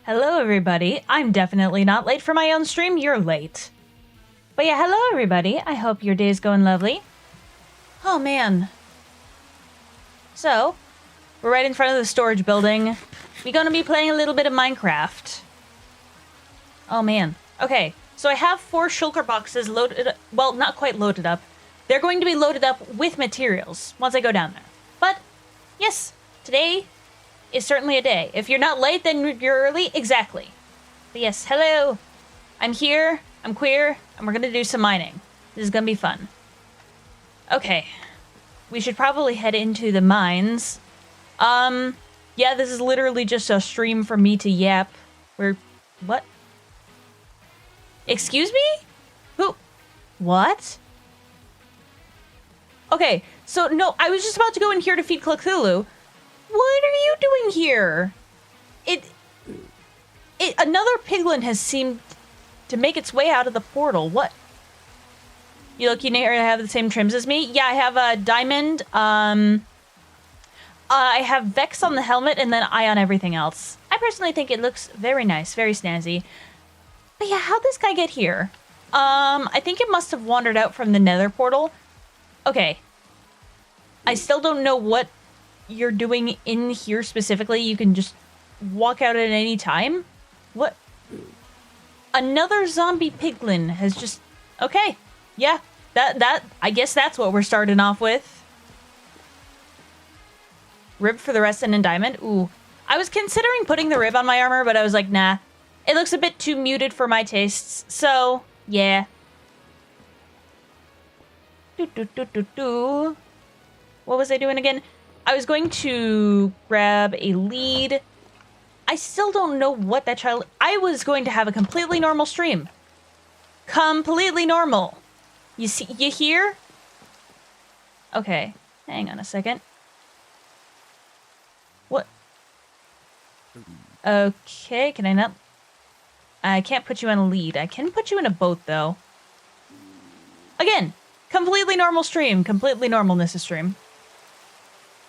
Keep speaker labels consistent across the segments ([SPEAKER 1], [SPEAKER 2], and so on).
[SPEAKER 1] Hello, everybody. I'm definitely not late for my own stream. You're late. But yeah, hello, everybody. I hope your day's going lovely. Oh, man. So, we're right in front of the storage building. We're going to be playing a little bit of Minecraft. Oh, man. Okay, so I have 4 shulker boxes loaded up. Well, not quite loaded up. They're going to be loaded up with materials once I go down there. But, yes, today is certainly a day. If you're not late, then you're early. Exactly. But yes, hello. I'm here. I'm queer. And we're going to do some mining. This is going to be fun. Okay. We should probably head into the mines. Yeah, this is literally just a stream for me to yap. What? Excuse me? Who? What? Okay, so no, I was just about to go in here to feed Cthulhu. What are you doing here? Another piglin has seemed to make its way out of the portal. What? You look, you have the same trims as me? Yeah, I have a diamond, I have Vex on the helmet, and then Eye on everything else. I personally think it looks very nice, very snazzy. But yeah, how'd this guy get here? I think it must have wandered out from the nether portal. Okay. I still don't know what you're doing in here specifically. You can just walk out at any time? What? Another zombie piglin has just... Okay. Yeah. I guess that's what we're starting off with. Rib for the rest and in diamond? Ooh. I was considering putting the rib on my armor, but I was like, nah. It looks a bit too muted for my tastes. So, yeah. What was I doing again? I was going to grab a lead. I still don't know what that child... I was going to have a completely normal stream. Completely normal. You see, you hear? Okay, hang on a second. What? Okay, can I not... I can't put you on a lead. I can put you in a boat, though. Again, completely normal stream. Completely normal Nyssa stream.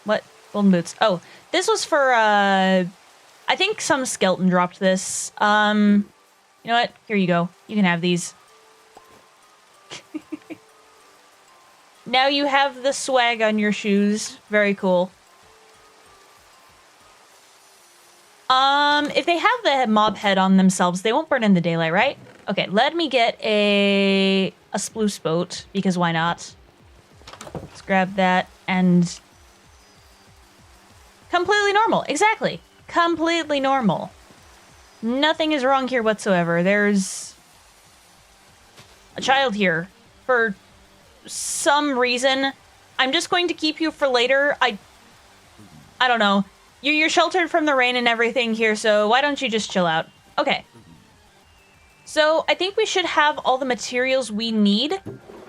[SPEAKER 1] What? Golden boots. Oh, this was for, I think some skeleton dropped this. You know what? Here you go. You can have these. Now you have the swag on your shoes. Very cool. If they have the mob head on themselves, they won't burn in the daylight, right? Okay, let me get a sploose boat, because why not? Let's grab that, and... Completely normal, exactly. Completely normal. Nothing is wrong here whatsoever. There's a child here for some reason. I'm just going to keep you for later. I don't know. You're sheltered from the rain and everything here, so why don't you just chill out? Okay. So I think we should have all the materials we need.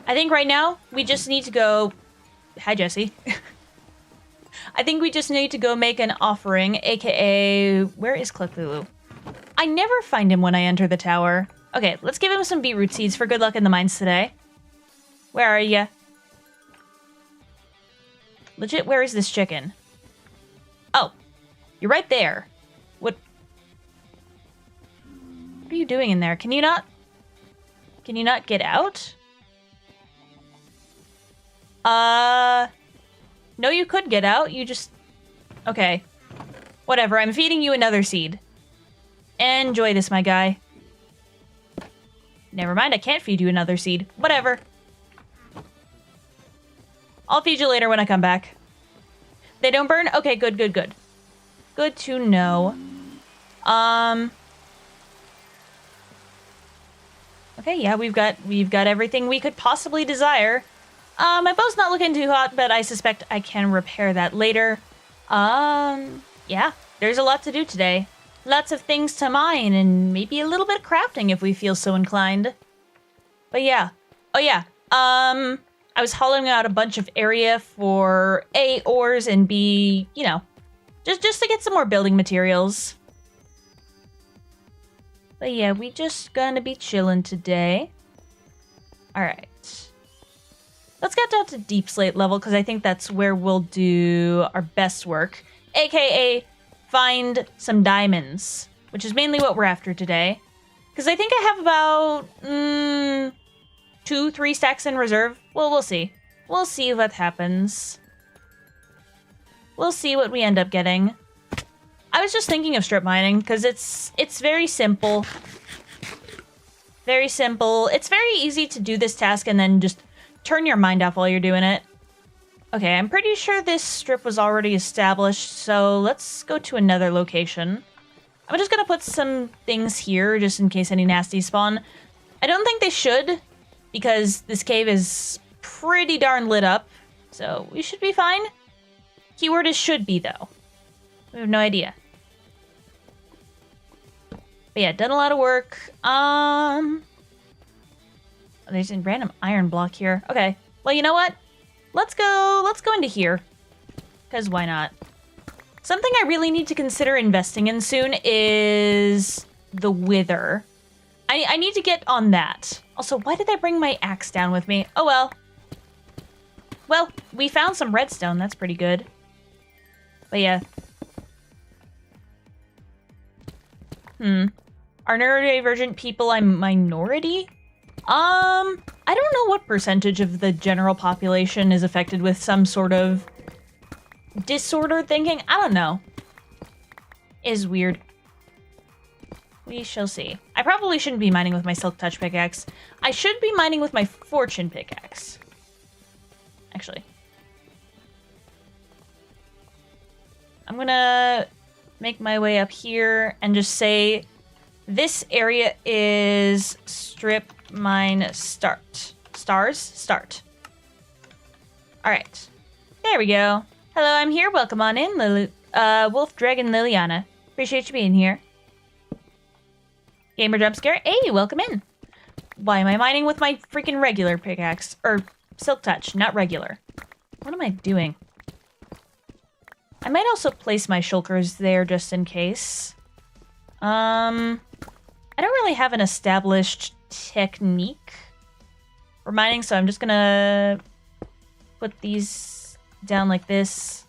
[SPEAKER 1] I think right now we just need to go... Hi, Jesse. I think we just need to go make an offering, aka... Where is Cthulhu? I never find him when I enter the tower. Okay, let's give him some beetroot seeds for good luck in the mines today. Where are ya? Legit, where is this chicken? Oh, you're right there. What are you doing in there? Can you not get out? No, you could get out. You just... Okay. Whatever, I'm feeding you another seed. Enjoy this, my guy. Never mind, I can't feed you another seed. Whatever. I'll feed you later when I come back. They don't burn? Okay, good, good, good. Good to know. Okay, yeah, we've got everything we could possibly desire. My bow's not looking too hot, but I suspect I can repair that later. Yeah, there's a lot to do today. Lots of things to mine, and maybe a little bit of crafting if we feel so inclined. But yeah. Oh yeah, I was hollowing out a bunch of area for A, ores, and B, you know, just to get some more building materials. But yeah, we just gonna be chilling today. Alright. Let's get down to deep slate level, because I think that's where we'll do our best work. AKA, find some diamonds. which is mainly what we're after today. Because I think I have about 2-3 stacks in reserve. Well, we'll see. We'll see what happens. We'll see what we end up getting. I was just thinking of strip mining because it's very simple. Very simple. It's very easy to do this task and then just turn your mind off while you're doing it. Okay, I'm pretty sure this strip was already established, so let's go to another location. I'm just gonna put some things here just in case any nasties spawn. I don't think they should, because this cave is pretty darn lit up, so we should be fine. Keyword is should be, though. We have no idea. But yeah, done a lot of work. There's a random iron block here. Okay, well, you know what? Let's go into here. Because why not? Something I really need to consider investing in soon is the wither. I need to get on that. Also, why did I bring my axe down with me? Oh well. Well, we found some redstone. That's pretty good. But yeah. Are neurodivergent people a minority? I don't know what percentage of the general population is affected with some sort of disordered thinking. I don't know. Is weird. We shall see. I probably shouldn't be mining with my Silk Touch pickaxe. I should be mining with my Fortune pickaxe. Actually. I'm gonna make my way up here and just say this area is strip mine start. Stars? Start. Alright. There we go. Hello, I'm here. Welcome on in, Wolf Dragon Liliana. Appreciate you being here. Gamer Jump Scare. Hey, welcome in. Why am I mining with my freaking regular pickaxe? Or Silk Touch, not regular. What am I doing? I might also place my shulkers there just in case. I don't really have an established technique for mining, so I'm just gonna put these down like this.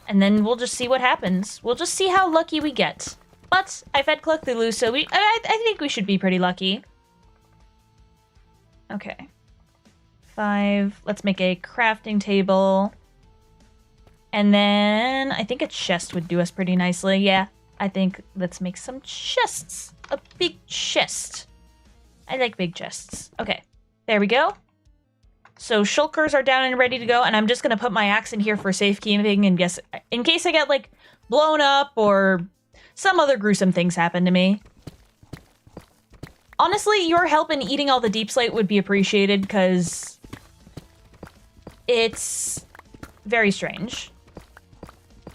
[SPEAKER 1] And then we'll just see what happens. We'll just see how lucky we get. But I fed Cthulhu, so I think we should be pretty lucky. Okay. 5. Let's make a crafting table. And then I think a chest would do us pretty nicely. Yeah, I think let's make some chests. A big chest. I like big chests. Okay, there we go. So shulkers are down and ready to go, and I'm just gonna put my axe in here for safekeeping and guess in case I get like blown up or some other gruesome things happen to me. Honestly, your help in eating all the deep slate would be appreciated because it's very strange.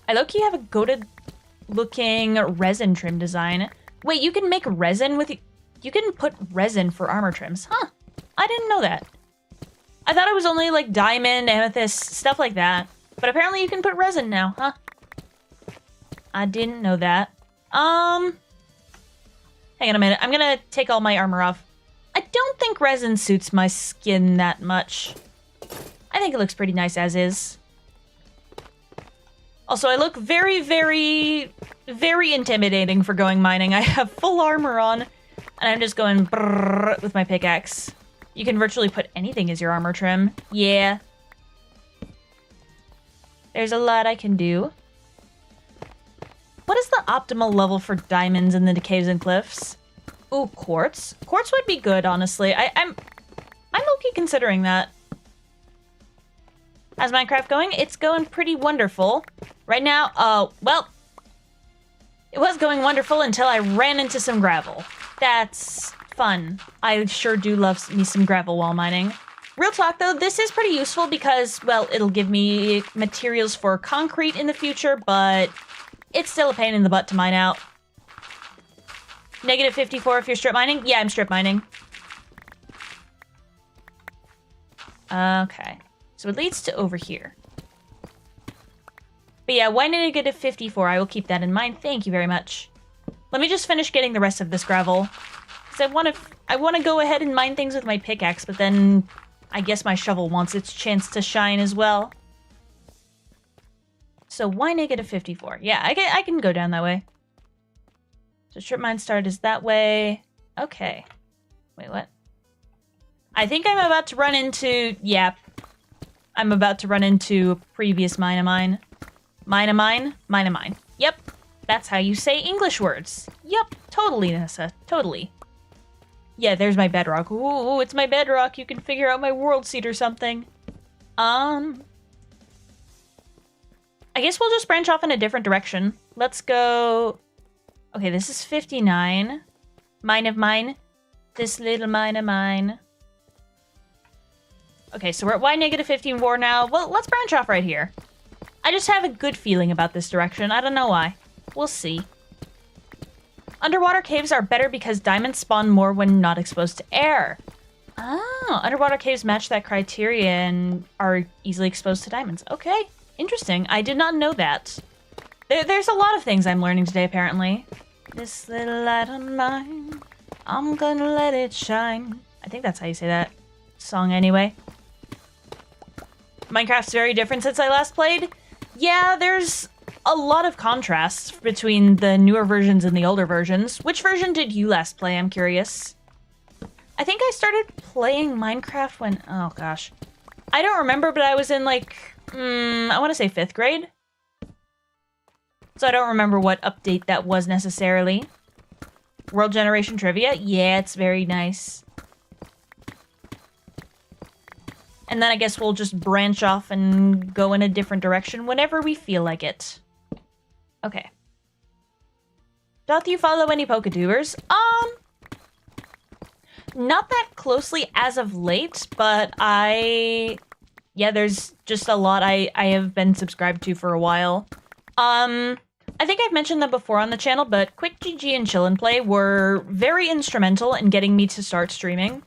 [SPEAKER 1] I low-key have a goated looking resin trim design. Wait, you can make resin with... You can put resin for armor trims. Huh. I didn't know that. I thought it was only like diamond, amethyst, stuff like that. But apparently you can put resin now, huh? I didn't know that. Hang on a minute. I'm gonna take all my armor off. I don't think resin suits my skin that much. I think it looks pretty nice as is. Also, I look very, very, very intimidating for going mining. I have full armor on, and I'm just going brrrr with my pickaxe. You can virtually put anything as your armor trim. Yeah. There's a lot I can do. What is the optimal level for diamonds in the caves and cliffs? Ooh, quartz. Quartz would be good, honestly. I'm okay considering that. How's Minecraft going? It's going pretty wonderful. Right now, well, it was going wonderful until I ran into some gravel. That's fun. I sure do love me some gravel while mining. Real talk, though, this is pretty useful because, well, it'll give me materials for concrete in the future, but it's still a pain in the butt to mine out. Negative 54 if you're strip mining? Yeah, I'm strip mining. Okay. So it leads to over here. But yeah, why negative 54? I will keep that in mind. Thank you very much. Let me just finish getting the rest of this gravel. Because I want to go ahead and mine things with my pickaxe, but then I guess my shovel wants its chance to shine as well. So why negative 54? Yeah, I can go down that way. So strip mine start is that way. Okay. Wait, what? I think I'm about to run into... Yeah. I'm about to run into a previous mine of mine. Mine of mine? Mine of mine. Yep. That's how you say English words. Yep. Totally, Nyssa. Totally. Yeah, there's my bedrock. Ooh, it's my bedrock. You can figure out my world seed or something. I guess we'll just branch off in a different direction. Let's go... Okay, this is 59. Mine of mine. This little mine of mine. Okay, so we're at Y negative 15 war now. Well, let's branch off right here. I just have a good feeling about this direction. I don't know why. We'll see. Underwater caves are better because diamonds spawn more when not exposed to air. Oh, underwater caves match that criteria and are easily exposed to diamonds. Okay, interesting. I did not know that. There's a lot of things I'm learning today, apparently. This little light of mine, I'm gonna let it shine. I think that's how you say that song anyway. Minecraft's very different since I last played. Yeah, there's a lot of contrasts between the newer versions and the older versions. Which version did you last play? I'm curious. I think I started playing Minecraft when... Oh, gosh. I don't remember, but I was in, like... I want to say 5th grade. So I don't remember what update that was necessarily. World Generation Trivia? Yeah, it's very nice. And then I guess we'll just branch off and go in a different direction whenever we feel like it. Okay. Doth you follow any PokeTubers? Not that closely as of late, but yeah, there's just a lot I have been subscribed to for a while. I think I've mentioned them before on the channel, but Quick GG and Chill and Play were very instrumental in getting me to start streaming.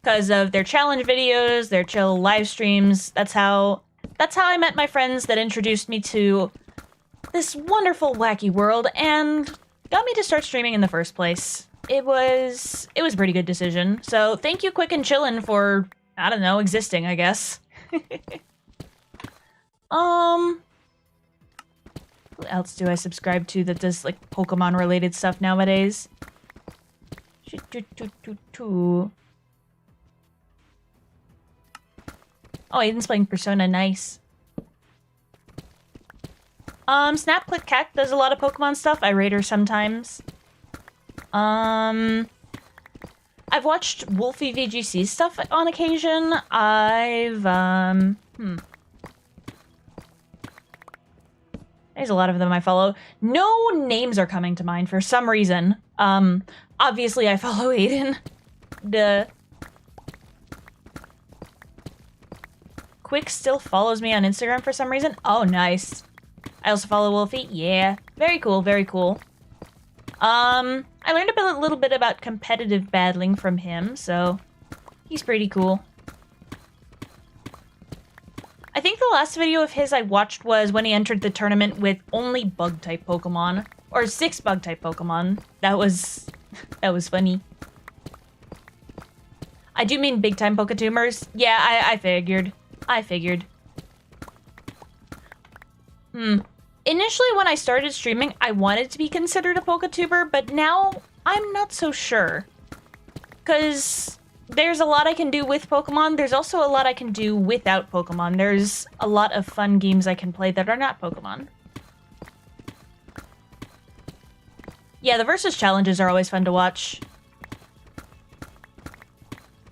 [SPEAKER 1] Because of their challenge videos, their chill live streams. That's how I met my friends that introduced me to this wonderful, wacky world and got me to start streaming in the first place. It was a pretty good decision. So thank you, Quick and Chillin', for, I don't know, existing, I guess. Who else do I subscribe to that does, like, Pokemon-related stuff nowadays? Oh, Aiden's playing Persona, nice. Snap Click Cack does a lot of Pokemon stuff. I rate her sometimes. I've watched Wolfie VGC stuff on occasion. There's a lot of them I follow. No names are coming to mind for some reason. Obviously I follow Aiden. Duh. Quick still follows me on Instagram for some reason. Oh, nice. I also follow Wolfie. Yeah. Very cool, very cool. I learned a little bit about competitive battling from him, so he's pretty cool. I think the last video of his I watched was when he entered the tournament with only bug-type Pokemon. Or 6 bug-type Pokemon. That was funny. I do mean big-time PokeTubers. Yeah, I figured. Initially, when I started streaming, I wanted to be considered a PokeTuber, but now I'm not so sure. Because there's a lot I can do with Pokemon. There's also a lot I can do without Pokemon. There's a lot of fun games I can play that are not Pokemon. Yeah, the versus challenges are always fun to watch.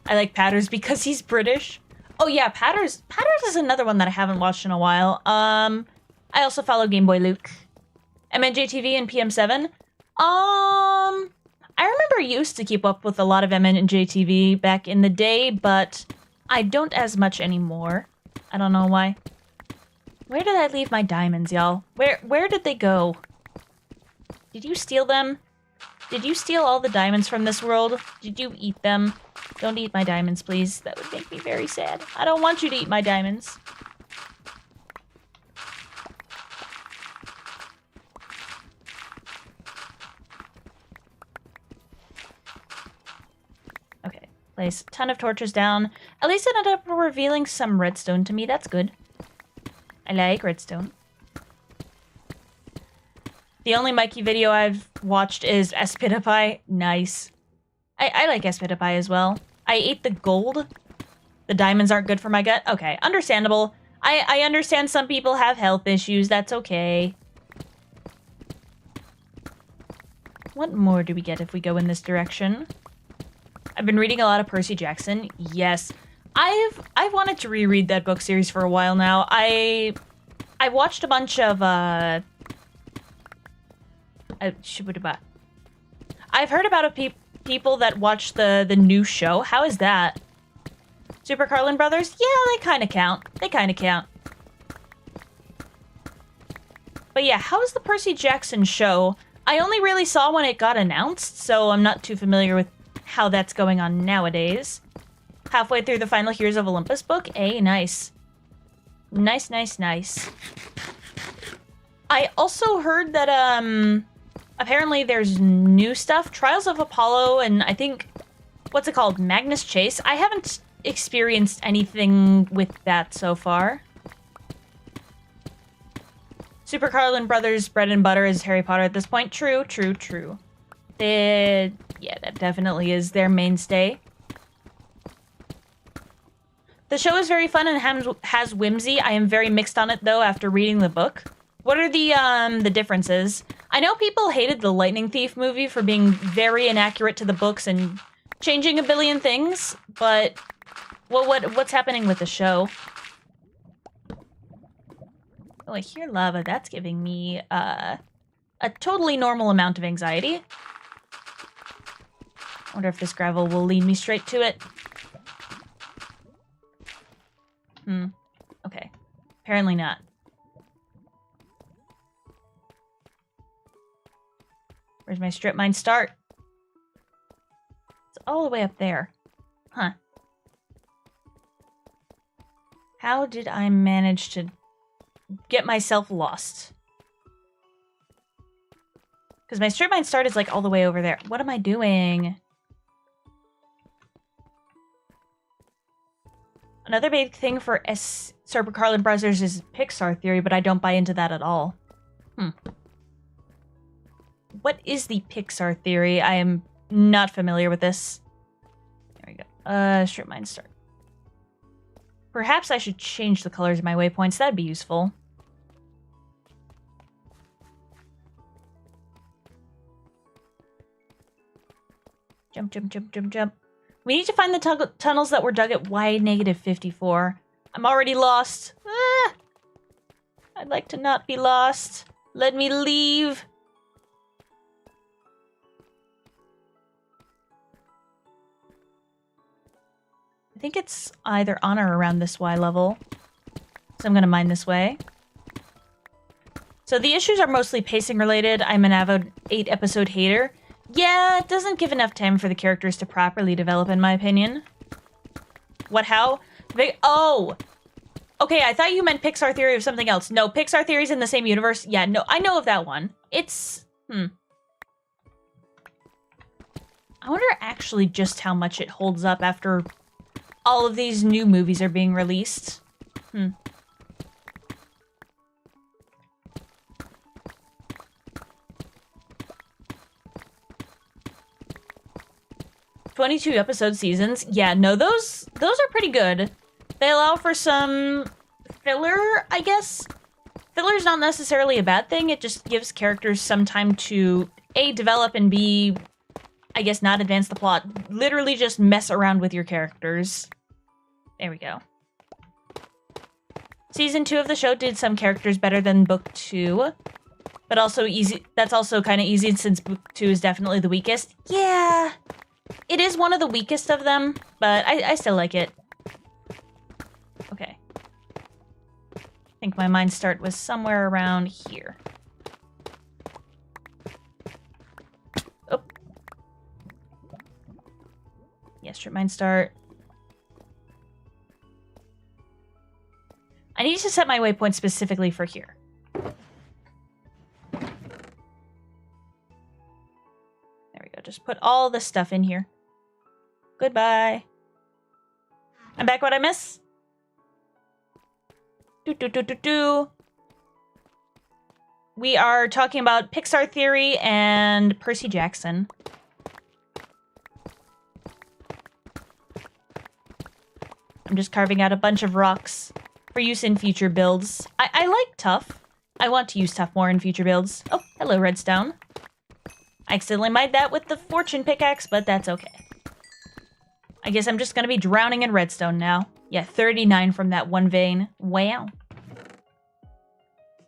[SPEAKER 1] I like Patters because he's British. Oh yeah, Patters is another one that I haven't watched in a while. I also follow Game Boy Luke. MNJTV and PM7. I remember I used to keep up with a lot of MNJTV back in the day, but I don't as much anymore. I don't know why. Where did I leave my diamonds, y'all? Where did they go? Did you steal them? Did you steal all the diamonds from this world? Did you eat them? Don't eat my diamonds, please. That would make me very sad. I don't want you to eat my diamonds. Okay, place a ton of torches down. At least it ended up revealing some redstone to me. That's good. I like redstone. The only Mikey video I've watched is Espidipie. Nice. I like Espidipie as well. I ate the gold. The diamonds aren't good for my gut. Okay, understandable. I understand some people have health issues. That's okay. What more do we get if we go in this direction? I've been reading a lot of Percy Jackson. Yes. I've wanted to reread that book series for a while now. I watched a bunch of I've heard about people that watch the new show. How is that? Super Carlin Brothers? Yeah, they kind of count. But yeah, how is the Percy Jackson show? I only really saw when it got announced, so I'm not too familiar with how that's going on nowadays. Halfway through the final Heroes of Olympus book? Nice. Nice. I also heard that, apparently there's new stuff. Trials of Apollo and I think, what's it called? Magnus Chase? I haven't experienced anything with that so far. Super Carlin Brothers' bread and butter is Harry Potter at this point. True. Yeah, that definitely is their mainstay. The show is very fun and has whimsy. I am very mixed on it, though, after reading the book. What are the differences? I know people hated the Lightning Thief movie for being very inaccurate to the books and changing a billion things, but what's happening with the show? Oh, I hear lava. That's giving me a totally normal amount of anxiety. I wonder if this gravel will lead me straight to it. Okay. Apparently not. Where's my strip mine start? It's all the way up there. Huh. How did I manage to get myself lost? Because my strip mine start is like all the way over there. What am I doing? Another big thing for Super Carlin Brothers is Pixar theory, but I don't buy into that at all. What is the Pixar theory? I am not familiar with this. There we go. Strip mine start. Perhaps I should change the colors of my waypoints. That'd be useful. Jump. We need to find the tunnels that were dug at Y-54. I'm already lost. Ah! I'd like to not be lost. Let me leave. I think it's either on or around this Y level. So I'm going to mine this way. So the issues are mostly pacing related. I'm an avid 8-episode hater. Yeah, it doesn't give enough time for the characters to properly develop, in my opinion. What, how? Oh! Okay, I thought you meant Pixar theory of something else. No, Pixar theory's in the same universe. Yeah, no, I know of that one. It's... I wonder actually just how much it holds up after all of these new movies are being released. 22 episode seasons. Yeah, no, those are pretty good. They allow for some filler, I guess. Filler's not necessarily a bad thing. It just gives characters some time to A, develop, and B, I guess not advance the plot. Literally just mess around with your characters. There we go. Season 2 of the show did some characters better than book 2. But also easy. That's also kind of easy since book 2 is definitely the weakest. Yeah. It is one of the weakest of them, but I still like it. Okay. I think my mine start was somewhere around here. Oh. Yes, strip mine start. I need to set my waypoint specifically for here. There we go. Just put all this stuff in here. Goodbye. I'm back. What'd I miss? We are talking about Pixar Theory and Percy Jackson. I'm just carving out a bunch of rocks for use in future builds. I like tough. I want to use tough more in future builds. Oh, hello, redstone. I accidentally mined that with the fortune pickaxe, but that's okay. I guess I'm just gonna be drowning in redstone now. Yeah, 39 from that one vein. Wow.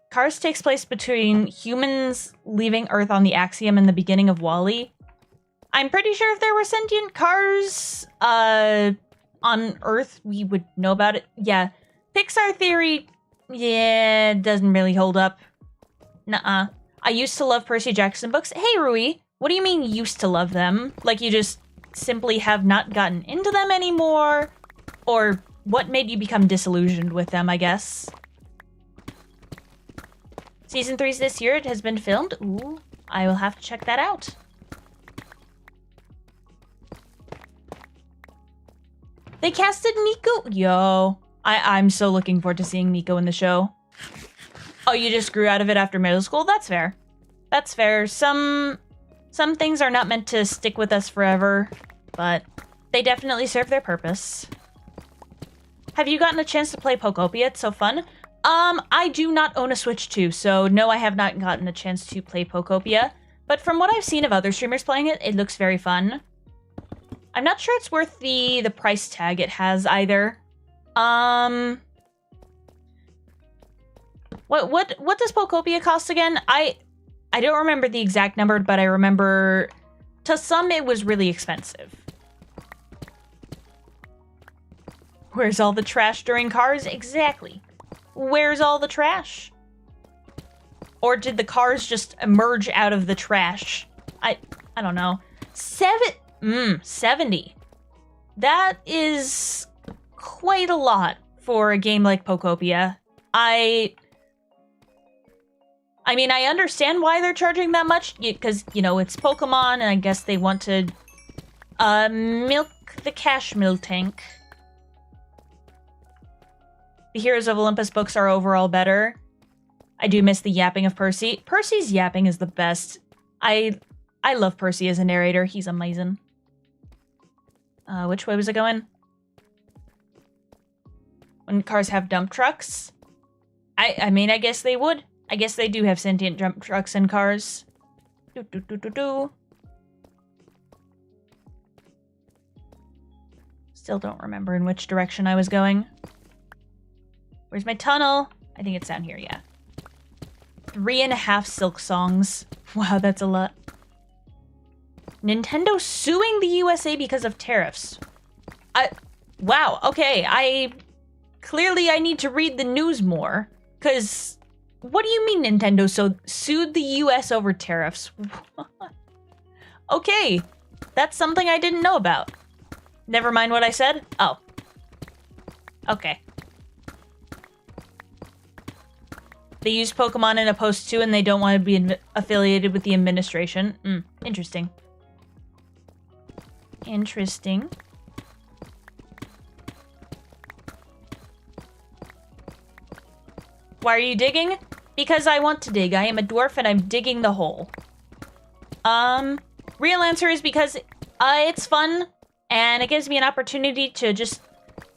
[SPEAKER 1] Cars takes place between humans leaving Earth on the Axiom and the beginning of WALL-E. I'm pretty sure if there were sentient cars on Earth, we would know about it. Yeah, Pixar Theory, yeah, doesn't really hold up. Nuh-uh. I used to love Percy Jackson books. Hey, Rui, what do you mean used to love them? Like you just simply have not gotten into them anymore? Or what made you become disillusioned with them, I guess? Season 3's this year. It has been filmed. Ooh, I will have to check that out. They casted Nico. Yo, I'm so looking forward to seeing Nico in the show. Oh, you just grew out of it after middle school? That's fair. That's fair. Some things are not meant to stick with us forever, but they definitely serve their purpose. Have you gotten a chance to play Pokopia? It's so fun. I do not own a Switch 2, so no, I have not gotten a chance to play Pokopia. But from what I've seen of other streamers playing it, it looks very fun. I'm not sure it's worth the price tag it has either. What does Pokopia cost again? I don't remember the exact number, but I remember to some it was really expensive. Where's all the trash during cars? Exactly. Where's all the trash? Or did the cars just emerge out of the trash? I don't know. 70. That is quite a lot for a game like Pokopia. I mean, I understand why they're charging that much, because, you know, it's Pokemon, and I guess they want to milk the cash mill tank. The Heroes of Olympus books are overall better. I do miss the yapping of Percy. Percy's yapping is the best. I love Percy as a narrator. He's amazing. Which way was it going? When cars have dump trucks? I mean, I guess they would. I guess they do have sentient dump trucks and cars. Still don't remember in which direction I was going. Where's my tunnel? I think it's down here, yeah. 3.5 Silk songs. Wow, that's a lot. Nintendo suing the USA because of tariffs. Wow, okay, clearly I need to read the news more. Because, what do you mean Nintendo sued the US over tariffs? Okay, that's something I didn't know about. Never mind what I said? Oh. Okay. They use Pokemon in a post too, and they don't want to be affiliated with the administration. Interesting. Interesting. Why are you digging? Because I want to dig. I am a dwarf and I'm digging the hole. Real answer is because it's fun and it gives me an opportunity to just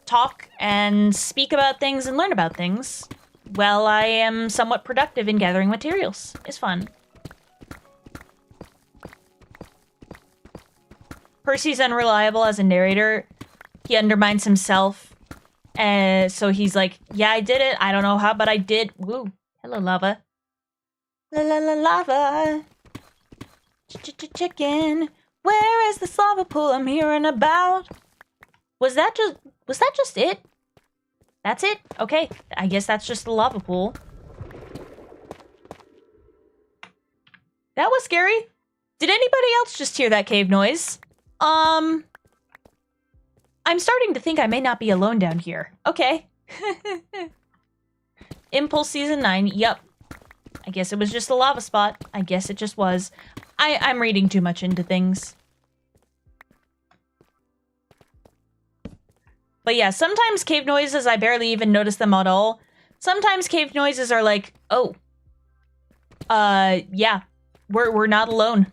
[SPEAKER 1] talk and speak about things and learn about things. Well, I am somewhat productive in gathering materials. It's fun. Percy's unreliable as a narrator. He undermines himself. So he's like, yeah, I did it. I don't know how, but I did. Woo. Hello, lava. La la la lava. Chicken. Where is this lava pool I'm hearing about? Was that just it? That's it? Okay, I guess that's just the lava pool. That was scary. Did anybody else just hear that cave noise? I'm starting to think I may not be alone down here. Okay. Impulse Season 9, yep. I guess it was just a lava spot. I guess it just was. I'm reading too much into things. But yeah, sometimes cave noises, I barely even notice them at all. Sometimes cave noises are like, oh. Yeah. We're not alone.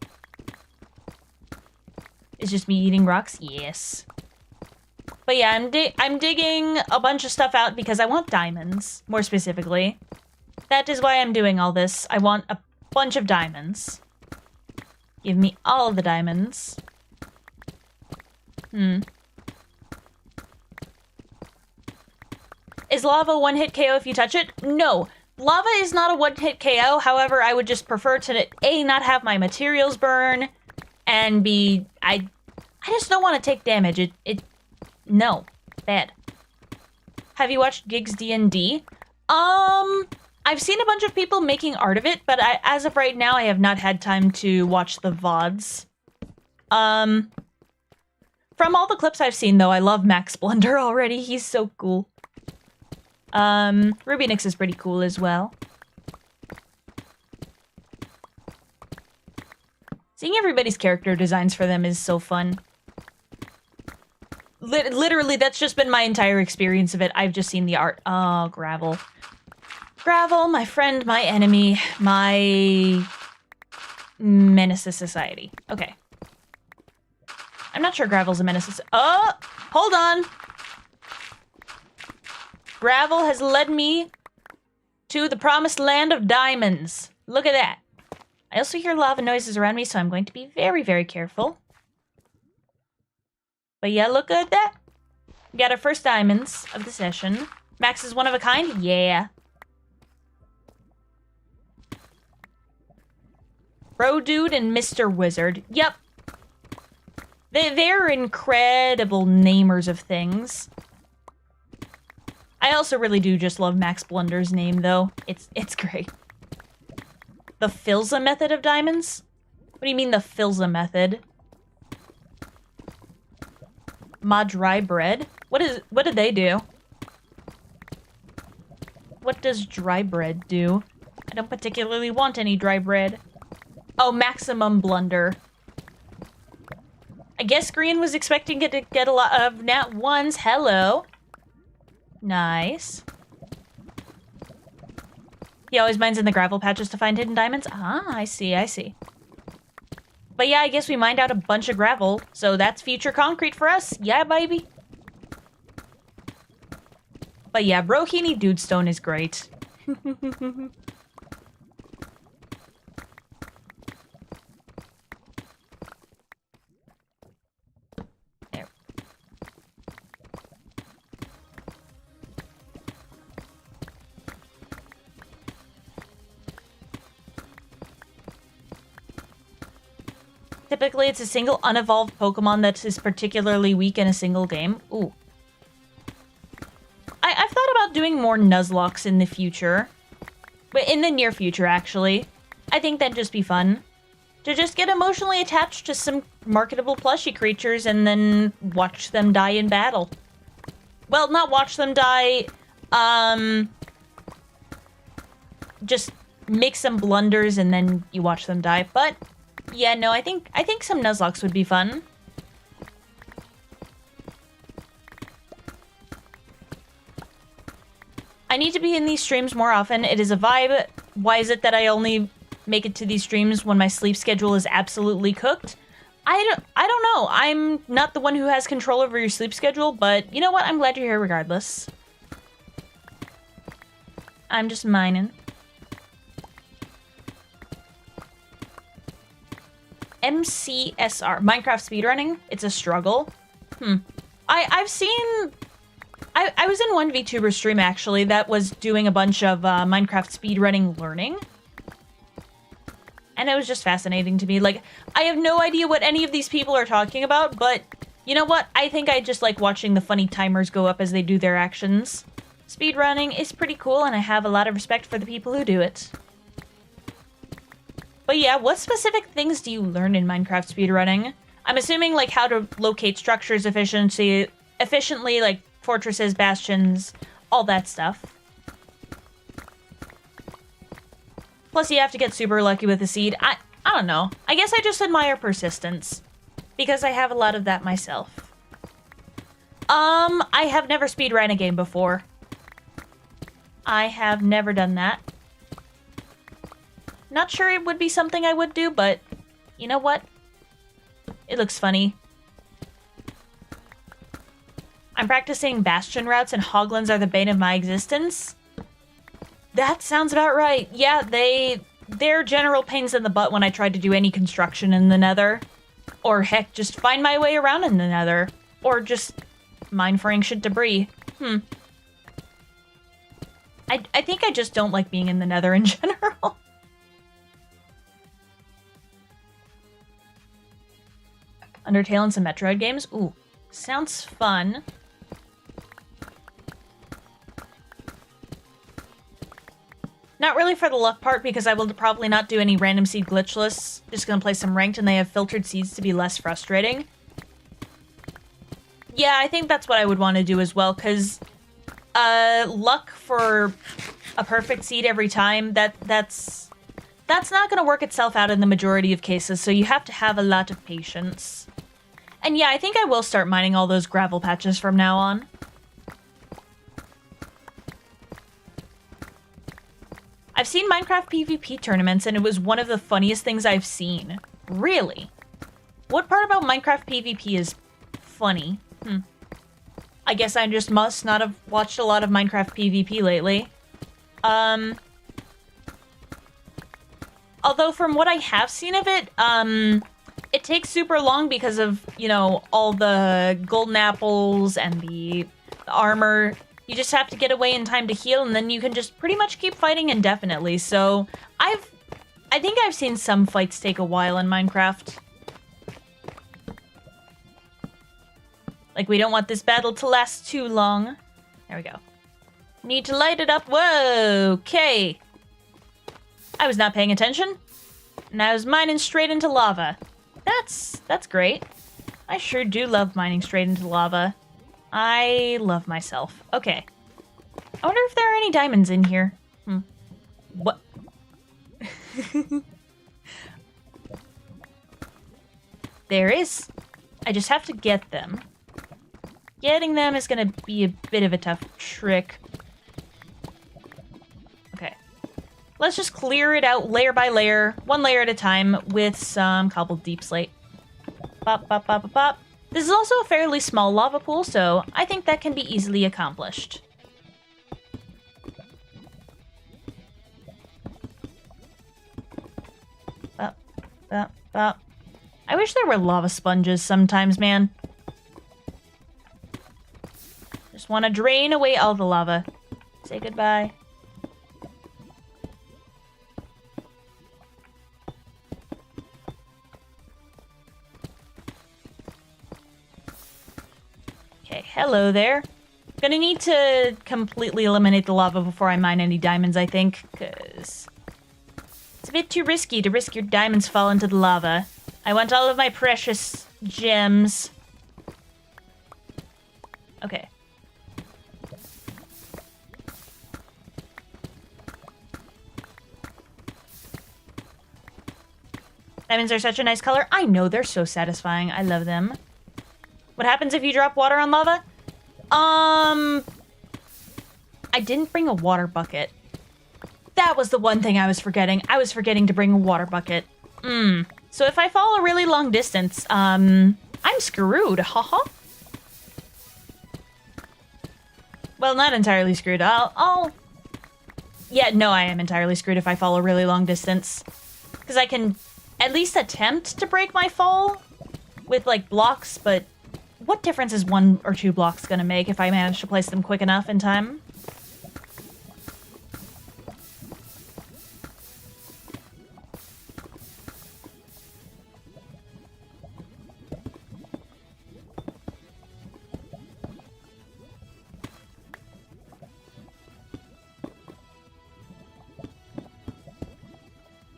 [SPEAKER 1] It's just me eating rocks? Yes. But yeah, I'm digging a bunch of stuff out because I want diamonds, more specifically. That is why I'm doing all this. I want a bunch of diamonds. Give me all of the diamonds. Is lava one-hit KO if you touch it? No. Lava is not a one-hit KO. However, I would just prefer to, A, not have my materials burn, and B, I just don't want to take damage. No. Bad. Have you watched Gigs D&D? I've seen a bunch of people making art of it, but as of right now, I have not had time to watch the VODs. From all the clips I've seen, though, I love Max Blunder already. He's so cool. Rubinix is pretty cool as well. Seeing everybody's character designs for them is so fun. Literally, that's just been my entire experience of it. I've just seen the art. Oh, Gravel. Gravel, my friend, my enemy, my menace to society. Okay. I'm not sure Gravel's a menace to... Oh! Hold on! Gravel has led me to the promised land of diamonds. Look at that. I also hear lava noises around me, so I'm going to be very, very careful. But yeah, look at that. We got our first diamonds of the session. Max is one of a kind? Yeah. Bro Dude and Mr. Wizard. Yep. They're incredible namers of things. I also really do just love Max Blunder's name, though. It's great. The Filza method of diamonds? What do you mean the Filza method? Ma dry bread? What did they do? What does dry bread do? I don't particularly want any dry bread. Oh, maximum blunder. I guess Green was expecting it to get a lot of nat ones. Hello. Nice. He always mines in the gravel patches to find hidden diamonds? Ah, I see, I see. But yeah, I guess we mined out a bunch of gravel, so that's future concrete for us. Yeah, baby. But yeah, Brohini Dudestone is great. There. Typically, it's a single unevolved Pokemon that is particularly weak in a single game. Ooh. I've thought about doing more Nuzlockes in the future. But in the near future, actually. I think that'd just be fun. To just get emotionally attached to some marketable plushie creatures and then watch them die in battle. Well, not watch them die, just make some blunders and then you watch them die. But yeah, no, I think some Nuzlockes would be fun. I need to be in these streams more often. It is a vibe. Why is it that I only make it to these streams when my sleep schedule is absolutely cooked? I don't know. I'm not the one who has control over your sleep schedule, but you know what? I'm glad you're here regardless. I'm just mining. MCSR. Minecraft speedrunning? It's a struggle. I've seen... I was in one VTuber stream, actually, that was doing a bunch of Minecraft speedrunning learning. And it was just fascinating to me. Like, I have no idea what any of these people are talking about, but you know what? I think I just like watching the funny timers go up as they do their actions. Speedrunning is pretty cool, and I have a lot of respect for the people who do it. But yeah, what specific things do you learn in Minecraft speedrunning? I'm assuming, like, how to locate structures efficiently, like fortresses, bastions, all that stuff. Plus, you have to get super lucky with the seed. I don't know. I guess I just admire persistence. Because I have a lot of that myself. I have never speedrun a game before. I have never done that. Not sure it would be something I would do, but you know what? It looks funny. I'm practicing bastion routes and hoglins are the bane of my existence. That sounds about right. Yeah, they're general pains in the butt when I tried to do any construction in the Nether. Or heck, just find my way around in the Nether. Or just mine for ancient debris. I think I just don't like being in the Nether in general. Undertale and some Metroid games? Ooh, sounds fun. Not really for the luck part, because I will probably not do any random seed glitchless. Just gonna play some ranked, and they have filtered seeds to be less frustrating. Yeah, I think that's what I would want to do as well, because luck for a perfect seed every time, that's not gonna work itself out in the majority of cases, so you have to have a lot of patience. And yeah, I think I will start mining all those gravel patches from now on. I've seen Minecraft PvP tournaments, and it was one of the funniest things I've seen. Really? What part about Minecraft PvP is funny? I guess I just must not have watched a lot of Minecraft PvP lately. Although from what I have seen of it, it takes super long because of, you know, all the golden apples and the armor. You just have to get away in time to heal, and then you can just pretty much keep fighting indefinitely. So I think I've seen some fights take a while in Minecraft. Like, we don't want this battle to last too long. There we go. Need to light it up. Whoa, okay. I was not paying attention. And I was mining straight into lava. That's great. I sure do love mining straight into lava. I love myself. Okay. I wonder if there are any diamonds in here. What? There is. I just have to get them. Getting them is gonna be a bit of a tough trick. Okay. Let's just clear it out layer by layer, one layer at a time, with some cobbled deep slate. Bop, bop, bop, bop, bop. This is also a fairly small lava pool, so I think that can be easily accomplished. Bop, bop, bop. I wish there were lava sponges sometimes, man. Just want to drain away all the lava. Say goodbye. Okay, hello there. Gonna need to completely eliminate the lava before I mine any diamonds, I think, because it's a bit too risky to risk your diamonds fall into the lava. I want all of my precious gems. Okay. Diamonds are such a nice color. I know, they're so satisfying. I love them. What happens if you drop water on lava? I didn't bring a water bucket. That was the one thing I was forgetting. I was forgetting to bring a water bucket. So if I fall a really long distance, I'm screwed, haha. Well, not entirely screwed. Yeah, no, I am entirely screwed if I fall a really long distance. Because I can at least attempt to break my fall with, like, blocks, but what difference is 1 or 2 blocks gonna make if I manage to place them quick enough in time?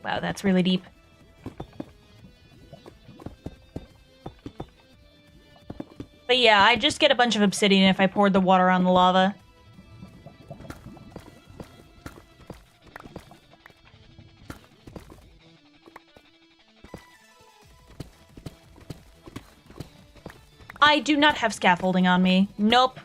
[SPEAKER 1] Wow, that's really deep. But yeah, I just get a bunch of obsidian if I poured the water on the lava. I do not have scaffolding on me. Nope.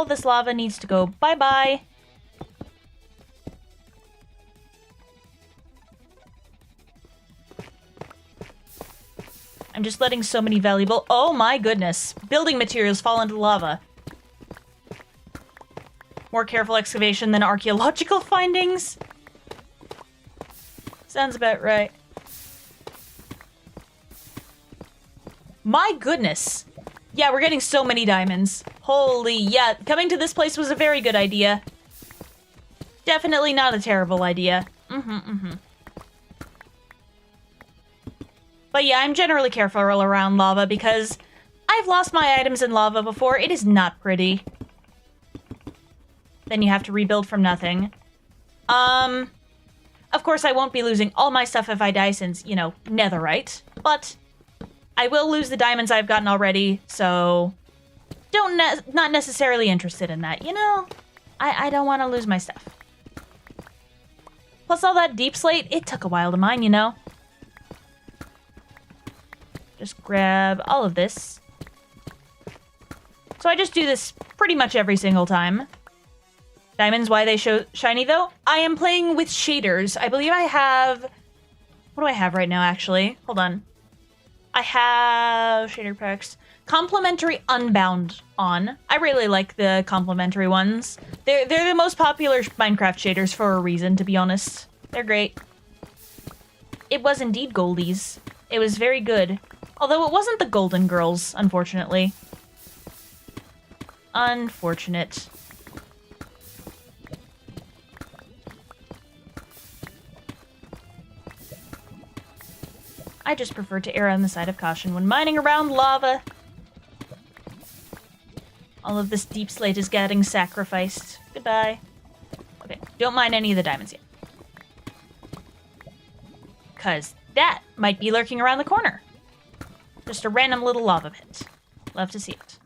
[SPEAKER 1] All this lava needs to go bye-bye. I'm just letting so many valuable... Oh my goodness. Building materials fall into lava. More careful excavation than archaeological findings. Sounds about right. My goodness. Yeah, we're getting so many diamonds. Holy, yeah. Coming to this place was a very good idea. Definitely not a terrible idea. But yeah, I'm generally careful around lava because I've lost my items in lava before. It is not pretty. Then you have to rebuild from nothing. Of course, I won't be losing all my stuff if I die since, you know, netherite. But I will lose the diamonds I've gotten already, so not necessarily interested in that. You know, I don't want to lose my stuff. Plus all that deep slate, it took a while to mine, you know. Just grab all of this. So I just do this pretty much every single time. Diamonds, why they show shiny though? I am playing with shaders. I believe I have... What do I have right now, actually? Hold on. I have shader packs. Complementary Unbound on. I really like the complementary ones. They're the most popular Minecraft shaders for a reason, to be honest. They're great. It was indeed Goldies. It was very good. Although it wasn't the Golden Girls, unfortunately. Unfortunate. I just prefer to err on the side of caution when mining around lava. All of this deep slate is getting sacrificed. Goodbye. Okay, don't mine any of the diamonds yet. Because that might be lurking around the corner. Just a random little lava pit. Love to see it.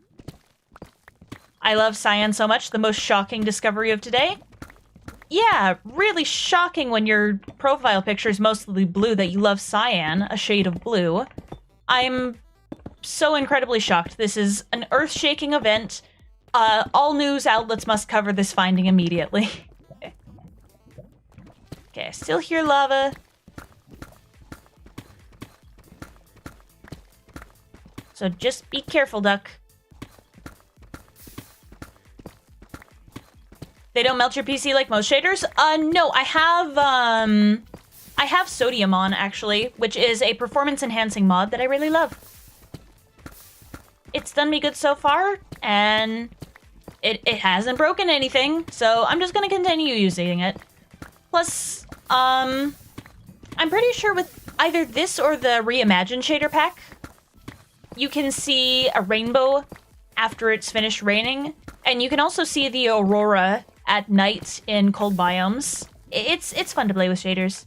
[SPEAKER 1] I love cyan so much. The most shocking discovery of today. Yeah, really shocking when your profile picture is mostly blue that you love cyan, a shade of blue. I'm so incredibly shocked. This is an earth-shaking event. All news outlets must cover this finding immediately. Okay, I still hear lava. So just be careful, duck. They don't melt your PC like most shaders? No, I have sodium on, actually, which is a performance-enhancing mod that I really love. It's done me good so far, and it hasn't broken anything, so I'm just gonna continue using it. Plus, I'm pretty sure with either this or the Reimagined shader pack, you can see a rainbow after it's finished raining, and you can also see the aurora at night in cold biomes. It's fun to play with shaders.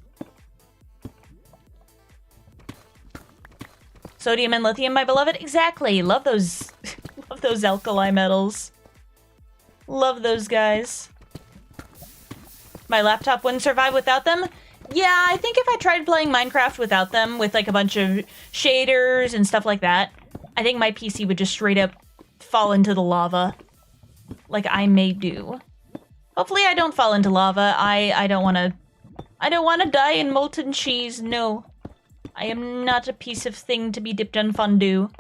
[SPEAKER 1] Sodium and lithium, my beloved. Exactly. Love those love those alkali metals. Love those guys. My laptop wouldn't survive without them. Yeah, I think if I tried playing Minecraft without them, with like a bunch of shaders and stuff like that, I think my PC would just straight up fall into the lava. Like I may do. Hopefully I don't fall into lava. I don't want to die in molten cheese. No. I am not a piece of thing to be dipped in fondue.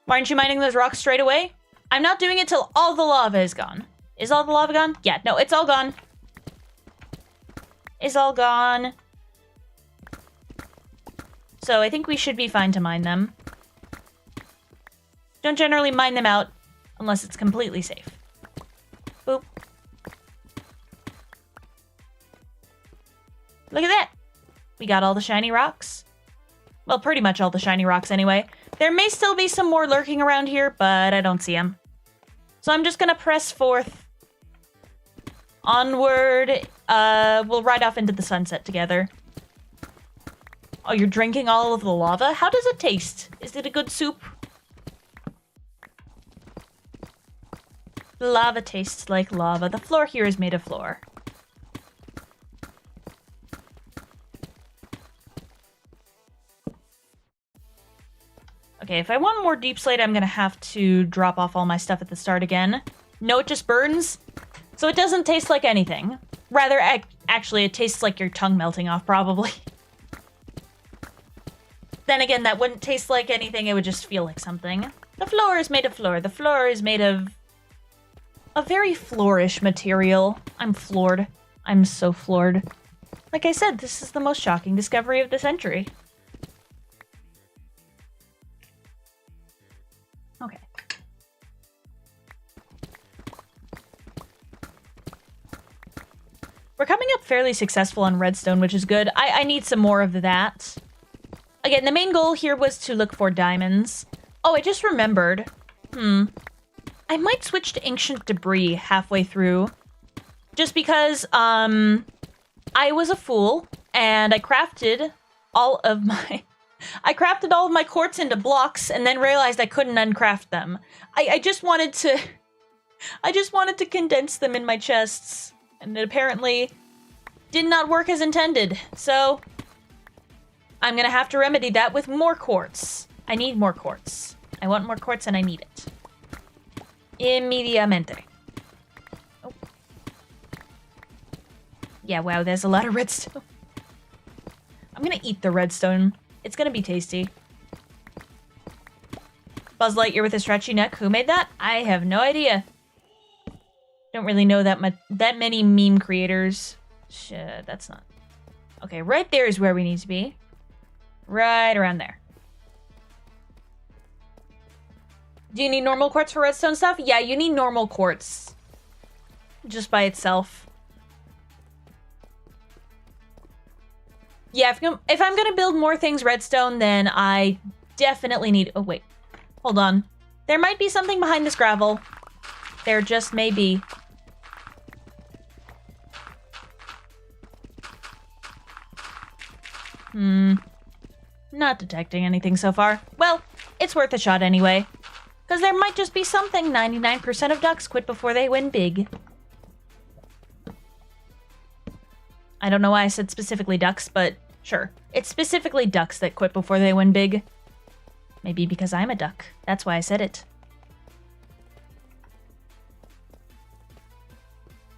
[SPEAKER 1] Why aren't you mining those rocks straight away? I'm not doing it till all the lava is gone. Is all the lava gone? Yeah, no, it's all gone. It's all gone. So I think we should be fine to mine them. Don't generally mine them out unless it's completely safe. Boop. Look at that! We got all the shiny rocks. Well, pretty much all the shiny rocks anyway. There may still be some more lurking around here, but I don't see them. So I'm just gonna press forth. Onward. We'll ride off into the sunset together. Oh, you're drinking all of the lava? How does it taste? Is it a good soup? Lava tastes like lava. The floor here is made of floor. Okay, if I want more deep slate, I'm gonna have to drop off all my stuff at the start again. No, it just burns. So it doesn't taste like anything. Rather, actually, it tastes like your tongue melting off, probably. Then again, that wouldn't taste like anything. It would just feel like something. The floor is made of floor. The floor is made of a very flourish material. I'm floored. I'm so floored. Like I said, this is the most shocking discovery of the century. Okay. We're coming up fairly successful on redstone, which is good. I need some more of that. Again, the main goal here was to look for diamonds. Oh, I just remembered. I might switch to ancient debris halfway through. Just because, I was a fool, and I crafted all of my... I crafted all of my quartz into blocks, and then realized I couldn't uncraft them. I just wanted to... I just wanted to condense them in my chests, and it apparently did not work as intended, so... I'm gonna have to remedy that with more quartz. I need more quartz. I want more quartz and I need it. Immediatamente. Oh. Yeah, wow, there's a lot of redstone. I'm gonna eat the redstone. It's gonna be tasty. Buzz Lightyear with a stretchy neck. Who made that? I have no idea. Don't really know that many meme creators. Shit, that's not... Okay, right there is where we need to be. Right around there. Do you need normal quartz for redstone stuff? Yeah, you need normal quartz. Just by itself. Yeah, if I'm gonna build more things redstone, then I definitely need... Oh, wait. Hold on. There might be something behind this gravel. There just may be. Not detecting anything so far. Well, it's worth a shot anyway. Because there might just be something. 99% of ducks quit before they win big. I don't know why I said specifically ducks, but sure. It's specifically ducks that quit before they win big. Maybe because I'm a duck. That's why I said it.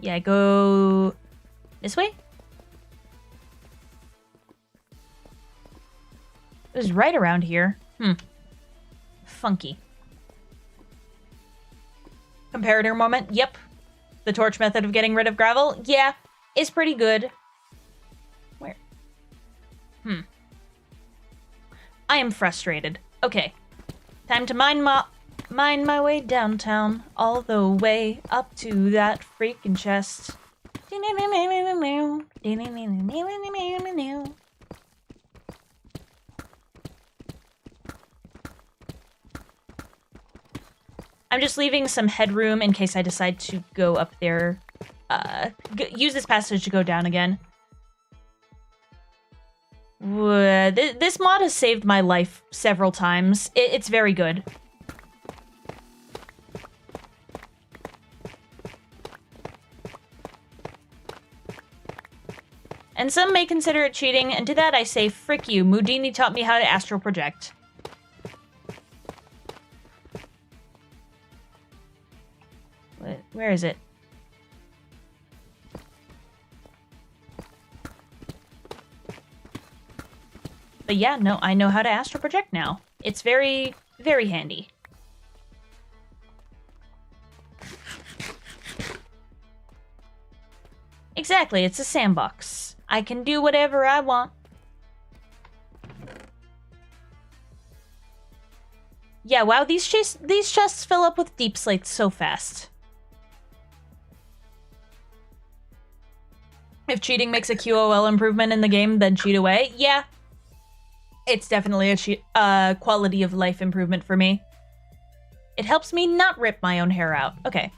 [SPEAKER 1] Yeah, go... this way? It was right around here. Funky. Comparator moment? Yep. The torch method of getting rid of gravel? Yeah, is pretty good. Where? I am frustrated. Okay. Time to mine my way downtown. All the way up to that freaking chest. I'm just leaving some headroom in case I decide to go up there. Use this passage to go down again. This mod has saved my life several times. It's very good. And some may consider it cheating, and to that I say, frick you. Mudini taught me how to astral project. Where is it? But yeah, no, I know how to astral project now. It's very, very handy. Exactly, it's a sandbox. I can do whatever I want. Yeah, wow, these chests fill up with deep slates so fast. If cheating makes a QOL improvement in the game, then cheat away. Yeah. It's definitely a quality of life improvement for me. It helps me not rip my own hair out. Okay.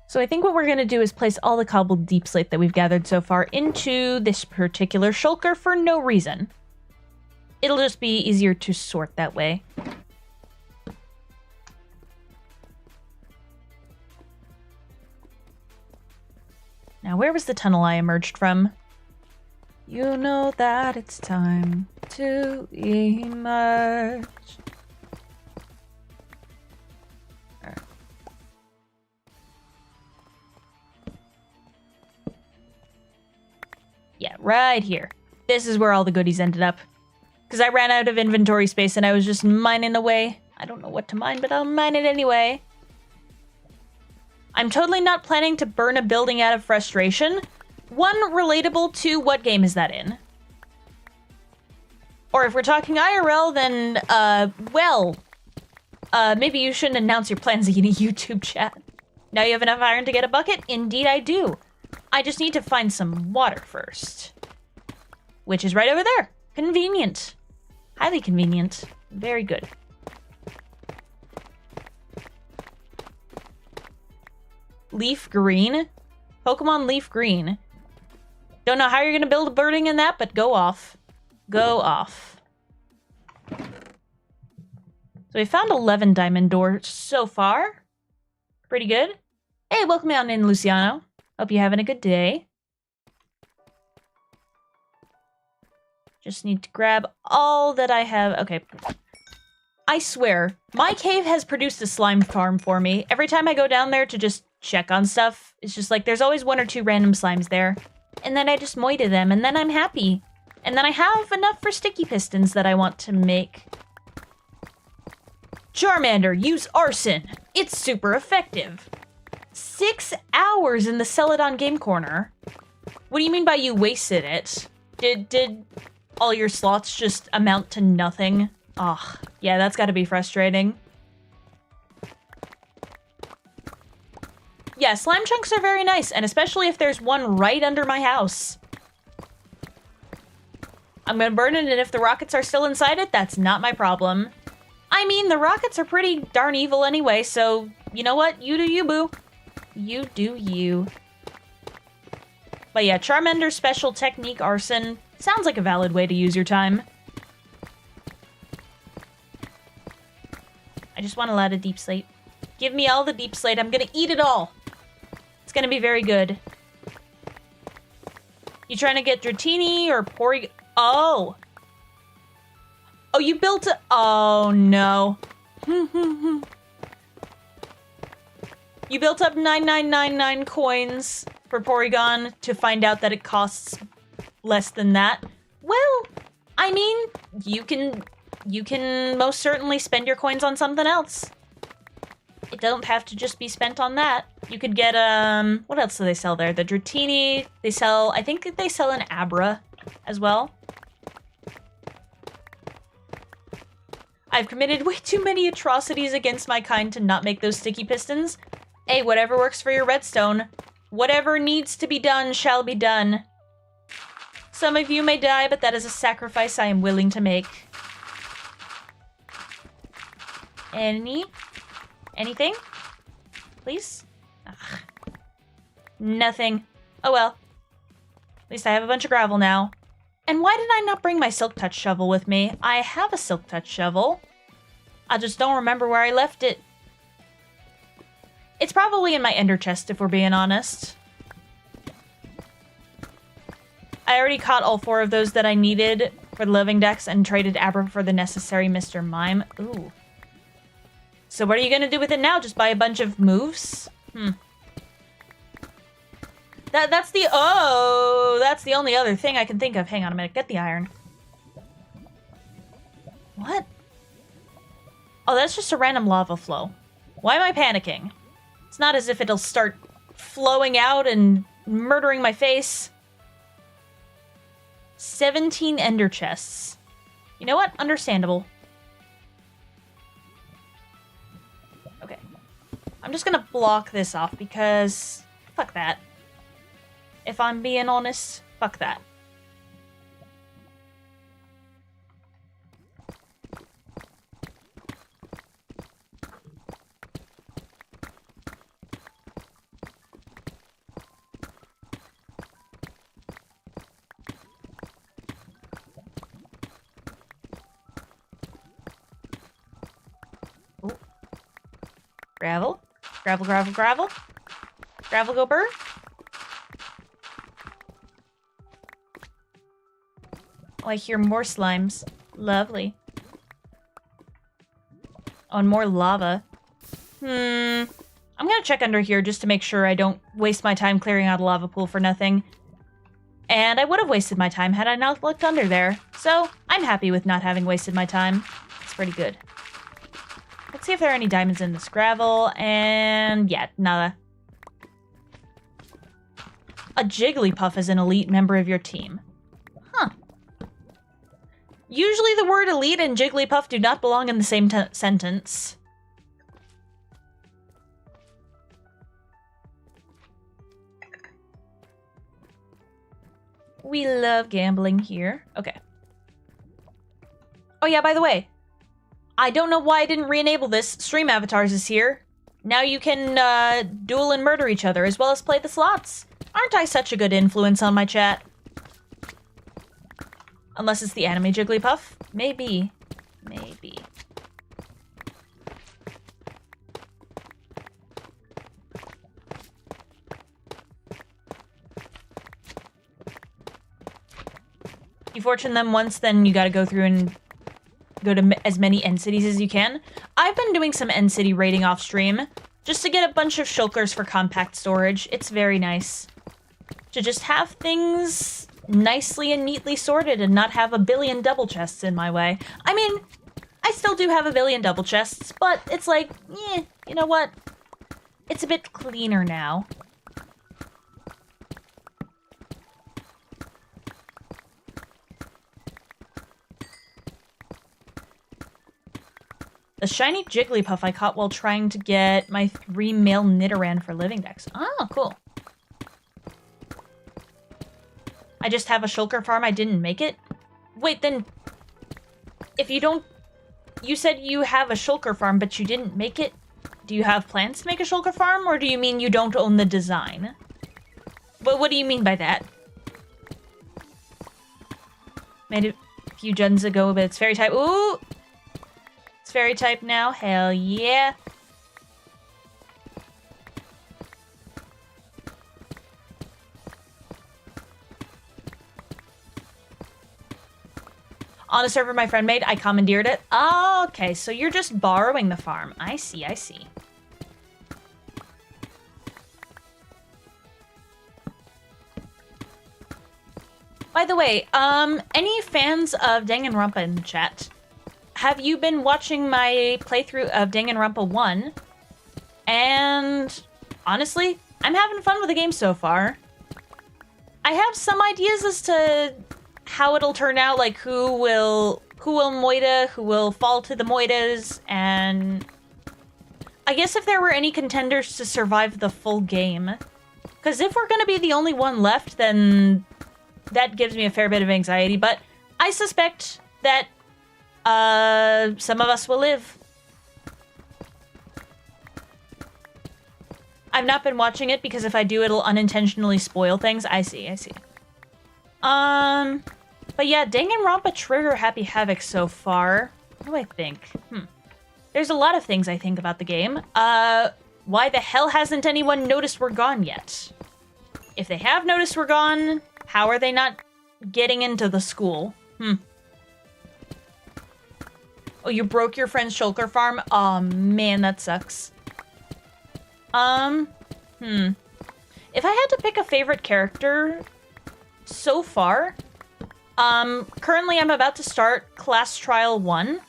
[SPEAKER 1] So I think what we're going to do is place all the cobbled deep slate that we've gathered so far into this particular shulker for no reason. It'll just be easier to sort that way. Now, where was the tunnel I emerged from? You know that it's time to emerge. right here. This is where all the goodies ended up. Because I ran out of inventory space and I was just mining away. I don't know what to mine, but I'll mine it anyway. I'm totally not planning to burn a building out of frustration. One, relatable. Two, what game is that in? Or if we're talking IRL, then, maybe you shouldn't announce your plans in a YouTube chat. Now you have enough iron to get a bucket? Indeed I do. I just need to find some water first. Which is right over there. Convenient. Highly convenient. Very good. Leaf green? Pokemon Leaf green. Don't know how you're gonna build a birding in that, but go off. Go off. So we found 11 diamond doors so far. Pretty good. Hey, welcome on in, Luciano. Hope you're having a good day. Just need to grab all that I have. Okay. I swear, my cave has produced a slime farm for me. Every time I go down there to just check on stuff, it's just like there's always 1 or 2 random slimes there. And then I just moita them, and then I'm happy. And then I have enough for sticky pistons that I want to make. Charmander, use arson. It's super effective. 6 hours in the Celadon game corner. What do you mean by you wasted it? Did all your slots just amount to nothing? Ugh, yeah, that's gotta be frustrating. Yeah, slime chunks are very nice, and especially if there's one right under my house. I'm gonna burn it, and if the rockets are still inside it, that's not my problem. I mean, the rockets are pretty darn evil anyway, so you know what? You do you, boo. You do you. But yeah, Charmander's special technique, arson, sounds like a valid way to use your time. I just want a lot of deep slate. Give me all the deep slate. I'm gonna eat it all. It's gonna be very good. You trying to get Dratini or Pori? Oh. Oh, you built a... Oh, no. You built up 9999 coins for Porygon to find out that it costs less than that. Well, I mean, you can most certainly spend your coins on something else. It don't have to just be spent on that. You could get, what else do they sell there? The Dratini, they sell, I think they sell an Abra as well. I've committed way too many atrocities against my kind to not make those sticky pistons. Hey, whatever works for your redstone. Whatever needs to be done shall be done. Some of you may die, but that is a sacrifice I am willing to make. Anything? Please? Ugh. Nothing. Oh well. At least I have a bunch of gravel now. And why did I not bring my Silk Touch shovel with me? I have a Silk Touch shovel. I just don't remember where I left it. It's probably in my ender chest, if we're being honest. I already caught all 4 of those that I needed for the living decks and traded Abra for the necessary Mr. Mime. Ooh. So what are you gonna do with it now? Just buy a bunch of moves? That's the only other thing I can think of. Hang on a minute, get the iron. What? Oh, that's just a random lava flow. Why am I panicking? It's not as if it'll start flowing out and murdering my face. 17 ender chests. You know what? Understandable. Okay. I'm just gonna block this off because... fuck that. If I'm being honest, fuck that. Oh. Gravel. Gravel, gravel, gravel. Gravel go burr. Oh, I hear more slimes. Lovely. Oh, and more lava. I'm gonna check under here just to make sure I don't waste my time clearing out a lava pool for nothing. And I would have wasted my time had I not looked under there. So, I'm happy with not having wasted my time. It's pretty good. Let's see if there are any diamonds in this gravel, and yeah, nada. A Jigglypuff is an elite member of your team. Huh. Usually the word elite and Jigglypuff do not belong in the same sentence. We love gambling here. Okay. Oh yeah, by the way, I don't know why I didn't re-enable this. Stream Avatars is here. Now you can duel and murder each other as well as play the slots. Aren't I such a good influence on my chat? Unless it's the anime Jigglypuff. Maybe. Maybe. You fortune them once, then you gotta go through and go to as many end cities as you can. I've been doing some end city raiding off stream just to get a bunch of shulkers for compact storage. It's very nice to just have things nicely and neatly sorted and not have a billion double chests in my way. I mean, I still do have a billion double chests, but it's like, you know what? It's a bit cleaner now. The shiny Jigglypuff I caught while trying to get my 3 male Nidoran for living decks. Oh, cool. I just have a shulker farm, I didn't make it? Wait, then... If you don't... You said you have a shulker farm, but you didn't make it? Do you have plans to make a shulker farm, or do you mean you don't own the design? But what do you mean by that? Made it a few gens ago, but it's fairy type. Ooh! It's fairy type now. Hell yeah. On a server my friend made, I commandeered it. Oh, okay, so you're just borrowing the farm. I see, I see. By the way, any fans of Danganronpa in the chat? Have you been watching my playthrough of Danganronpa 1? And honestly, I'm having fun with the game so far. I have some ideas as to how it'll turn out, like who will moida, who will fall to the moidas, and I guess if there were any contenders to survive the full game. Because if we're gonna be the only one left, then that gives me a fair bit of anxiety, but I suspect that some of us will live. I've not been watching it because if I do, it'll unintentionally spoil things. I see, I see. But yeah, Danganronpa trigger Happy Havoc so far. What do I think? There's a lot of things I think about the game. Why the hell hasn't anyone noticed we're gone yet? If they have noticed we're gone, how are they not getting into the school? Oh, you broke your friend's shulker farm? Aw, man, that sucks. If I had to pick a favorite character so far, currently I'm about to start Class Trial 1.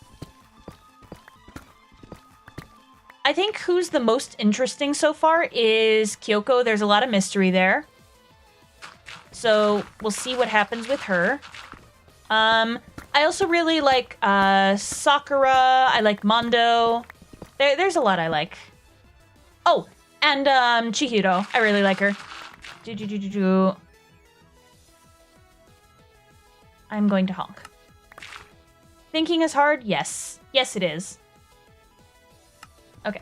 [SPEAKER 1] I think who's the most interesting so far is Kyoko. There's a lot of mystery there. So we'll see what happens with her. I also really like Sakura. I like Mondo. There's a lot I like. Oh, and Chihiro. I really like her. I'm going to honk. Thinking is hard? Yes. Yes, it is. Okay.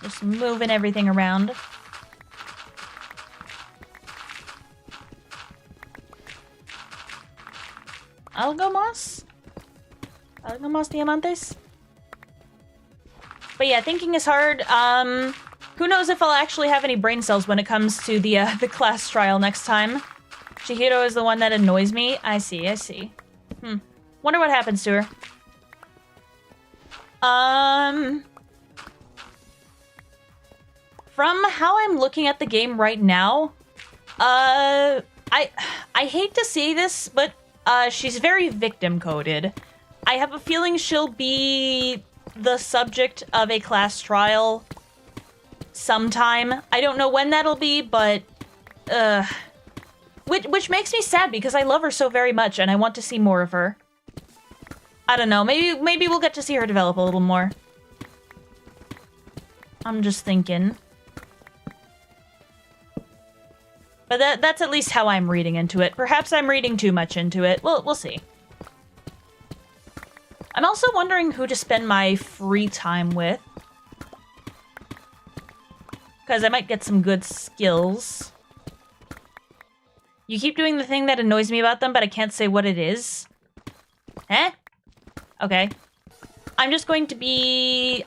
[SPEAKER 1] Just moving everything around. Algo más? Algo más diamantes? But yeah, thinking is hard. Who knows if I'll actually have any brain cells when it comes to the class trial next time. Chihiro is the one that annoys me. I see, I see. Wonder what happens to her. From how I'm looking at the game right now, I hate to say this, but she's very victim coded. I have a feeling she'll be the subject of a class trial sometime. I don't know when that'll be, but which makes me sad because I love her so very much and I want to see more of her. I don't know. Maybe we'll get to see her develop a little more. I'm just thinking. But that's at least how I'm reading into it. Perhaps I'm reading too much into it. We'll see. I'm also wondering who to spend my free time with. Because I might get some good skills. You keep doing the thing that annoys me about them, but I can't say what it is. Eh? Okay. I'm just gonna be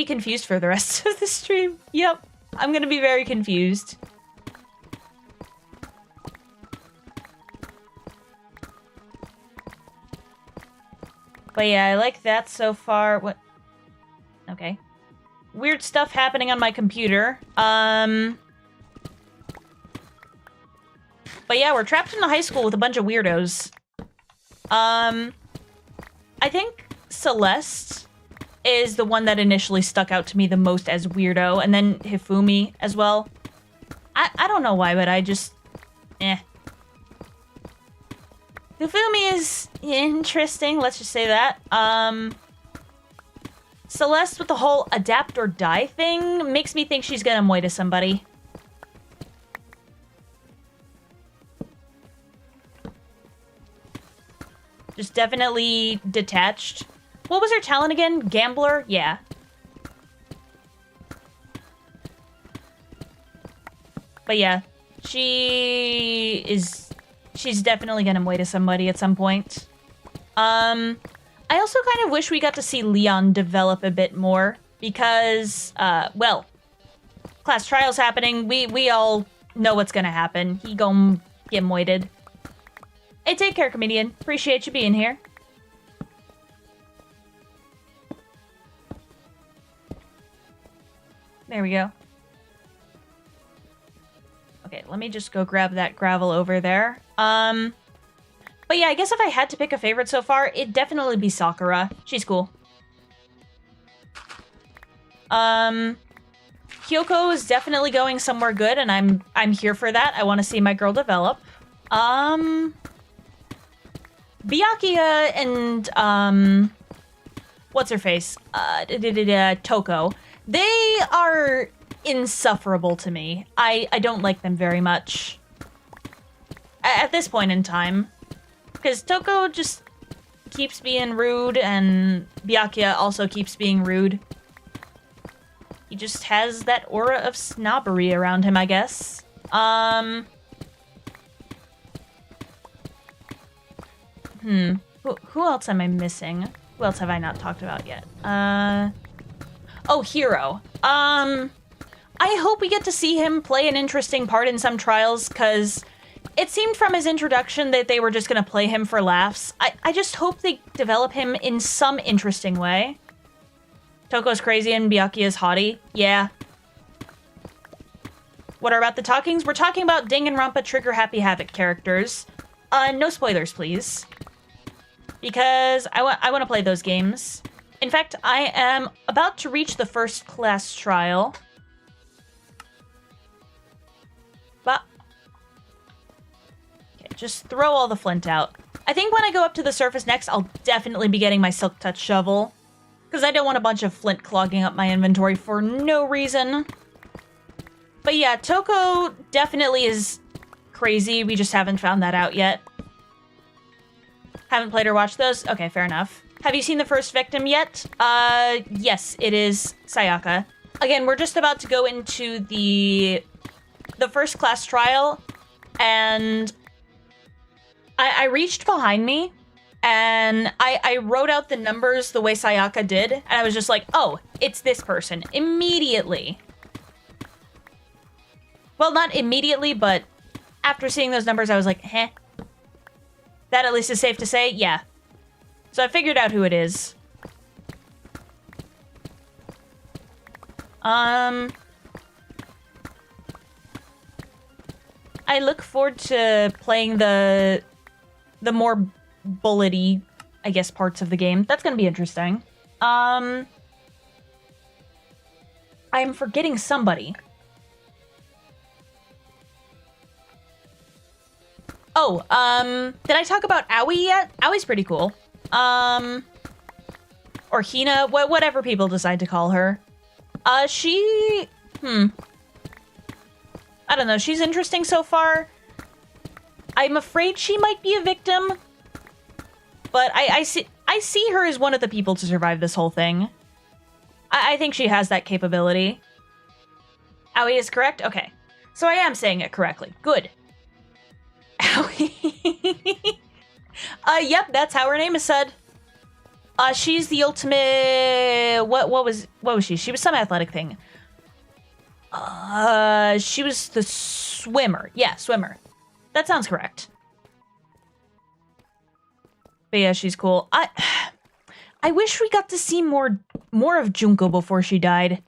[SPEAKER 1] confused for the rest of the stream. Yep. I'm gonna be very confused. But yeah, I like that so far. What? Okay. Weird stuff happening on my computer. But yeah, we're trapped in a high school with a bunch of weirdos. I think Celeste is the one that initially stuck out to me the most as weirdo, and then Hifumi as well. I don't know why, but I just... Hifumi is interesting, let's just say that. Celeste with the whole adapt or die thing makes me think she's gonna moy to somebody. Just definitely detached. What was her talent again? Gambler? Yeah. But yeah, she's definitely gonna moy to somebody at some point. I also kind of wish we got to see Leon develop a bit more because, well, class trials happening. We all know what's gonna happen. He gon' get moited. Hey, take care, comedian. Appreciate you being here. There we go. Okay, let me just go grab that gravel over there. But yeah, I guess if I had to pick a favorite so far, it'd definitely be Sakura. She's cool. Kyoko is definitely going somewhere good, and I'm here for that. I want to see my girl develop. Byakuya and, what's her face? Toko. They are insufferable to me. I don't like them very much. At this point in time. Because Toko just keeps being rude, and Byakuya also keeps being rude. He just has that aura of snobbery around him, I guess. Who else am I missing? Who else have I not talked about yet? Oh, Hero. I hope we get to see him play an interesting part in some trials, because it seemed from his introduction that they were just going to play him for laughs. I just hope they develop him in some interesting way. Toko's crazy and Byakuya's haughty. Yeah. What are about the talkings? We're talking about Danganronpa Trigger Happy Havoc characters. No spoilers, please. Because I want to play those games. In fact, I am about to reach the first class trial. But... okay, just throw all the flint out. I think when I go up to the surface next, I'll definitely be getting my Silk Touch shovel. Because I don't want a bunch of flint clogging up my inventory for no reason. But yeah, Toko definitely is crazy. We just haven't found that out yet. Haven't played or watched those? Okay, fair enough. Have you seen the first victim yet? Yes, it is Sayaka. Again, we're just about to go into the first class trial, and I reached behind me, and I wrote out the numbers the way Sayaka did, and I was just like, oh, it's this person. Immediately. Well, not immediately, but after seeing those numbers, I was like, heh. That at least is safe to say, yeah. So I figured out who it is. I look forward to playing the more bullety, I guess, parts of the game. That's gonna be interesting. I'm forgetting somebody. Oh, did I talk about Owie yet? Owie's pretty cool. Or Hina, whatever people decide to call her. I don't know, she's interesting so far. I'm afraid she might be a victim, but I see her as one of the people to survive this whole thing. I think she has that capability. Owie is correct? Okay. So I am saying it correctly. Good. Owie. Yep, that's how her name is said. She's the ultimate... What was she? She was some athletic thing. She was the swimmer. Yeah, swimmer. That sounds correct. But yeah, she's cool. I wish we got to see more of Junko before she died.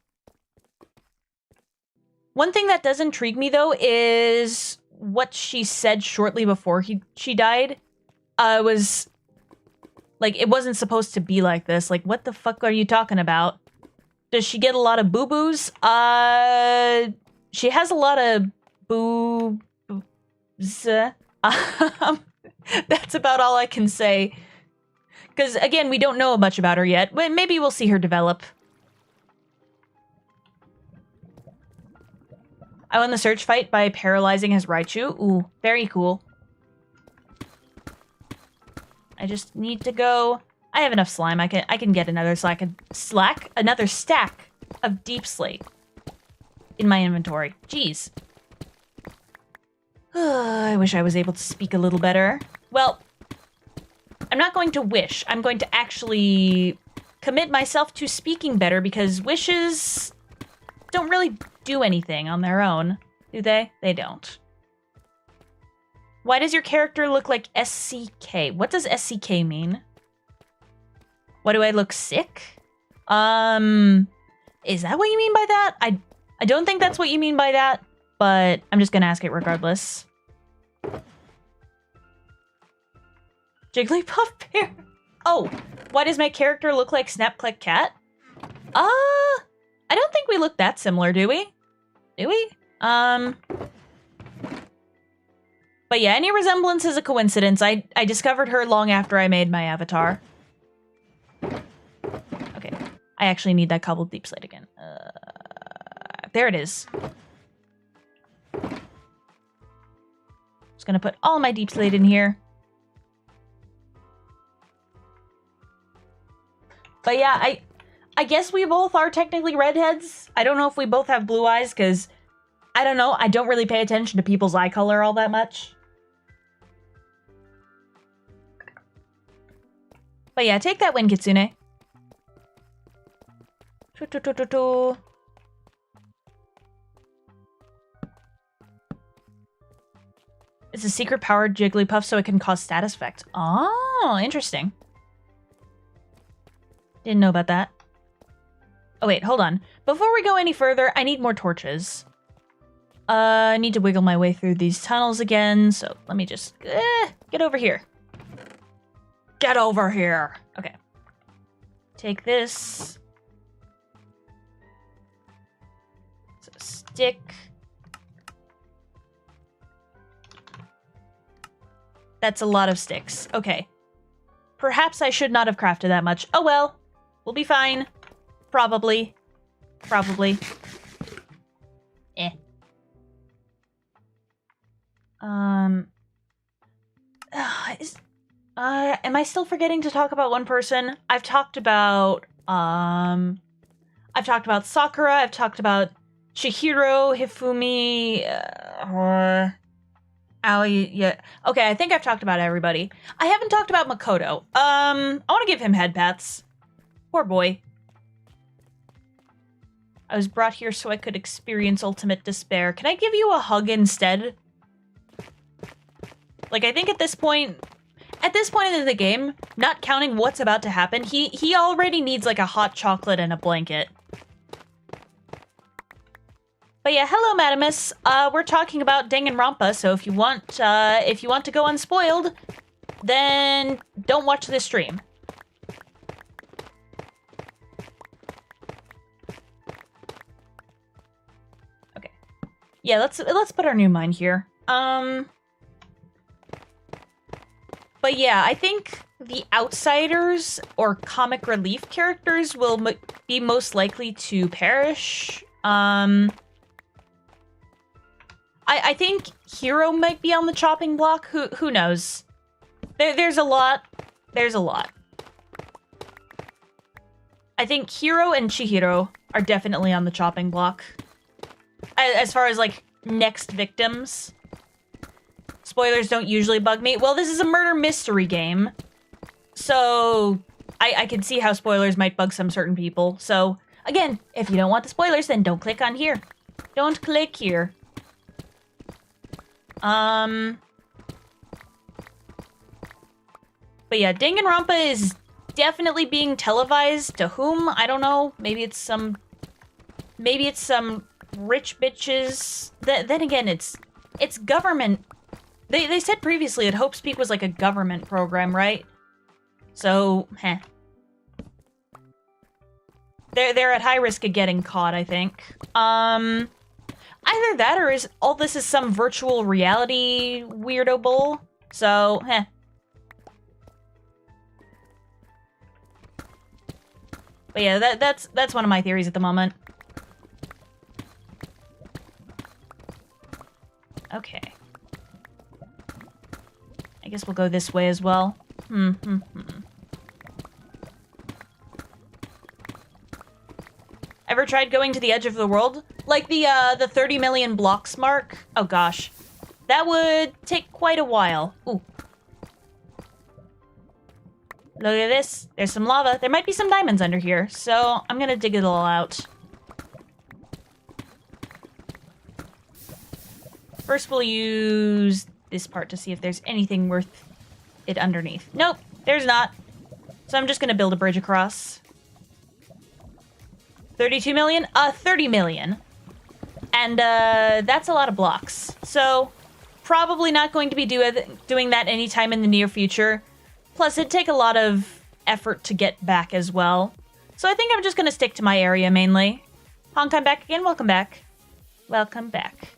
[SPEAKER 1] One thing that does intrigue me, though, is what she said shortly before she died. Was... Like, it wasn't supposed to be like this. Like, what the fuck are you talking about? Does she get a lot of boo-boos? She has a lot of boobs. That's about all I can say. Because, again, we don't know much about her yet. But maybe we'll see her develop. I won the search fight by paralyzing his Raichu. Ooh, very cool. I just need to go... I have enough slime. I can get another another stack of deep slate in my inventory. Jeez. I wish I was able to speak a little better. Well, I'm not going to wish. I'm going to actually commit myself to speaking better because wishes don't really do anything on their own, do they? They don't. Why does your character look like SCK? What does SCK mean? What do I look sick? Is that what you mean by that? I don't think that's what you mean by that, but I'm just gonna ask it regardless. Jigglypuff Bear? Oh, why does my character look like Snap Click Cat? I don't think we look that similar, do we? Do we? But yeah, any resemblance is a coincidence. I discovered her long after I made my avatar. Okay, I actually need that cobbled deep slate again. There it is. Just gonna put all my deep slate in here. But yeah, I guess we both are technically redheads. I don't know if we both have blue eyes, because I don't know. I don't really pay attention to people's eye color all that much. But yeah, take that win, Kitsune. It's a secret powered Jigglypuff so it can cause status effects. Oh, interesting. Didn't know about that. Oh wait, hold on. Before we go any further, I need more torches. I need to wiggle my way through these tunnels again, so let me just get over here. Get over here! Okay. Take this. It's a stick. That's a lot of sticks. Okay. Perhaps I should not have crafted that much. Oh well. We'll be fine. Probably. Probably. Eh. Am I still forgetting to talk about one person? I've talked about Sakura, I've talked about Chihiro, Hifumi, Aoi, yeah. Okay, I think I've talked about everybody. I haven't talked about Makoto. I want to give him head pats. Poor boy. I was brought here so I could experience ultimate despair. Can I give you a hug instead? Like, I think at this point in the game, not counting what's about to happen, he already needs, like, a hot chocolate and a blanket. But yeah, hello, Madamus. We're talking about Danganronpa, so if you want to go unspoiled, then don't watch this stream. Okay. Yeah, let's put our new mind here. But yeah, I think the outsiders or comic relief characters will be most likely to perish. I think Hero might be on the chopping block. Who knows? There's a lot. There's a lot. I think Hero and Chihiro are definitely on the chopping block. As far as, like, next victims. Spoilers don't usually bug me. Well, this is a murder mystery game. So, I can see how spoilers might bug some certain people. So, again, if you don't want the spoilers, then don't click on here. Don't click here. But yeah, Danganronpa is definitely being televised. To whom? I don't know. Maybe it's some rich bitches. Then again, it's government. They said previously that Hope Speak was like a government program, right? So, They're at high risk of getting caught, I think. Either that or is all this is some virtual reality weirdo bull. So, But yeah, that's one of my theories at the moment. Okay. I guess we'll go this way as well. Ever tried going to the edge of the world? Like the 30 million blocks mark? Oh gosh. That would take quite a while. Ooh. Look at this. There's some lava. There might be some diamonds under here, so I'm gonna dig it all out. First, we'll use this part to see if there's anything worth it underneath. Nope, there's not. So I'm just gonna build a bridge across. 32 million? 30 million. And that's a lot of blocks. So probably not going to be doing that anytime in the near future. Plus, it'd take a lot of effort to get back as well. So I think I'm just going to stick to my area mainly. Honk, I'm back again. Welcome back. Welcome back.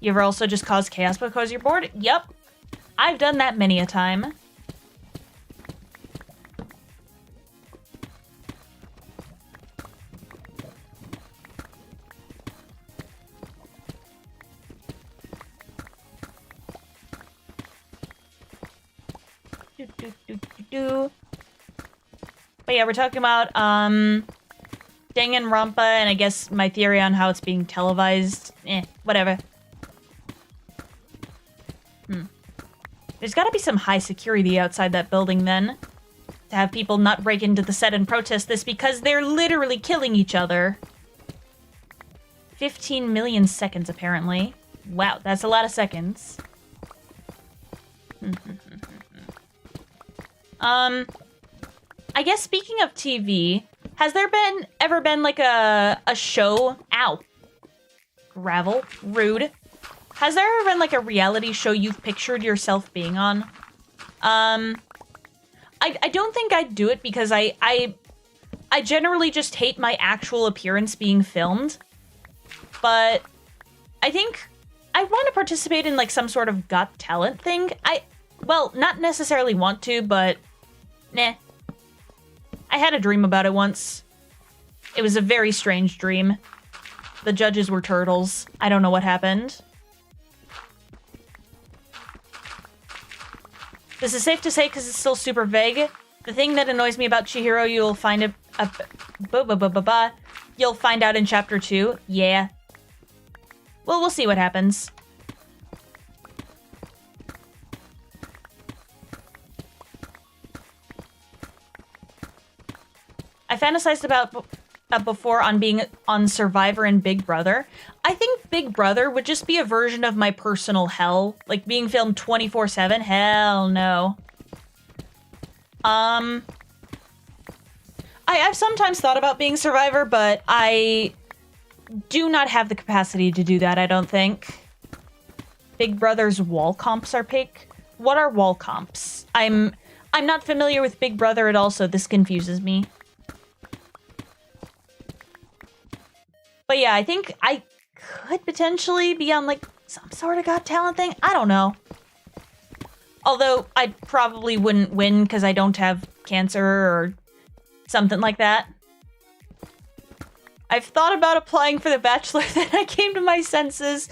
[SPEAKER 1] You ever also just cause chaos because you're bored? Yep. I've done that many a time. But yeah, we're talking about Danganronpa, and I guess my theory on how it's being televised. Whatever. There's gotta be some high security outside that building then. To have people not break into the set and protest this because they're literally killing each other. 15 million seconds, apparently. Wow, that's a lot of seconds. I guess speaking of TV, has there ever been like a show? Ow. Gravel. Rude. Has there ever been like a reality show you've pictured yourself being on? I don't think I'd do it because I generally just hate my actual appearance being filmed. But I think I want to participate in like some sort of Got Talent thing. Well, not necessarily want to, but nah. I had a dream about it once. It was a very strange dream. The judges were turtles. I don't know what happened. This is safe to say because it's still super vague. The thing that annoys me about Chihiro, you'll find you'll find out in chapter 2. Yeah. Well, we'll see what happens. I fantasized about before on being on Survivor and Big Brother. I think Big Brother would just be a version of my personal hell, like being filmed 24/7. Hell no. I've sometimes thought about being Survivor, but I do not have the capacity to do that, I don't think. Big Brother's wall comps are pick. What are wall comps? I'm not familiar with Big Brother at all, so this confuses me. But yeah, I think I could potentially be on, like, some sort of Got Talent thing. I don't know. Although, I probably wouldn't win because I don't have cancer or something like that. I've thought about applying for The Bachelor, then I came to my senses.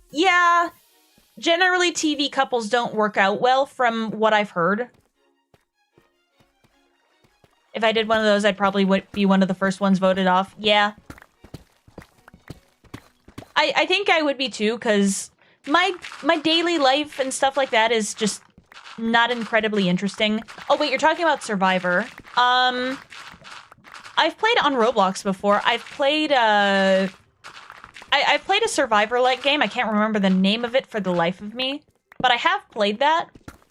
[SPEAKER 1] Yeah, generally TV couples don't work out well from what I've heard. If I did one of those, I'd probably be one of the first ones voted off. Yeah. I think I would be too, because my daily life and stuff like that is just not incredibly interesting. Oh wait, you're talking about Survivor. I've played on Roblox before. I've played I've played a Survivor-like game. I can't remember the name of it for the life of me, but I have played that,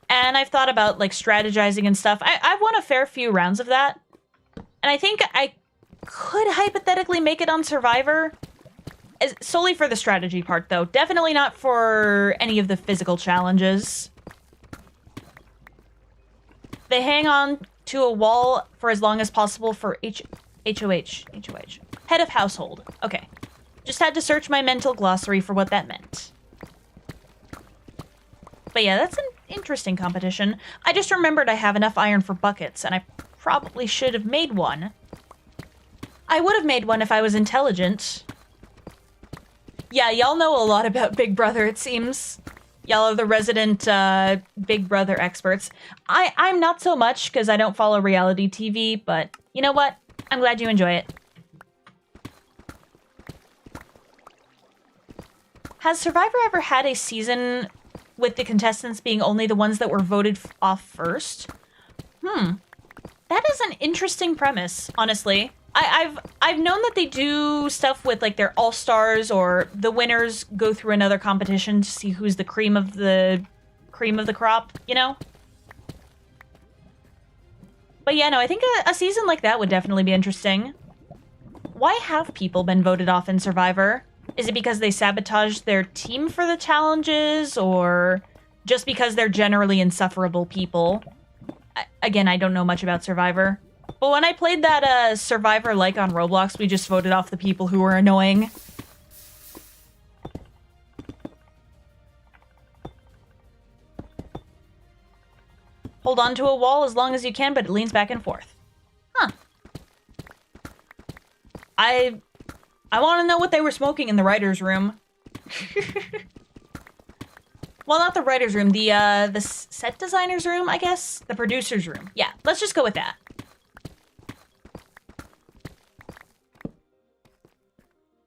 [SPEAKER 1] and I've thought about like strategizing and stuff. I've won a fair few rounds of that, and I think I could hypothetically make it on Survivor. Solely for the strategy part, though. Definitely not for any of the physical challenges. They hang on to a wall for as long as possible for HOH. Head of household. Okay. Just had to search my mental glossary for what that meant. But yeah, that's an interesting competition. I just remembered I have enough iron for buckets, and I probably should have made one. I would have made one if I was intelligent. Yeah, y'all know a lot about Big Brother, it seems. Y'all are the resident Big Brother experts. I'm not so much, because I don't follow reality TV, but you know what? I'm glad you enjoy it. Has Survivor ever had a season with the contestants being only the ones that were voted off first? That is an interesting premise, honestly. I've known that they do stuff with like their all-stars, or the winners go through another competition to see who's the cream of the crop, you know? But yeah, no, I think a season like that would definitely be interesting. Why have people been voted off in Survivor? Is it because they sabotaged their team for the challenges, or just because they're generally insufferable people? Again, I don't know much about Survivor. But when I played that Survivor-like on Roblox, we just voted off the people who were annoying. Hold on to a wall as long as you can, but it leans back and forth. Huh. I want to know what they were smoking in the writer's room. Well, not the writer's room, the set designer's room, I guess? The producer's room. Yeah, let's just go with that.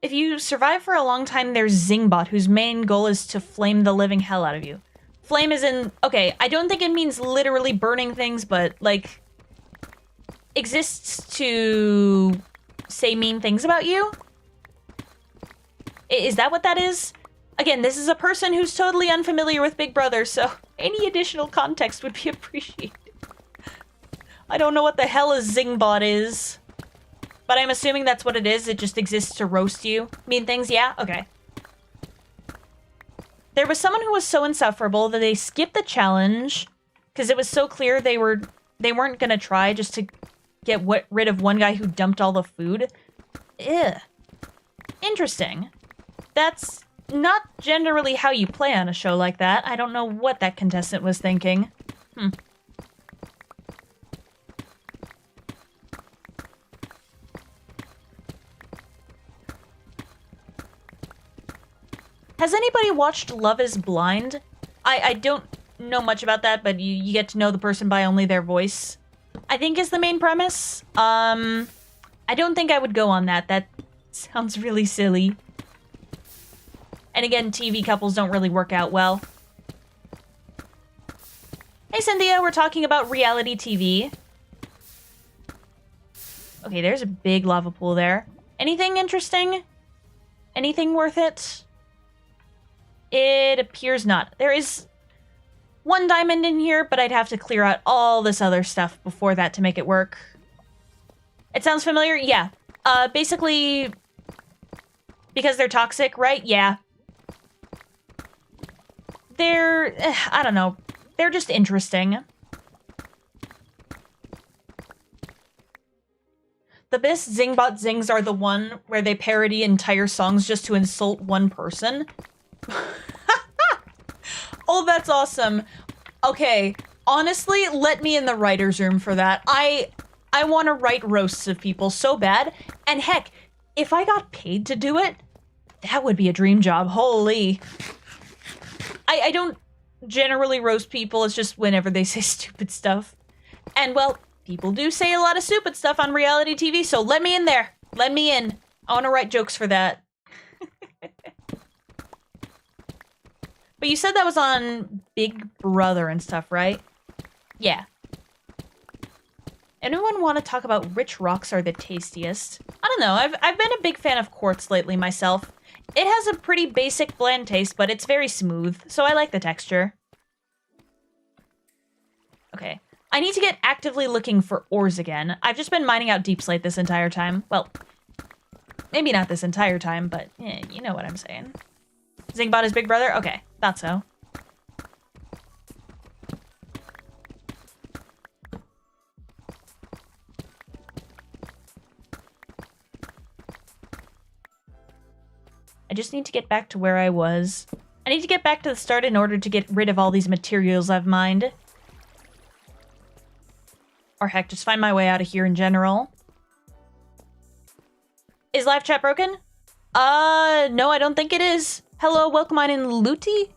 [SPEAKER 1] If you survive for a long time, there's Zingbot, whose main goal is to flame the living hell out of you. Flame is in... Okay, I don't think it means literally burning things, but, like, exists to say mean things about you? Is that what that is? Again, this is a person who's totally unfamiliar with Big Brother, so any additional context would be appreciated. I don't know what the hell a Zingbot is. But I'm assuming that's what it is. It just exists to roast you. Mean things, yeah? Okay. There was someone who was so insufferable that they skipped the challenge because it was so clear they weren't gonna try just to get rid of one guy who dumped all the food. Ew. Interesting. That's not generally how you play on a show like that. I don't know what that contestant was thinking. Has anybody watched Love is Blind? I don't know much about that, but you get to know the person by only their voice, I think is the main premise. I don't think I would go on that. That sounds really silly. And again, TV couples don't really work out well. Hey, Cynthia, we're talking about reality TV. Okay, there's a big lava pool there. Anything interesting? Anything worth it? It appears not. There is one diamond in here, but I'd have to clear out all this other stuff before that to make it work. It sounds familiar? Yeah. Basically, because they're toxic, right? Yeah. They're, I don't know. They're just interesting. The best Zingbot Zings are the one where they parody entire songs just to insult one person. Oh, that's awesome. Okay, honestly, let me in the writer's room for that. I want to write roasts of people so bad. And heck, if I got paid to do it, that would be a dream job. Holy. I don't generally roast people. It's just whenever they say stupid stuff. And, well, people do say a lot of stupid stuff on reality TV, so let me in there. Let me in. I want to write jokes for that. But you said that was on Big Brother and stuff, right? Yeah. Anyone want to talk about which rocks are the tastiest? I don't know. I've been a big fan of quartz lately myself. It has a pretty basic bland taste, but it's very smooth, so I like the texture. Okay. I need to get actively looking for ores again. I've just been mining out deep slate this entire time. Well, maybe not this entire time, but you know what I'm saying. Zingbot is Big Brother? Okay, thought so. I just need to get back to where I was. I need to get back to the start in order to get rid of all these materials I've mined. Or heck, just find my way out of here in general. Is live chat broken? No, I don't think it is. Hello, welcome on in, Looty?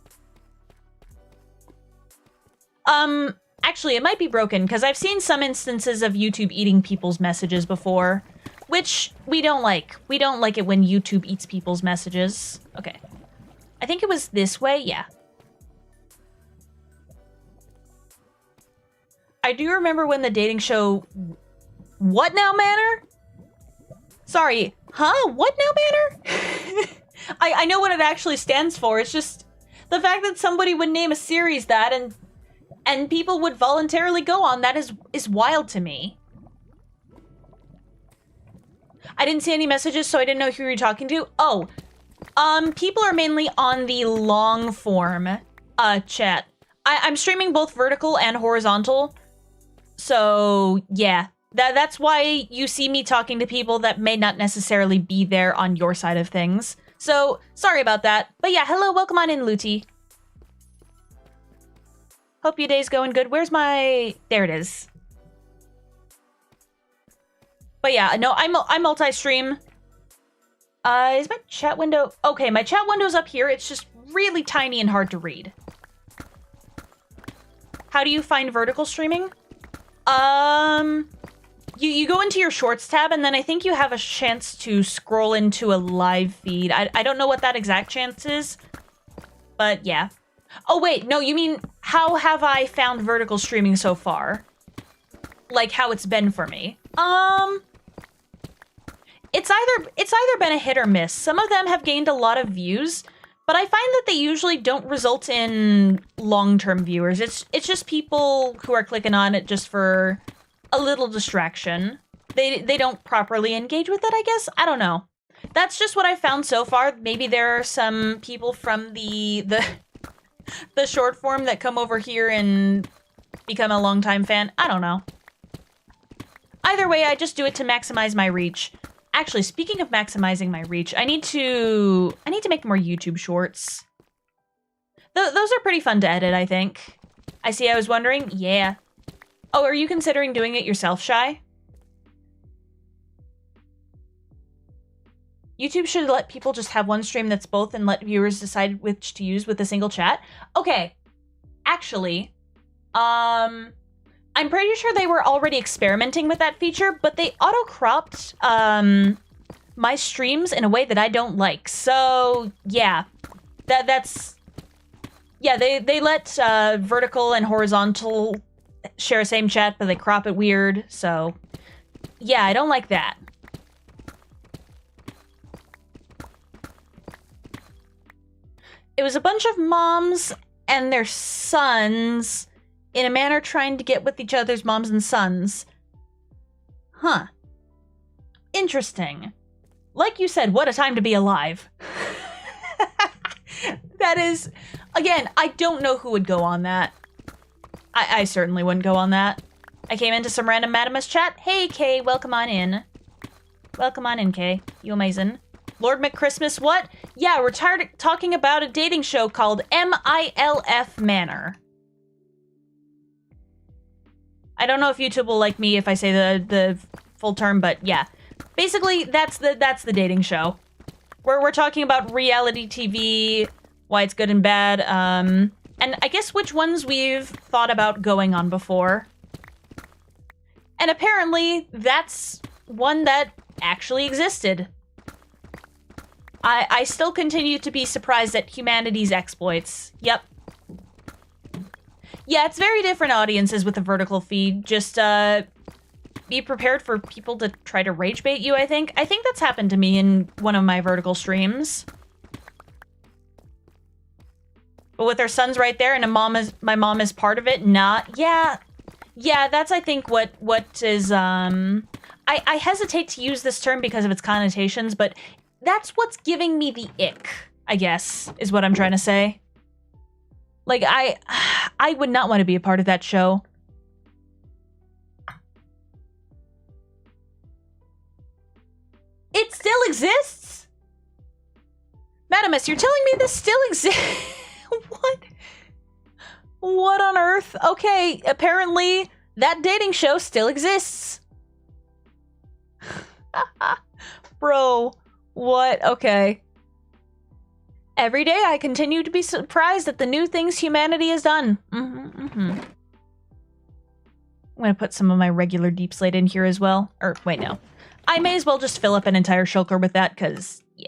[SPEAKER 1] Actually, it might be broken, because I've seen some instances of YouTube eating people's messages before, which we don't like. We don't like it when YouTube eats people's messages. Okay. I think it was this way, yeah. I do remember when the dating show... What Now Manor? Sorry, huh? What Now Manor? I know what it actually stands for. It's just the fact that somebody would name a series that and people would voluntarily go on that is wild to me. I didn't see any messages, so I didn't know who you were talking to. Oh, people are mainly on the long form chat. I'm streaming both vertical and horizontal. So, yeah. That's why you see me talking to people that may not necessarily be there on your side of things. So, sorry about that. But yeah, hello, welcome on in, Looty. Hope your day's going good. Where's my... There it is. But yeah, no, I'm multi-stream. Is my chat window... Okay, my chat window's up here. It's just really tiny and hard to read. How do you find vertical streaming? You go into your shorts tab, and then I think you have a chance to scroll into a live feed. I don't know what that exact chance is, but yeah. Oh, wait, no, you mean, how have I found vertical streaming so far? Like, how it's been for me? It's either been a hit or miss. Some of them have gained a lot of views, but I find that they usually don't result in long-term viewers. It's just people who are clicking on it just for a little distraction. They don't properly engage with it, I guess? I don't know. That's just what I found so far. Maybe there are some people from the short form that come over here and become a longtime fan. I don't know. Either way, I just do it to maximize my reach. Actually, speaking of maximizing my reach, I need to make more YouTube shorts. Those are pretty fun to edit, I think. I see, I was wondering. Yeah. Oh, are you considering doing it yourself, Shy? YouTube should let people just have one stream that's both and let viewers decide which to use with a single chat. Okay. Actually, I'm pretty sure they were already experimenting with that feature, but they auto-cropped, my streams in a way that I don't like. So, yeah. That's... Yeah, they let, vertical and horizontal share the same chat, but they crop it weird, so... Yeah, I don't like that. It was a bunch of moms and their sons... in a manner trying to get with each other's moms and sons. Huh. interesting. Like you said, what a time to be alive. That is, again, I don't know who would go on that. I certainly wouldn't go on that. I came into some random Madamus chat. Hey, Kay, welcome on in. Welcome on in, Kay. You amazing. Lord McChristmas, what? Yeah, we're tired of talking about a dating show called MILF Manor. I don't know if YouTube will like me if I say the full term, but yeah. Basically, that's the dating show. Where we're talking about reality TV, why it's good and bad, and I guess which ones we've thought about going on before. And apparently, that's one that actually existed. I still continue to be surprised at humanity's exploits. Yep. Yeah, it's very different audiences with the vertical feed. Just, be prepared for people to try to rage bait you, I think. I think that's happened to me in one of my vertical streams. But with our sons right there and my mom is part of it, not... Yeah, that's, I think, what is, I hesitate to use this term because of its connotations, but that's what's giving me the ick, I guess, is what I'm trying to say. Like, I would not want to be a part of that show. It still exists? Madamus, you're telling me this still exists? What? What on earth? Okay, apparently that dating show still exists. Bro, what? Okay. Every day I continue to be surprised at the new things humanity has done. I'm gonna put some of my regular deep slate in here as well. Or, wait, no. I may as well just fill up an entire shulker with that, because, yeah.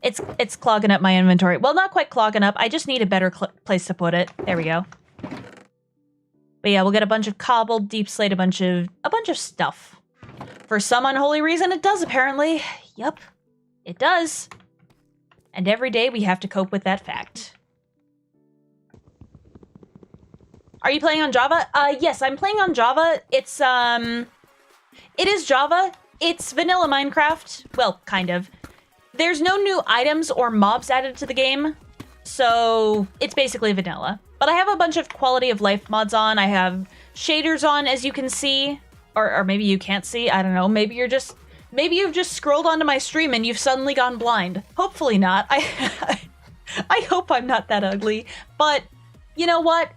[SPEAKER 1] It's clogging up my inventory. Well, not quite clogging up. I just need a better place to put it. There we go. But yeah, we'll get a bunch of cobbled, deep slate, a bunch of stuff. For some unholy reason, it does, apparently. Yup, it does. And every day we have to cope with that fact. Are you playing on Java? Yes, I'm playing on Java. It is Java. It's vanilla Minecraft. Well, kind of. There's no new items or mobs added to the game, so it's basically vanilla. But I have a bunch of quality of life mods on. I have shaders on, as you can see. Or maybe you can't see. I don't know. Maybe you've just scrolled onto my stream and you've suddenly gone blind. Hopefully not. I hope I'm not that ugly. But you know what?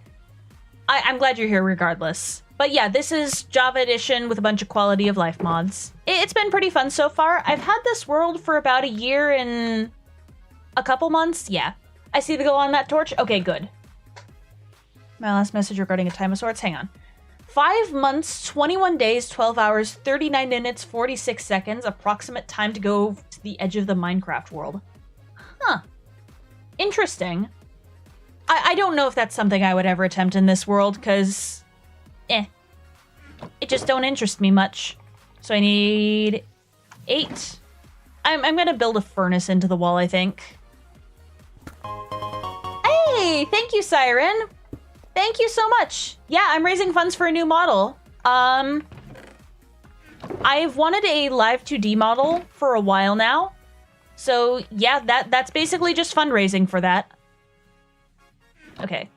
[SPEAKER 1] I'm glad you're here regardless. But yeah, this is Java Edition with a bunch of quality of life mods. It's been pretty fun so far. I've had this world for about a year and a couple months. Yeah. I see the glow on that torch. Okay, good. My last message regarding a time of sorts. Hang on. 5 months, 21 days, 12 hours, 39 minutes, 46 seconds. Approximate time to go to the edge of the Minecraft world. Huh. Interesting. I don't know if that's something I would ever attempt in this world, because... It just don't interest me much. So I need 8. I'm gonna build a furnace into the wall, I think. Hey, thank you, Siren. Thank you so much. Yeah, I'm raising funds for a new model. I've wanted a live 2D model for a while now. So yeah, that's basically just fundraising for that. Okay.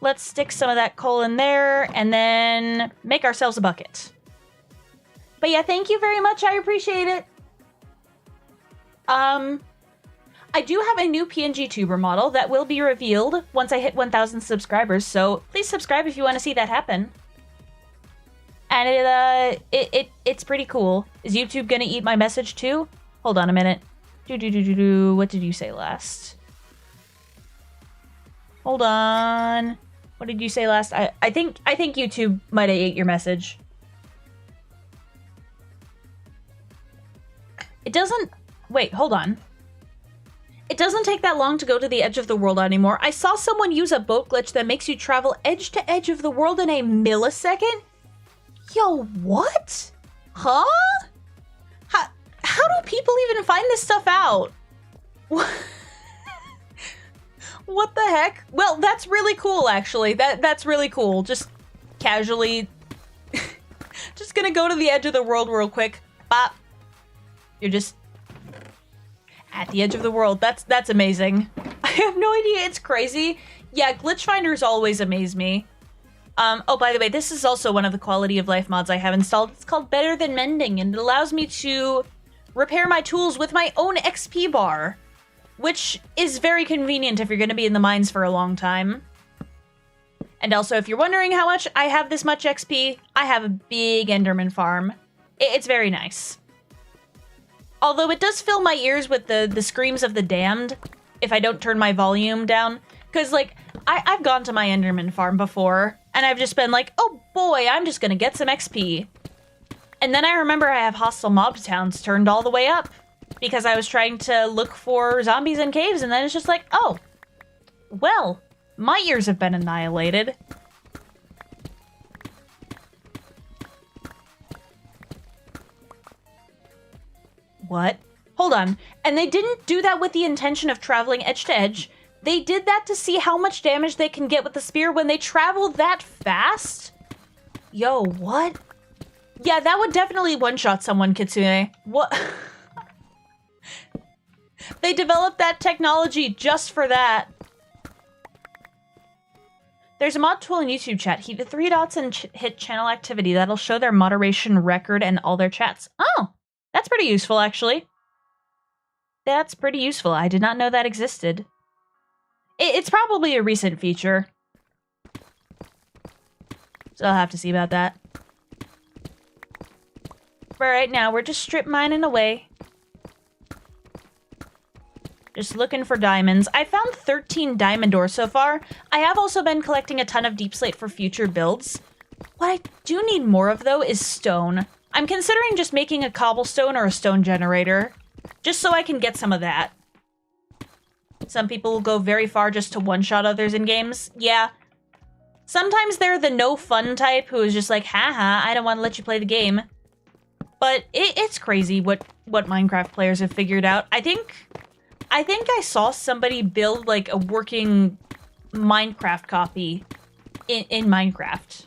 [SPEAKER 1] Let's stick some of that coal in there and then make ourselves a bucket. But yeah, thank you very much. I appreciate it. I do have a new PNG tuber model that will be revealed once I hit 1,000 subscribers, so please subscribe if you want to see that happen. And it's pretty cool. Is YouTube gonna eat my message too? Hold on a minute. What did you say last? Hold on. What did you say last? I think YouTube might have ate your message. It doesn't... Wait, hold on. It doesn't take that long to go to the edge of the world anymore. I saw someone use a boat glitch that makes you travel edge to edge of the world in a millisecond? Yo, what? Huh? How do people even find this stuff out? What the heck? Well, that's really cool, actually. That's really cool. Just casually Just gonna go to the edge of the world real quick. Bop. You're just at the edge of the world. That's amazing. I have no idea. It's crazy. Yeah, glitch finders always amaze me. Oh, by the way, this is also one of the quality of life mods I have installed. It's called Better Than Mending, and it allows me to repair my tools with my own XP bar, which is very convenient if you're going to be in the mines for a long time. And also, if you're wondering how much I have this much XP, I have a big Enderman farm. It's very nice. Although it does fill my ears with the screams of the damned if I don't turn my volume down. Because, like, I've gone to my Enderman farm before, and I've just been like, oh boy, I'm just gonna get some XP. And then I remember I have hostile mob towns turned all the way up because I was trying to look for zombies in caves, and then it's just like, oh, well, my ears have been annihilated. What? Hold on. And they didn't do that with the intention of traveling edge to edge. They did that to see how much damage they can get with the spear when they travel that fast? Yo, what? Yeah, that would definitely one-shot someone, Kitsune. What? They developed that technology just for that. There's a mod tool in YouTube chat. Hit the 3 dots and hit channel activity. That'll show their moderation record and all their chats. Oh, that's pretty useful, actually. That's pretty useful. I did not know that existed. It's probably a recent feature. So I'll have to see about that. For right now, we're just strip mining away. Just looking for diamonds. I found 13 diamond ore so far. I have also been collecting a ton of deep slate for future builds. What I do need more of, though, is stone. I'm considering just making a cobblestone or a stone generator, just so I can get some of that. Some people will go very far just to one-shot others in games. Yeah. Sometimes they're the no-fun type who is just like, haha, I don't want to let you play the game. But it's crazy what Minecraft players have figured out. I think I saw somebody build, like, a working Minecraft copy in Minecraft.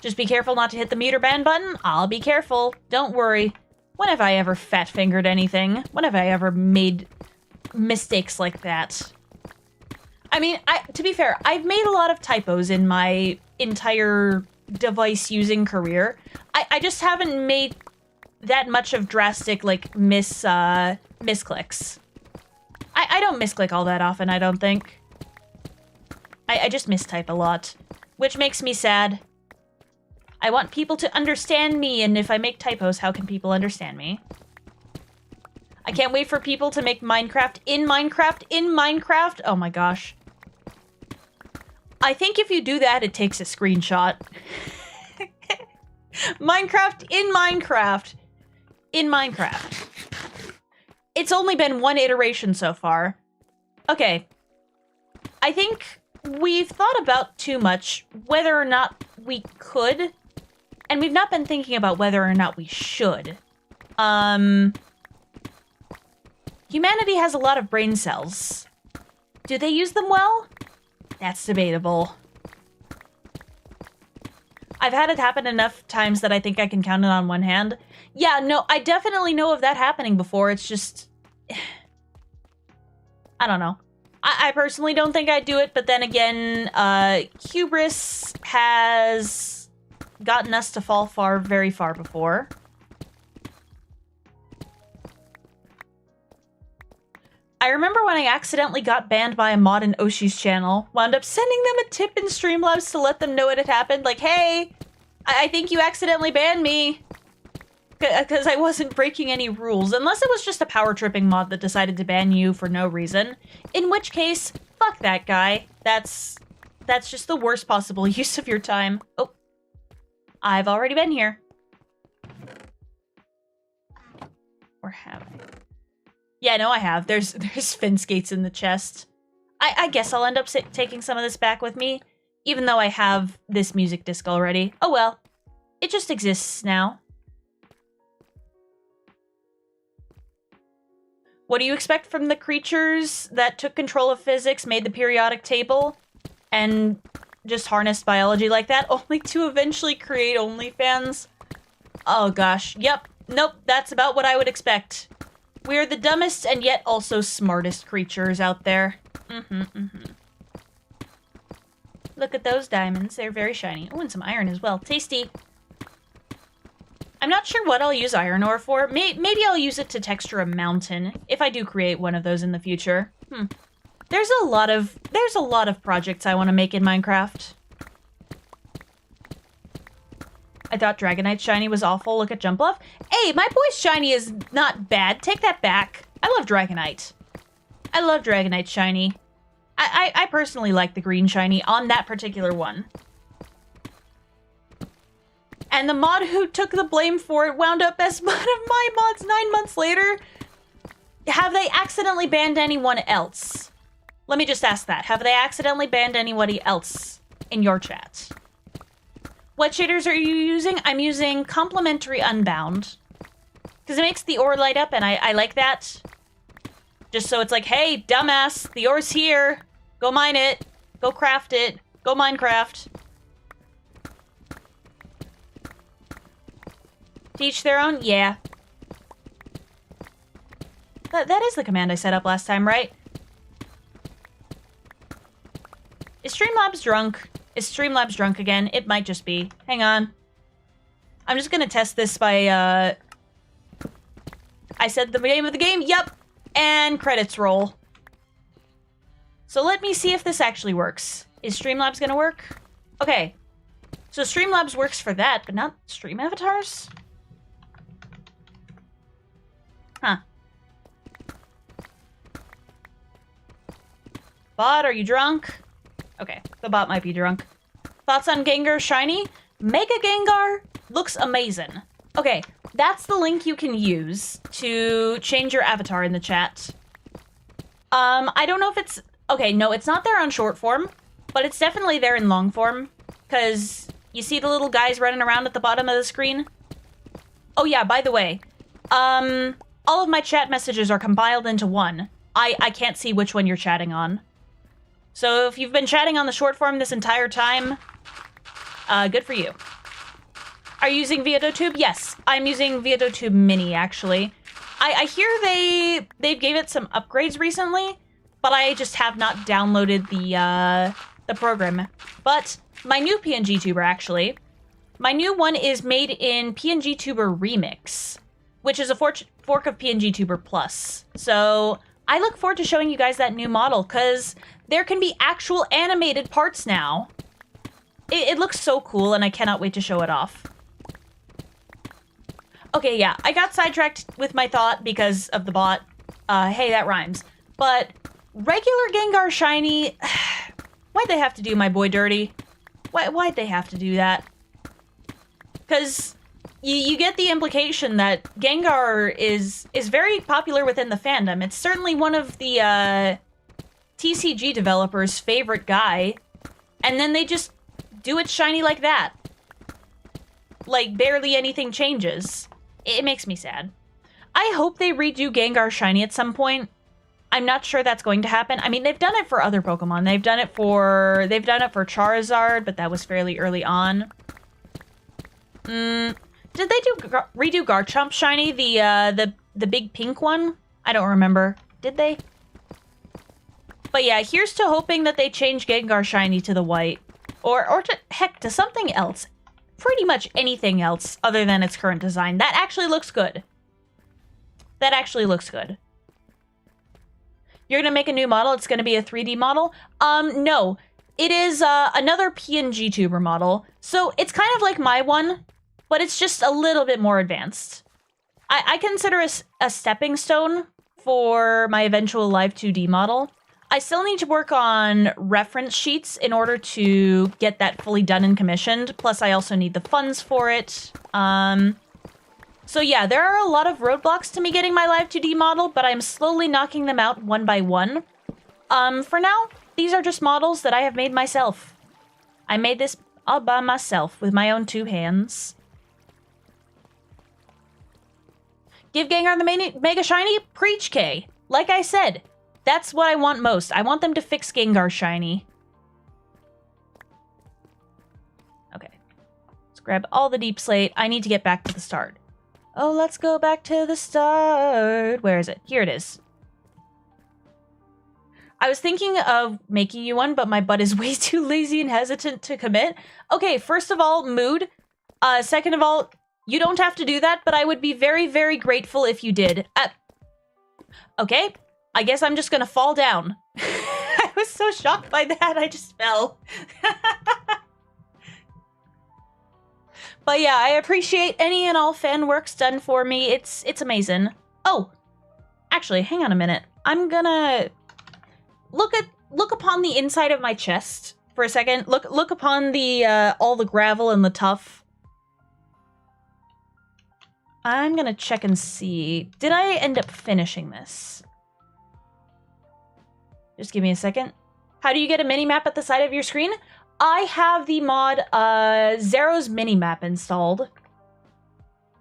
[SPEAKER 1] Just be careful not to hit the mute or ban button. I'll be careful. Don't worry. When have I ever fat-fingered anything? When have I ever made mistakes like that? I mean, to be fair, I've made a lot of typos in my entire device-using career. I just haven't made that much of drastic, like, misclicks. I don't misclick all that often, I don't think. I just mistype a lot, which makes me sad. I want people to understand me, and if I make typos, how can people understand me? I can't wait for people to make Minecraft in Minecraft in Minecraft. Oh my gosh. I think if you do that, it takes a screenshot. Minecraft in Minecraft in Minecraft. It's only been one iteration so far. Okay. I think we've thought about too much whether or not we could, and we've not been thinking about whether or not we should. Humanity has a lot of brain cells. Do they use them well? That's debatable. I've had it happen enough times that I think I can count it on one hand. Yeah, no, I definitely know of that happening before. It's just... I don't know. I personally don't think I'd do it, but then again, hubris has gotten us to fall far, very far before. I remember when I accidentally got banned by a mod in Oshi's channel, wound up sending them a tip in Streamlabs to let them know it had happened, like, hey, I think you accidentally banned me. Because I wasn't breaking any rules, unless it was just a power tripping mod that decided to ban you for no reason. In which case, fuck that guy. That's just the worst possible use of your time. Oh, I've already been here. Or have I? Yeah, no, I have. There's fin skates in the chest. I guess I'll end up taking some of this back with me, even though I have this music disc already. Oh well. It just exists now. What do you expect from the creatures that took control of physics, made the periodic table, and just harnessed biology like that, only to eventually create OnlyFans. Oh gosh, yep, nope, that's about what I would expect. We're the dumbest and yet also smartest creatures out there. Look at those diamonds, they're very shiny. Oh, and some iron as well, tasty. I'm not sure what I'll use iron ore for. Maybe I'll use it to texture a mountain, if I do create one of those in the future. There's a lot of projects I want to make in Minecraft. I thought Dragonite shiny was awful. Look at Jump Love. Hey, my boy's shiny is not bad. Take that back. I love Dragonite. I love Dragonite shiny. I personally like the green shiny on that particular one. And the mod who took the blame for it wound up as one of my mods 9 months later. Have they accidentally banned anyone else? Let me just ask that. Have they accidentally banned anybody else in your chat? What shaders are you using? I'm using Complementary Unbound. Because it makes the ore light up, and I like that. Just so it's like, hey, dumbass, the ore's here. Go mine it. Go craft it. Go Minecraft. Teach their own? Yeah. That is the command I set up last time, right? Is Streamlabs drunk? Is Streamlabs drunk again? It might just be. Hang on. I'm just gonna test this by, I said the name of the game? Yep. And credits roll. So let me see if this actually works. Is Streamlabs gonna work? Okay. So Streamlabs works for that, but not stream avatars? Huh. Bot, are you drunk? Okay, the bot might be drunk. Thoughts on Gengar shiny? Mega Gengar looks amazing. Okay, that's the link you can use to change your avatar in the chat. I don't know if it's... Okay, no, it's not there on short form, but it's definitely there in long form, because you see the little guys running around at the bottom of the screen? Oh yeah, by the way, all of my chat messages are compiled into one. I can't see which one you're chatting on. So if you've been chatting on the short form this entire time, good for you. Are you using ViadoTube? Yes, I'm using ViadoTube Mini, actually. I hear they gave it some upgrades recently, but I just have not downloaded the program. But my new PNG Tuber, actually, my new one is made in PNG Tuber Remix, which is a fork of PNG Tuber Plus. So I look forward to showing you guys that new model, because there can be actual animated parts now. It looks so cool, and I cannot wait to show it off. Okay, yeah, I got sidetracked with my thought because of the bot. Hey, that rhymes. But regular Gengar shiny... Why'd they have to do my boy dirty? Why'd they have to do that? Because you get the implication that Gengar is very popular within the fandom. It's certainly one of the TCG developers' favorite guy. And then they just do it shiny like that. Like, barely anything changes. It makes me sad. I hope they redo Gengar shiny at some point. I'm not sure that's going to happen. I mean, they've done it for other Pokemon. They've done it for Charizard, but that was fairly early on. Did they redo Garchomp shiny, the big pink one? I don't remember. Did they? But yeah, here's to hoping that they change Gengar shiny to the white, or to heck, to something else. Pretty much anything else other than its current design. That actually looks good. That actually looks good. You're gonna make a new model? It's gonna be a 3D model? No. It is another PNG Tuber model. So it's kind of like my one, but it's just a little bit more advanced. I consider a stepping stone for my eventual live 2D model. I still need to work on reference sheets in order to get that fully done and commissioned. Plus, I also need the funds for it. So yeah, there are a lot of roadblocks to me getting my live 2D model, but I'm slowly knocking them out one by one. For now, these are just models that I have made myself. I made this all by myself with my own 2 hands. Give Gengar the Mega Shiny? Preach, K. Like I said, that's what I want most. I want them to fix Gengar shiny. grab all the deep slate. I need to get back to the start. Oh, let's go back to the start. Where is it? Here it is. I was thinking of making you one, but my butt is way too lazy and hesitant to commit. Okay, first of all, mood. Second of all, you don't have to do that, but I would be very, very grateful if you did. Okay, I guess I'm just gonna fall down. I was so shocked by that, I just fell. But yeah, I appreciate any and all fan works done for me. It's amazing. Oh, actually, hang on a minute. I'm gonna look upon the inside of my chest for a second. Look upon the all the gravel and the tuff. I'm gonna check and see. Did I end up finishing this? Just give me a second. How do you get a mini-map at the side of your screen? I have the mod Zero's Minimap installed.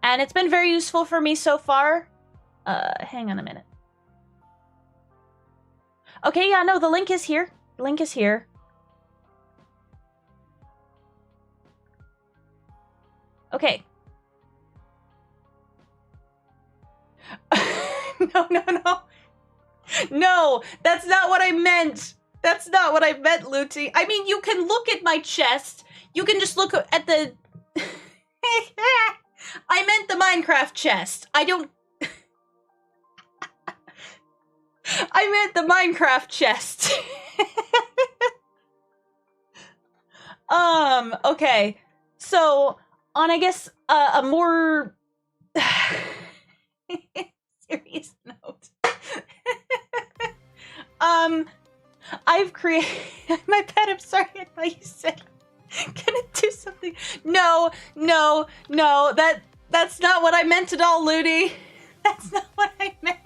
[SPEAKER 1] And it's been very useful for me so far. Hang on a minute. Okay, yeah, no, the link is here. The link is here. Okay. No. No, that's not what I meant. That's not what I meant, Luti. I mean, you can look at my chest. You can just look at the... I meant the Minecraft chest. I don't... I meant the Minecraft chest. Okay. So, on, I guess, a more... serious note. I've created my pet. I'm sorry. I thought you said, "Can it do something?" No. That's not what I meant at all, Ludi. That's not what I meant.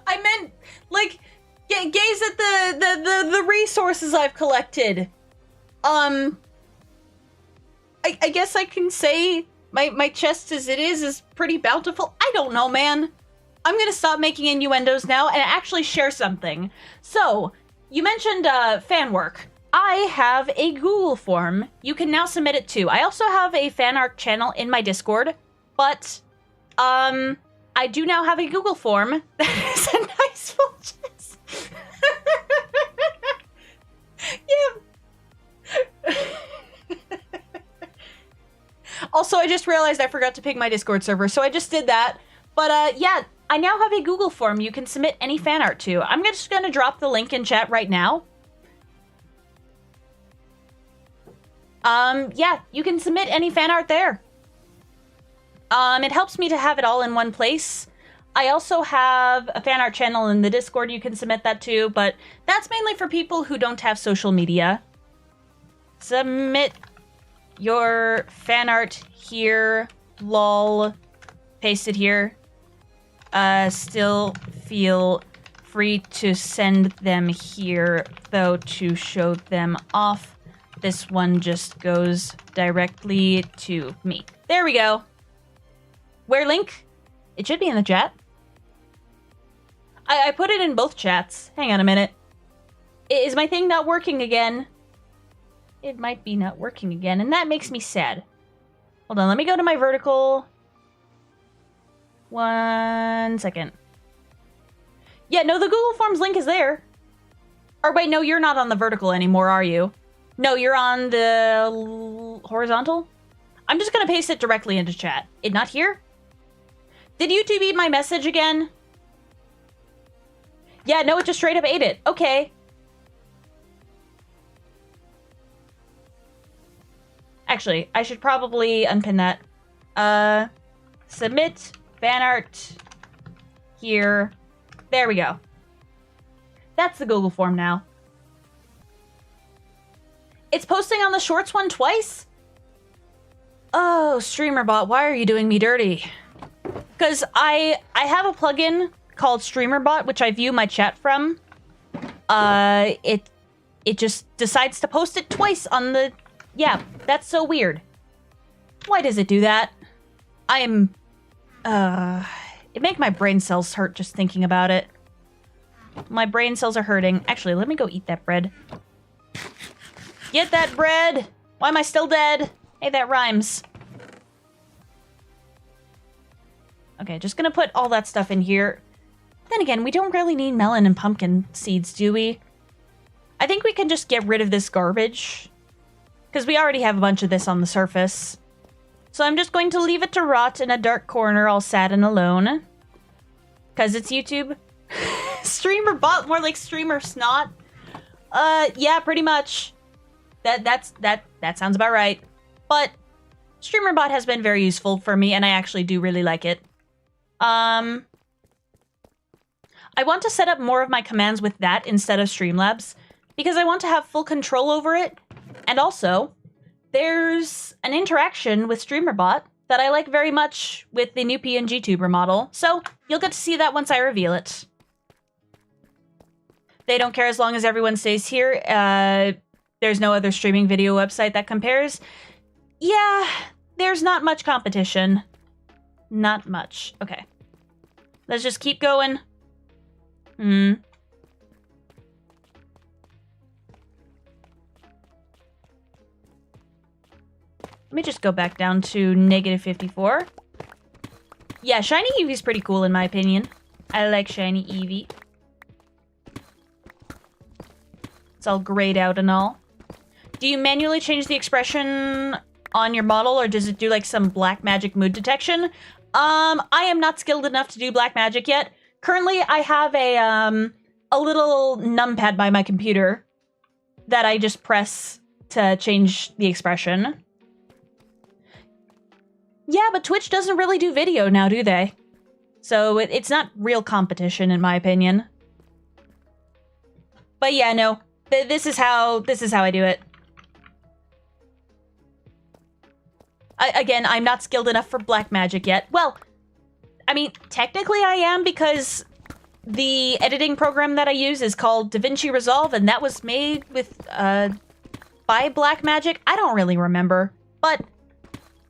[SPEAKER 1] I meant like gaze at the resources I've collected. I guess I can say my chest as it is pretty bountiful. I don't know, man. I'm gonna stop making innuendos now and actually share something. So, you mentioned fan work. I have a Google form you can now submit it to. I also have a fan art channel in my Discord, but I do now have a Google form that is a nice full chest. Yeah. Also, I just realized I forgot to pick my Discord server, so I just did that. But yeah, I now have a Google form you can submit any fan art to. I'm just going to drop the link in chat right now. Yeah, you can submit any fan art there. It helps me to have it all in one place. I also have a fan art channel in the Discord you can submit that to, but that's mainly for people who don't have social media. Submit your fan art here, lol. Paste it here. Still feel free to send them here, though, to show them off. This one just goes directly to me. There we go. Where link? It should be in the chat. I put it in both chats. Hang on a minute. Is my thing not working again? It might be not working again, and that makes me sad. Hold on, let me go to my vertical. 1 second. Yeah, no, the Google Forms link is there. Or wait, no, you're not on the vertical anymore, are you? No, you're on the horizontal? I'm just gonna paste it directly into chat. It not here? Did YouTube eat my message again? Yeah, no, it just straight up ate it. Okay. Actually, I should probably unpin that. Submit fan art here. There we go. That's the Google form now. It's posting on the Shorts one twice? Oh, StreamerBot, why are you doing me dirty? Because I have a plugin called StreamerBot, which I view my chat from. It just decides to post it twice on the... Yeah, that's so weird. Why does it do that? I am... It make my brain cells hurt just thinking about it. My brain cells are hurting. Actually, let me go eat that bread. Get that bread! Why am I still dead? Hey, that rhymes. Okay, just gonna put all that stuff in here. Then again, we don't really need melon and pumpkin seeds, do we? I think we can just get rid of this garbage. Because we already have a bunch of this on the surface. So I'm just going to leave it to rot in a dark corner all sad and alone. Because it's YouTube. Streamer bot, more like streamer snot. Yeah, pretty much. That sounds about right. But streamer bot has been very useful for me, and I actually do really like it. I want to set up more of my commands with that instead of Streamlabs, because I want to have full control over it. And also, there's an interaction with StreamerBot that I like very much with the new PNG tuber model, so you'll get to see that once I reveal it. They don't care as long as everyone stays here. There's no other streaming video website that compares. Yeah, there's not much competition. Not much. Okay. Let's just keep going. Let me just go back down to -54. Yeah, Shiny Eevee's pretty cool in my opinion. I like Shiny Eevee. It's all grayed out and all. Do you manually change the expression on your model, or does it do like some black magic mood detection? I am not skilled enough to do black magic yet. Currently, I have a little numpad by my computer that I just press to change the expression. Yeah, but Twitch doesn't really do video now, do they? So it's not real competition, in my opinion. But yeah, no. This is how I do it. Again, I'm not skilled enough for black magic yet. Well, I mean, technically I am, because the editing program that I use is called DaVinci Resolve, and that was made with by black magic. I don't really remember, but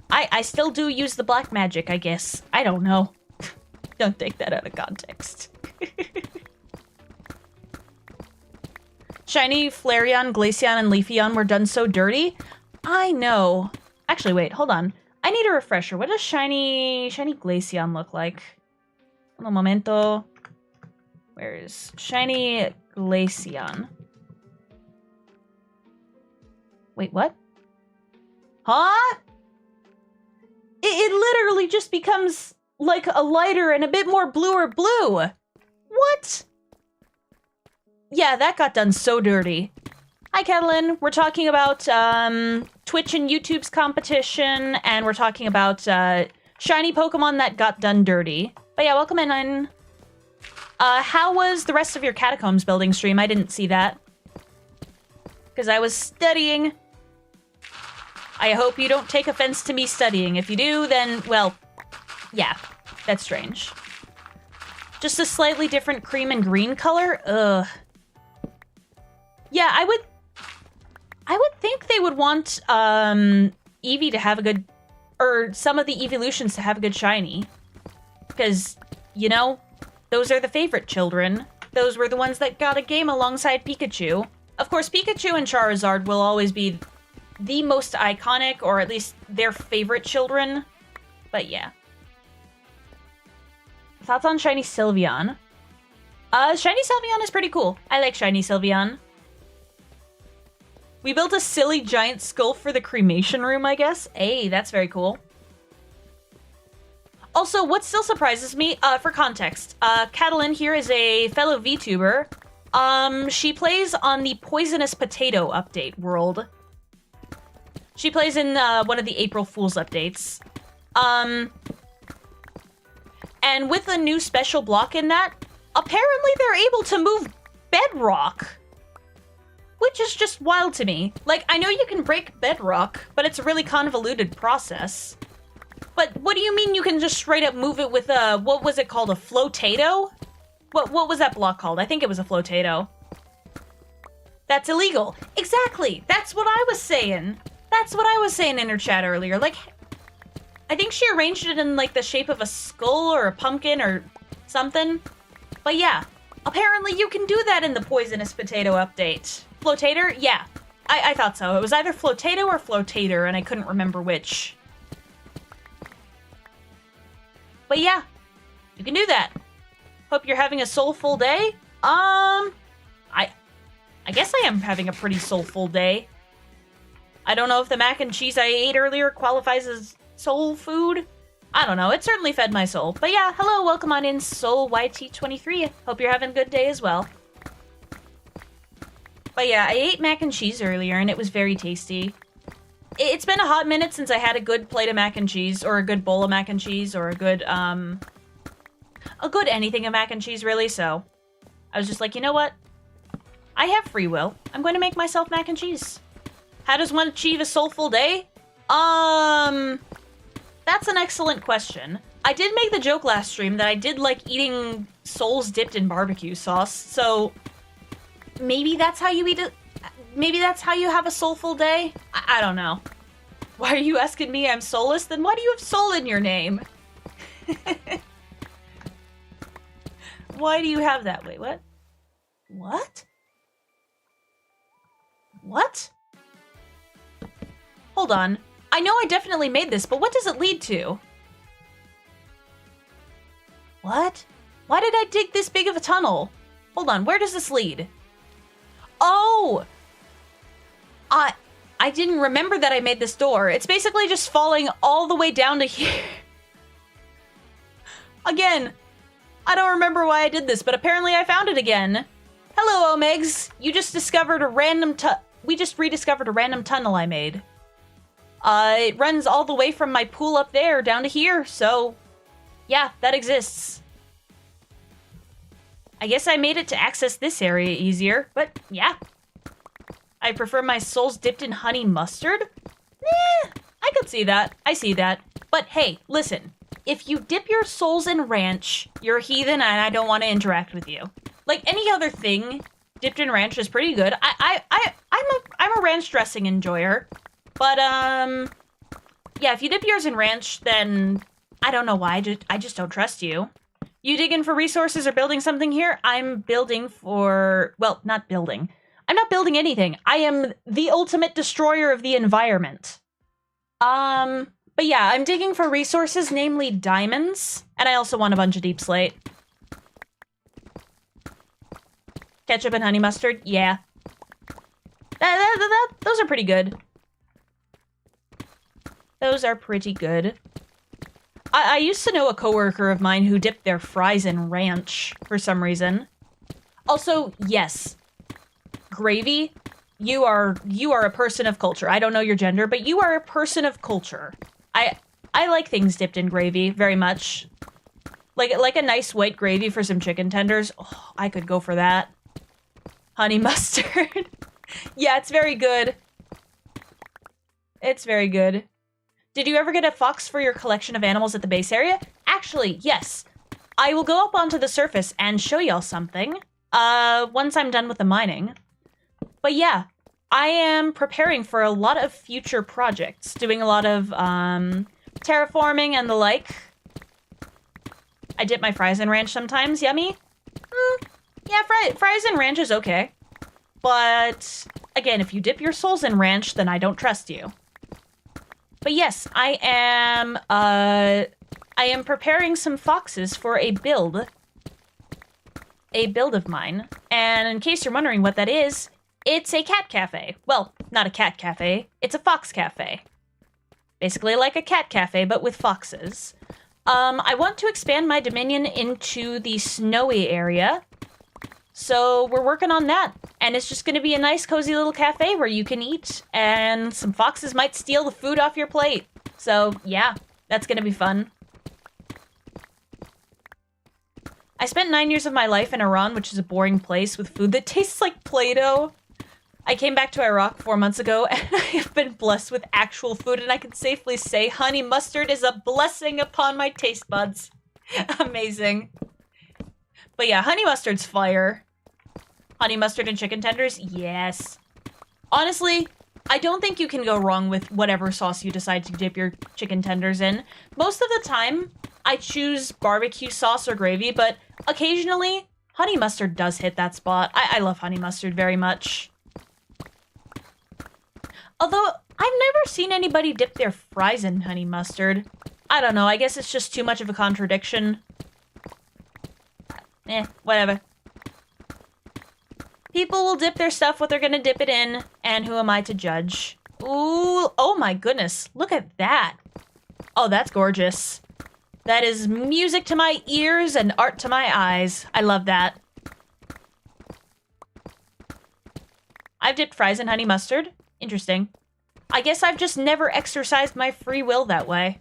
[SPEAKER 1] I still do use the black magic, I guess. I don't know. Don't take that out of context. Shiny, Flareon, Glaceon, and Leafeon were done so dirty. I know. Actually, wait, hold on. I need a refresher. What does shiny Glaceon look like? Un momento. Where is shiny Glaceon? Wait, what? Huh? It literally just becomes like a lighter and a bit more bluer blue. What? Yeah, that got done so dirty. Hi, Catalin. We're talking about Twitch and YouTube's competition, and we're talking about shiny Pokemon that got done dirty. But yeah, welcome in. How was the rest of your Catacombs building stream? I didn't see that. Because I was studying. I hope you don't take offense to me studying. If you do, then, well, yeah, that's strange. Just a slightly different cream and green color? Ugh. Yeah, I would think they would want Eevee to have a good, or some of the evolutions to have a good shiny. Because, you know, those are the favorite children. Those were the ones that got a game alongside Pikachu. Of course, Pikachu and Charizard will always be the most iconic, or at least their favorite children. But yeah. Thoughts on Shiny Sylveon? Shiny Sylveon is pretty cool. I like Shiny Sylveon. We built a silly giant skull for the cremation room, I guess. Hey, that's very cool. Also, what still surprises me, for context, Catalin here is a fellow VTuber. She plays on the Poisonous Potato update world. She plays in one of the April Fool's updates. And with a new special block in that, apparently they're able to move bedrock. Which is just wild to me. Like, I know you can break bedrock, but it's a really convoluted process. But what do you mean you can just straight up move it with a, what was it called, a flotato? What was that block called? I think it was a flotato. That's illegal. Exactly. That's what I was saying. That's what I was saying in her chat earlier. Like, I think she arranged it in, like, the shape of a skull or a pumpkin or something. But yeah, apparently you can do that in the Poisonous Potato update. Flotator? Yeah. I thought so. It was either Flotato or Flotator, and I couldn't remember which. But yeah, you can do that. Hope you're having a soulful day. I guess I am having a pretty soulful day. I don't know if the mac and cheese I ate earlier qualifies as soul food. I don't know. It certainly fed my soul. But yeah, hello, welcome on in, Soul YT23. Hope you're having a good day as well. But yeah, I ate mac and cheese earlier, and it was very tasty. It's been a hot minute since I had a good plate of mac and cheese, or a good bowl of mac and cheese, or a good anything of mac and cheese, really, so I was just like, you know what? I have free will. I'm going to make myself mac and cheese. How does one achieve a soulful day? That's an excellent question. I did make the joke last stream that I did like eating souls dipped in barbecue sauce, so maybe that's how you eat it. Maybe that's how you have a soulful day? I don't know. Why are you asking me? I'm soulless? Then why do you have soul in your name? Why do you have that? Wait, what? What? What? Hold on. I know I definitely made this, but what does it lead to? What? Why did I dig this big of a tunnel? Hold on, where does this lead? Oh! I didn't remember that I made this door. It's basically just falling all the way down to here. Again, I don't remember why I did this, but apparently I found it again. Hello, Omegs. You just discovered a random we just rediscovered a random tunnel I made. It runs all the way from my pool up there down to here, so yeah, that exists. I guess I made it to access this area easier, but yeah. I prefer my souls dipped in honey mustard? I could see that. I see that. But hey, listen. If you dip your souls in ranch, you're a heathen and I don't want to interact with you. Like any other thing, dipped in ranch is pretty good. I'm a ranch dressing enjoyer. But, yeah, if you dip yours in ranch, then I don't know why. I just don't trust you. You digging for resources or building something here? I'm building for, well, not building. I'm not building anything. I am the ultimate destroyer of the environment. But yeah, I'm digging for resources, namely diamonds. And I also want a bunch of deep slate. Ketchup and honey mustard? Yeah. Those are pretty good. Those are pretty good. I used to know a coworker of mine who dipped their fries in ranch for some reason. Also, yes. Gravy, you are a person of culture. I don't know your gender, but you are a person of culture. I like things dipped in gravy very much. Like a nice white gravy for some chicken tenders. Oh, I could go for that. Honey mustard. Yeah, it's very good. It's very good. Did you ever get a fox for your collection of animals at the base area? Actually, yes. I will go up onto the surface and show y'all something. Once I'm done with the mining. But yeah, I am preparing for a lot of future projects. Doing a lot of, terraforming and the like. I dip my fries in ranch sometimes. Yummy? Yeah, fries in ranch is okay. But, again, if you dip your souls in ranch, then I don't trust you. But yes, I am preparing some foxes for a build of mine. And in case you're wondering what that is, it's a cat cafe. Well, not a cat cafe, it's a fox cafe. Basically like a cat cafe, but with foxes. I want to expand my dominion into the snowy area. So we're working on that. And it's just going to be a nice, cozy little cafe where you can eat. And some foxes might steal the food off your plate. So, yeah, that's going to be fun. I spent 9 years of my life in Iran, which is a boring place with food that tastes like Play-Doh. I came back to Iraq 4 months ago, and I have been blessed with actual food, and I can safely say honey mustard is a blessing upon my taste buds. Amazing. But yeah, honey mustard's fire. Honey mustard and chicken tenders? Yes. Honestly, I don't think you can go wrong with whatever sauce you decide to dip your chicken tenders in. Most of the time, I choose barbecue sauce or gravy, but occasionally, honey mustard does hit that spot. I love honey mustard very much. Although, I've never seen anybody dip their fries in honey mustard. I don't know, I guess it's just too much of a contradiction. Whatever. People will dip their stuff what they're gonna dip it in, and who am I to judge? Ooh, oh my goodness, look at that. Oh, that's gorgeous. That is music to my ears and art to my eyes. I love that. I've dipped fries in honey mustard. Interesting. I guess I've just never exercised my free will that way.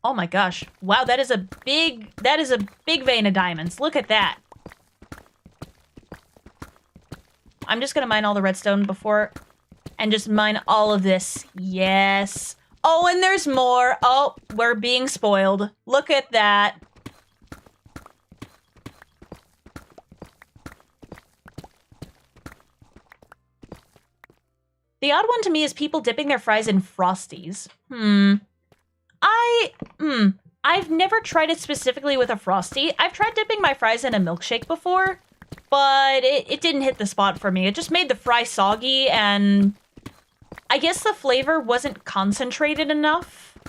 [SPEAKER 1] Oh my gosh. Wow, that is a big vein of diamonds. Look at that. I'm just gonna mine all the redstone before, and just mine all of this. Yes. Oh, and there's more. Oh, we're being spoiled. Look at that. The odd one to me is people dipping their fries in Frosties. I've never tried it specifically with a Frosty. I've tried dipping my fries in a milkshake before, but it didn't hit the spot for me. It just made the fry soggy, and I guess the flavor wasn't concentrated enough.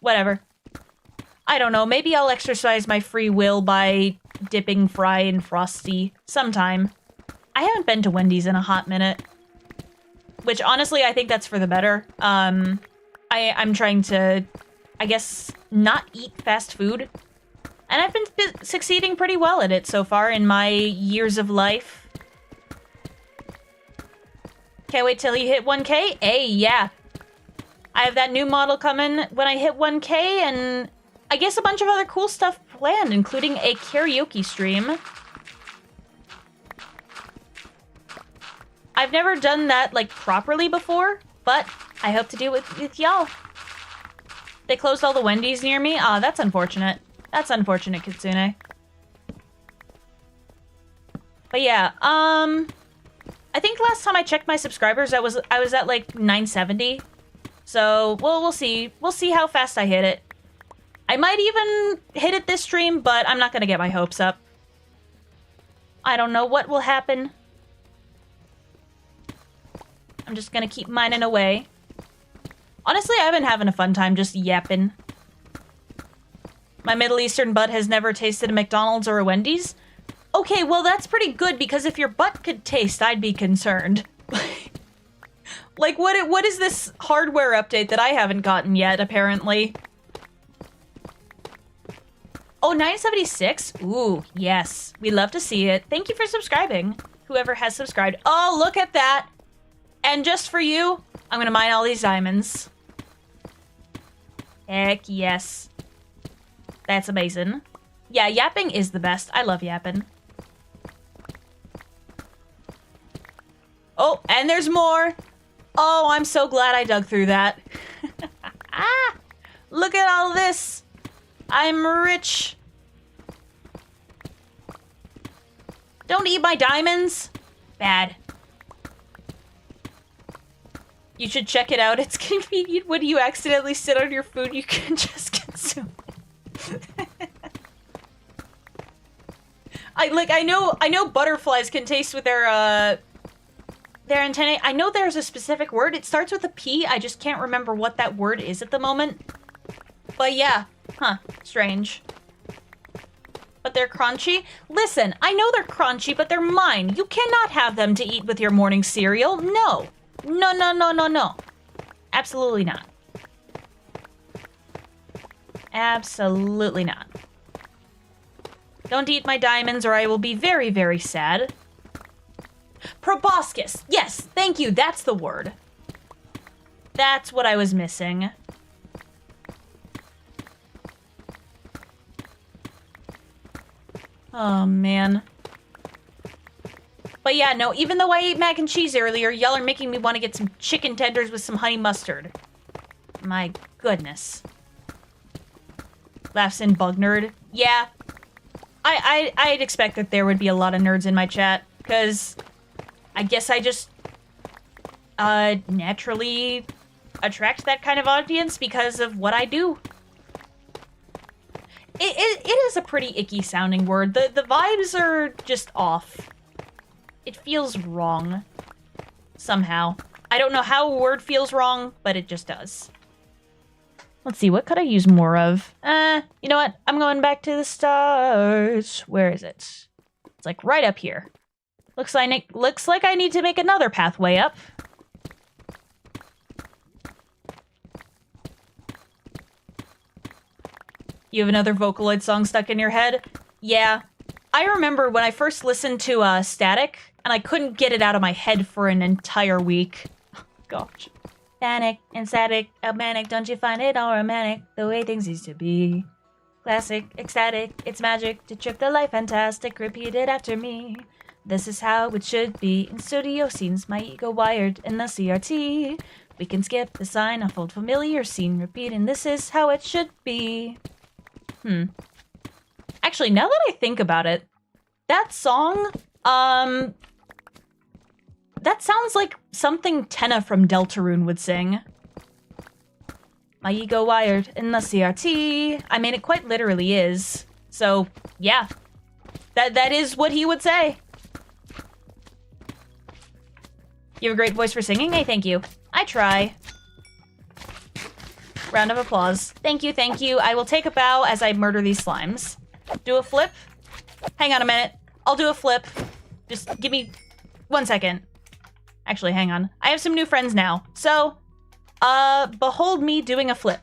[SPEAKER 1] Whatever. I don't know. Maybe I'll exercise my free will by dipping fry in Frosty sometime. I haven't been to Wendy's in a hot minute. Which, honestly, I think that's for the better. I'm trying to, I guess, not eat fast food. And I've been succeeding pretty well at it so far in my years of life. Can't wait till you hit 1K? Hey, yeah. I have that new model coming when I hit 1K, and I guess a bunch of other cool stuff planned, including a karaoke stream. I've never done that, like, properly before, but I hope to do it with y'all. They closed all the Wendy's near me? Aw, that's unfortunate. That's unfortunate, Kitsune. But yeah, I think last time I checked my subscribers, I was at, like, 970. So, well, we'll see. We'll see how fast I hit it. I might even hit it this stream, but I'm not gonna get my hopes up. I don't know what will happen. I'm just gonna keep mining away. Honestly, I've been having a fun time just yapping. My Middle Eastern butt has never tasted a McDonald's or a Wendy's. Okay, well that's pretty good, because if your butt could taste, I'd be concerned. Like, what is this hardware update that I haven't gotten yet, apparently? Oh, 976? Ooh, yes. We love to see it. Thank you for subscribing, whoever has subscribed. Oh, look at that! And just for you, I'm gonna mine all these diamonds. Heck yes. That's amazing. Yeah, yapping is the best. I love yapping. Oh, and there's more! Oh, I'm so glad I dug through that. Ah! Look at all this! I'm rich! Don't eat my diamonds! Bad. You should check it out. It's convenient when you accidentally sit on your food, you can just consume it. I know butterflies can taste with their antennae. I know there's a specific word. It starts with a P. I just can't remember what that word is at the moment. But yeah. Huh. Strange. But they're crunchy? Listen, I know they're crunchy, but they're mine. You cannot have them to eat with your morning cereal. No. No, no, no, no, no. Absolutely not. Absolutely not. Don't eat my diamonds or I will be very, very sad. Proboscis. Yes, thank you. That's the word. That's what I was missing. Oh, man. But yeah, no, even though I ate mac and cheese earlier, y'all are making me want to get some chicken tenders with some honey mustard. My goodness. Laughs in bug nerd. Yeah. I'd expect that there would be a lot of nerds in my chat, because I guess I just naturally attract that kind of audience because of what I do. It is a pretty icky sounding word. The vibes are just off. It feels wrong. somehow. I don't know how a word feels wrong, but it just does. Let's see, what could I use more of? You know what? I'm going back to the start. Where is it? It's like right up here. Looks like I need to make another pathway up. You have another Vocaloid song stuck in your head? Yeah. I remember when I first listened to Static, and I couldn't get it out of my head for an entire week. Gosh. Panic and static, a manic, don't you find it all romantic? The way things used to be. Classic, ecstatic, it's magic to trip the life fantastic. Repeat it after me. This is how it should be. In studio scenes, my ego wired in the CRT. We can skip the sign, a old familiar scene. Repeating, this is how it should be. Actually, now that I think about it, that song, that sounds like something Tenna from Deltarune would sing. My ego wired in the CRT. I mean, it quite literally is. So, yeah. That is what he would say. You have a great voice for singing? Hey, thank you. I try. Round of applause. Thank you, thank you. I will take a bow as I murder these slimes. Do a flip. Hang on a minute. I'll do a flip. Just give me 1 second. Actually, hang on. I have some new friends now. So, behold me doing a flip.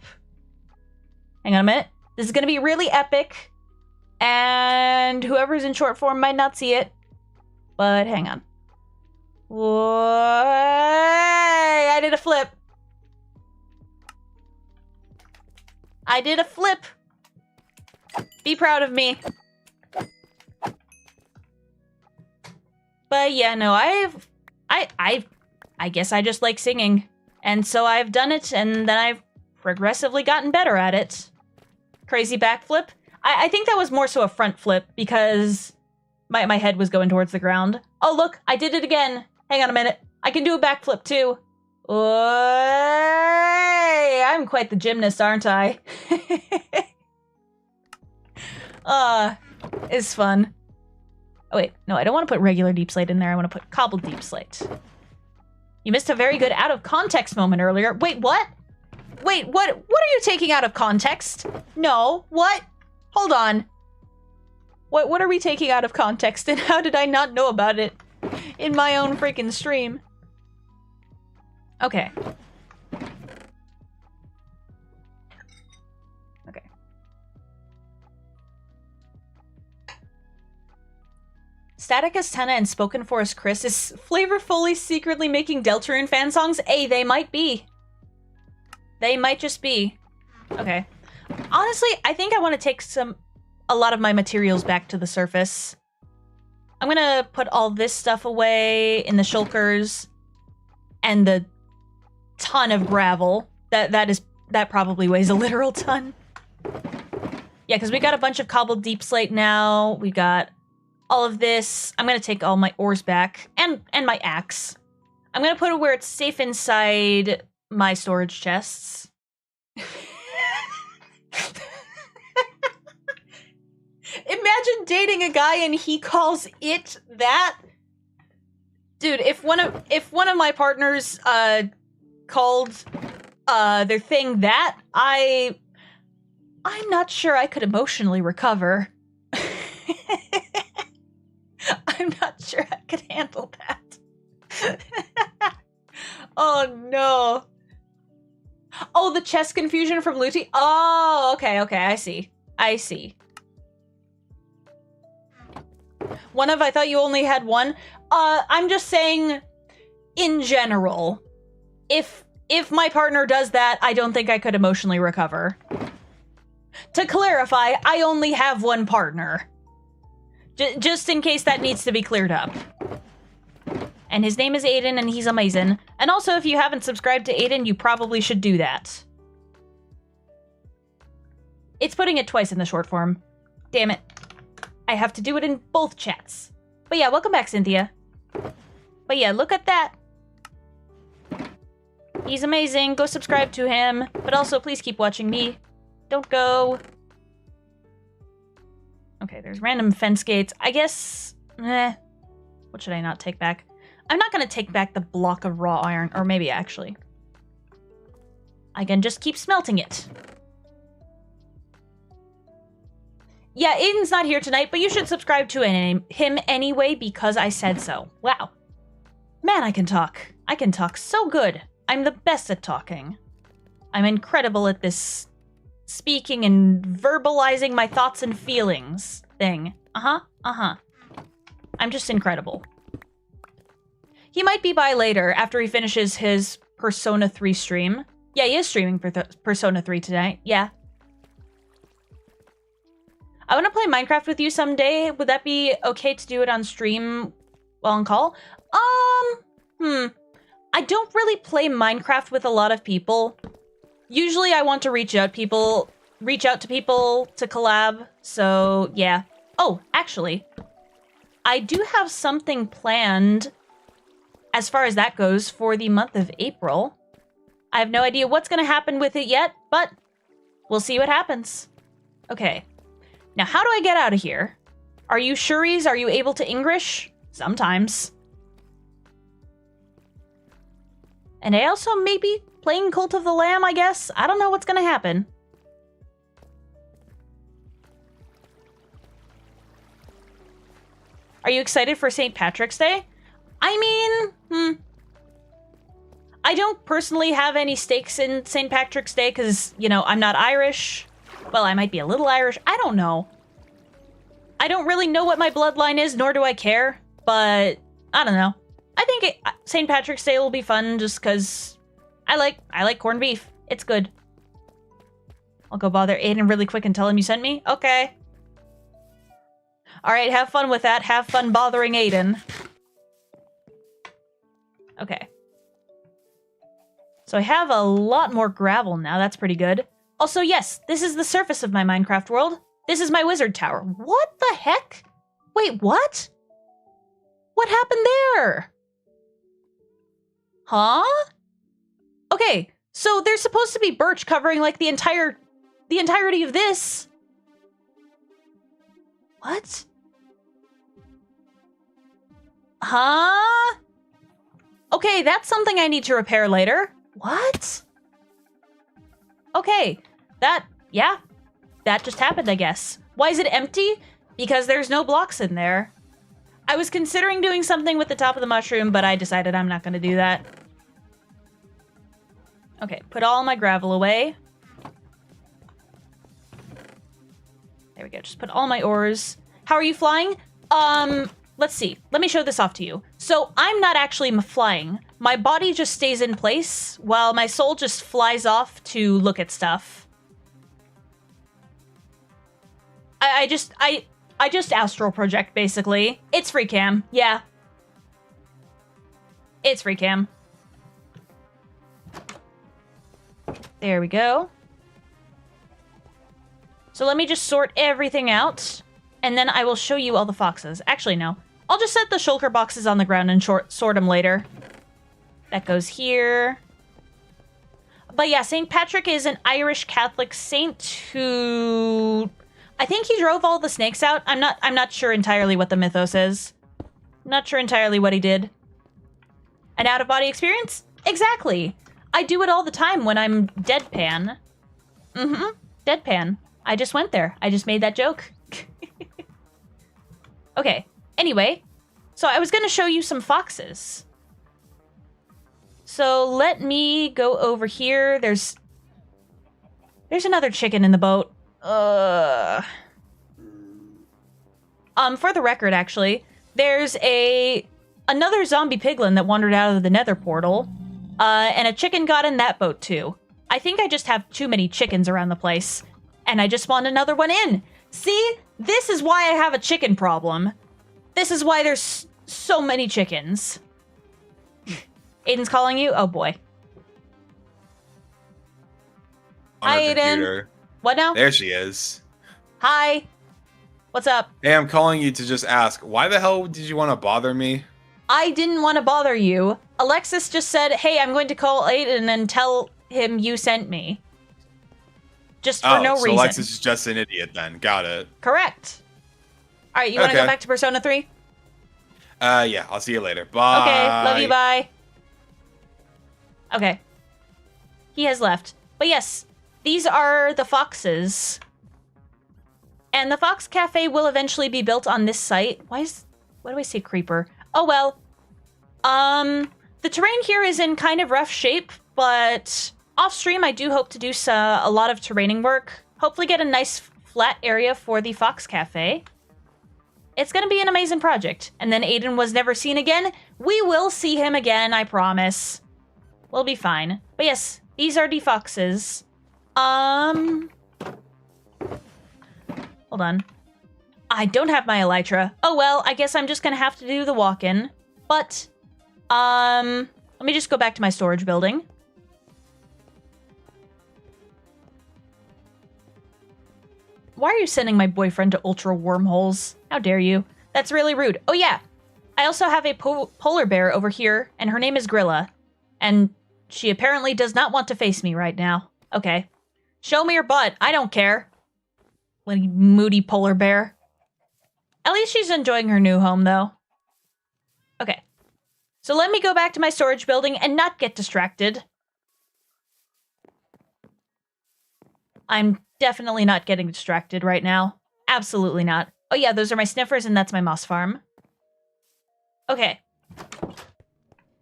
[SPEAKER 1] Hang on a minute. This is gonna be really epic. And whoever's in short form might not see it. But hang on. Whoa, I did a flip. I did a flip. Be proud of me. But yeah, no, I guess I just like singing. And so I've done it, and then I've progressively gotten better at it. Crazy backflip. I think that was more so a front flip because my head was going towards the ground. Oh, look, I did it again. Hang on a minute. I can do a backflip too. Oy, I'm quite the gymnast, aren't I? It's fun. Oh wait, no, I don't want to put regular deep slate in there. I want to put cobbled deep slate. You missed a very good out of context moment earlier. Wait, what? Wait, what are you taking out of context? No, what? Hold on. What are we taking out of context, and how did I not know about it in my own freaking stream? Okay. Okay. Static as Tenna and spoken for as Chris is flavorfully secretly making Deltarune fan songs? Hey, they might be. They might just be. Okay. Honestly, I think I want to take a lot of my materials back to the surface. I'm gonna put all this stuff away in the shulkers and the ton of gravel. That probably weighs a literal ton. Yeah, because we got a bunch of cobbled deep slate now. We got all of this. I'm gonna take all my ores back and my axe. I'm gonna put it where it's safe inside my storage chests. Imagine dating a guy and he calls it that. Dude, if one of my partners called their thing that, I'm not sure I could emotionally recover. I'm not sure I could handle that. Oh no. Oh, the chest confusion from Luti? Oh, okay, I see. One of, I thought you only had one. I'm just saying, in general, if my partner does that, I don't think I could emotionally recover. To clarify, I only have one partner. Just in case that needs to be cleared up. And his name is Aiden, and he's amazing. And also, if you haven't subscribed to Aiden, you probably should do that. It's putting it twice in the short form. Damn it. I have to do it in both chats. But yeah, welcome back, Cynthia. But yeah, look at that. He's amazing. Go subscribe to him. But also, please keep watching me. Don't go. Okay, there's random fence gates. I guess... what should I not take back? I'm not going to take back the block of raw iron, or maybe actually. I can just keep smelting it. Yeah, Aiden's not here tonight, but you should subscribe to him anyway because I said so. Wow. Man, I can talk. I can talk so good. I'm the best at talking. I'm incredible at this speaking and verbalizing my thoughts and feelings thing. I'm just incredible. He might be by later after he finishes his Persona 3 stream. Yeah, he is streaming for Persona 3 tonight. Yeah. I want to play Minecraft with you someday. Would that be okay to do it on stream while on call? I don't really play Minecraft with a lot of people. Usually I want to reach out to people to collab. So, yeah. Oh, actually, I do have something planned as far as that goes for the month of April. I have no idea what's going to happen with it yet, but we'll see what happens. Okay. Now, how do I get out of here? Are you Shuries? Are you able to English? Sometimes. And I also may be playing Cult of the Lamb, I guess. I don't know what's going to happen. Are you excited for St. Patrick's Day? I mean, I don't personally have any stakes in St. Patrick's Day because, you know, I'm not Irish. Well, I might be a little Irish. I don't know. I don't really know what my bloodline is, nor do I care. But, I don't know. I think St. Patrick's Day will be fun just because I like corned beef. It's good. I'll go bother Aiden really quick and tell him you sent me. Okay. Alright, have fun with that. Have fun bothering Aiden. Okay. So I have a lot more gravel now. That's pretty good. Also, yes, this is the surface of my Minecraft world. This is my wizard tower. What the heck? Wait, what? What happened there? Huh? Okay, so there's supposed to be birch covering like the entirety of this. What? Huh? Okay, that's something I need to repair later. What? Okay, that just happened, I guess. Why is it empty? Because there's no blocks in there. I was considering doing something with the top of the mushroom, but I decided I'm not going to do that. Okay, put all my gravel away. There we go, just put all my ores. How are you flying? Let's see. Let me show this off to you. So I'm not actually flying. My body just stays in place while my soul just flies off to look at stuff. I just astral project, basically. It's free cam. Yeah. It's free cam. There we go. So let me just sort everything out, and then I will show you all the foxes. Actually, no. I'll just set the shulker boxes on the ground and sort them later. That goes here. But yeah, St. Patrick is an Irish Catholic saint who... I think he drove all the snakes out. I'm not sure entirely what the mythos is. I'm not sure entirely what he did. An out-of-body experience? Exactly. I do it all the time when I'm deadpan. Deadpan. I just went there. I just made that joke. Okay. Anyway, so I was going to show you some foxes. So let me go over here. There's another chicken in the boat. For the record, actually, there's another zombie piglin that wandered out of the nether portal, and a chicken got in that boat too. I think I just have too many chickens around the place, and I just spawned another one in. See? This is why I have a chicken problem. This is why there's so many chickens. Aiden's calling you? Oh boy. Hi, Aiden.
[SPEAKER 2] Computer.
[SPEAKER 1] What now?
[SPEAKER 2] There she is.
[SPEAKER 1] Hi. What's up?
[SPEAKER 2] Hey, I'm calling you to just ask, why the hell did you want to bother me?
[SPEAKER 1] I didn't want to bother you. Alexis just said, hey, I'm going to call Aiden and tell him you sent me. Just for no reason.
[SPEAKER 2] Alexis is just an idiot then. Got it.
[SPEAKER 1] Correct. All right, you want to go back to Persona 3?
[SPEAKER 2] Yeah, I'll see you later.
[SPEAKER 1] Okay,
[SPEAKER 2] Bye.
[SPEAKER 1] love you, bye. Okay. He has left. But yes, these are the foxes. And the Fox Cafe will eventually be built on this site. Why do I say creeper? Oh well. The terrain here is in kind of rough shape, but off stream I do hope to do a lot of terraining work. Hopefully get a nice flat area for the Fox Cafe. It's gonna be an amazing project. And then Aiden was never seen again. We will see him again, I promise. We'll be fine. But yes, these are the foxes. Hold on. I don't have my elytra. Oh well, I guess I'm just gonna have to do the walk-in. But, let me just go back to my storage building. Why are you sending my boyfriend to ultra wormholes? How dare you? That's really rude. Oh yeah, I also have a polar bear over here, and her name is Grilla. And she apparently does not want to face me right now. Okay. Show me your butt. I don't care. Little moody polar bear. At least she's enjoying her new home, though. Okay. So let me go back to my storage building and not get distracted. I'm definitely not getting distracted right now. Absolutely not. Oh yeah, those are my sniffers and that's my moss farm. Okay.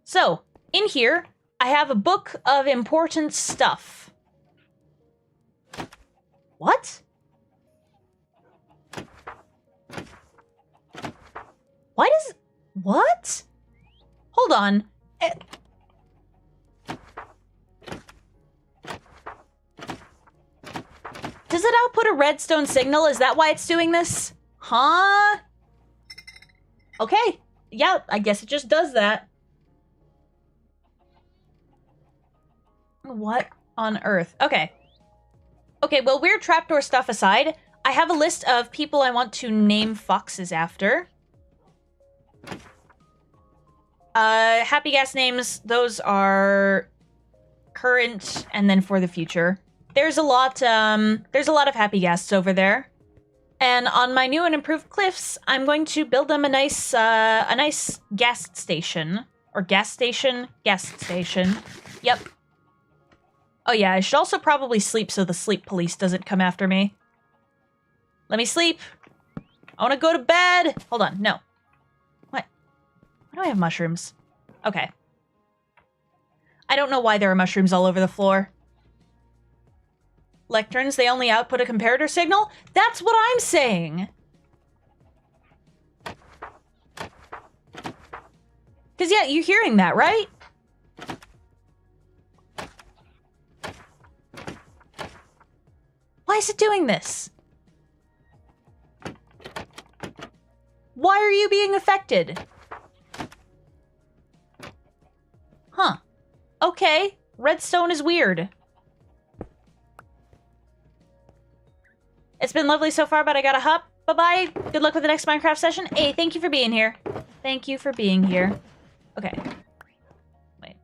[SPEAKER 1] So, in here, I have a book of important stuff. What? Why does... What? Hold on. Does it output a redstone signal? Is that why it's doing this? Huh? Okay. Yeah, I guess it just does that. What on earth? Okay. Okay, well, weird trapdoor stuff aside, I have a list of people I want to name foxes after. Happy gas names, those are current and then for the future. There's a lot of happy guests over there. And on my new and improved cliffs, I'm going to build them a nice gas station. Or gas station? Gas station. Yep. Oh yeah, I should also probably sleep so the sleep police doesn't come after me. Let me sleep. I want to go to bed. Hold on, no. What? Why do I have mushrooms? Okay. I don't know why there are mushrooms all over the floor. Lecterns, they only output a comparator signal? That's what I'm saying! Because yeah, you're hearing that, right? Why is it doing this? Why are you being affected? Huh. Okay. Redstone is weird. It's been lovely so far, but I gotta hop. Bye-bye. Good luck with the next Minecraft session. Hey, thank you for being here. Thank you for being here. Okay. Wait.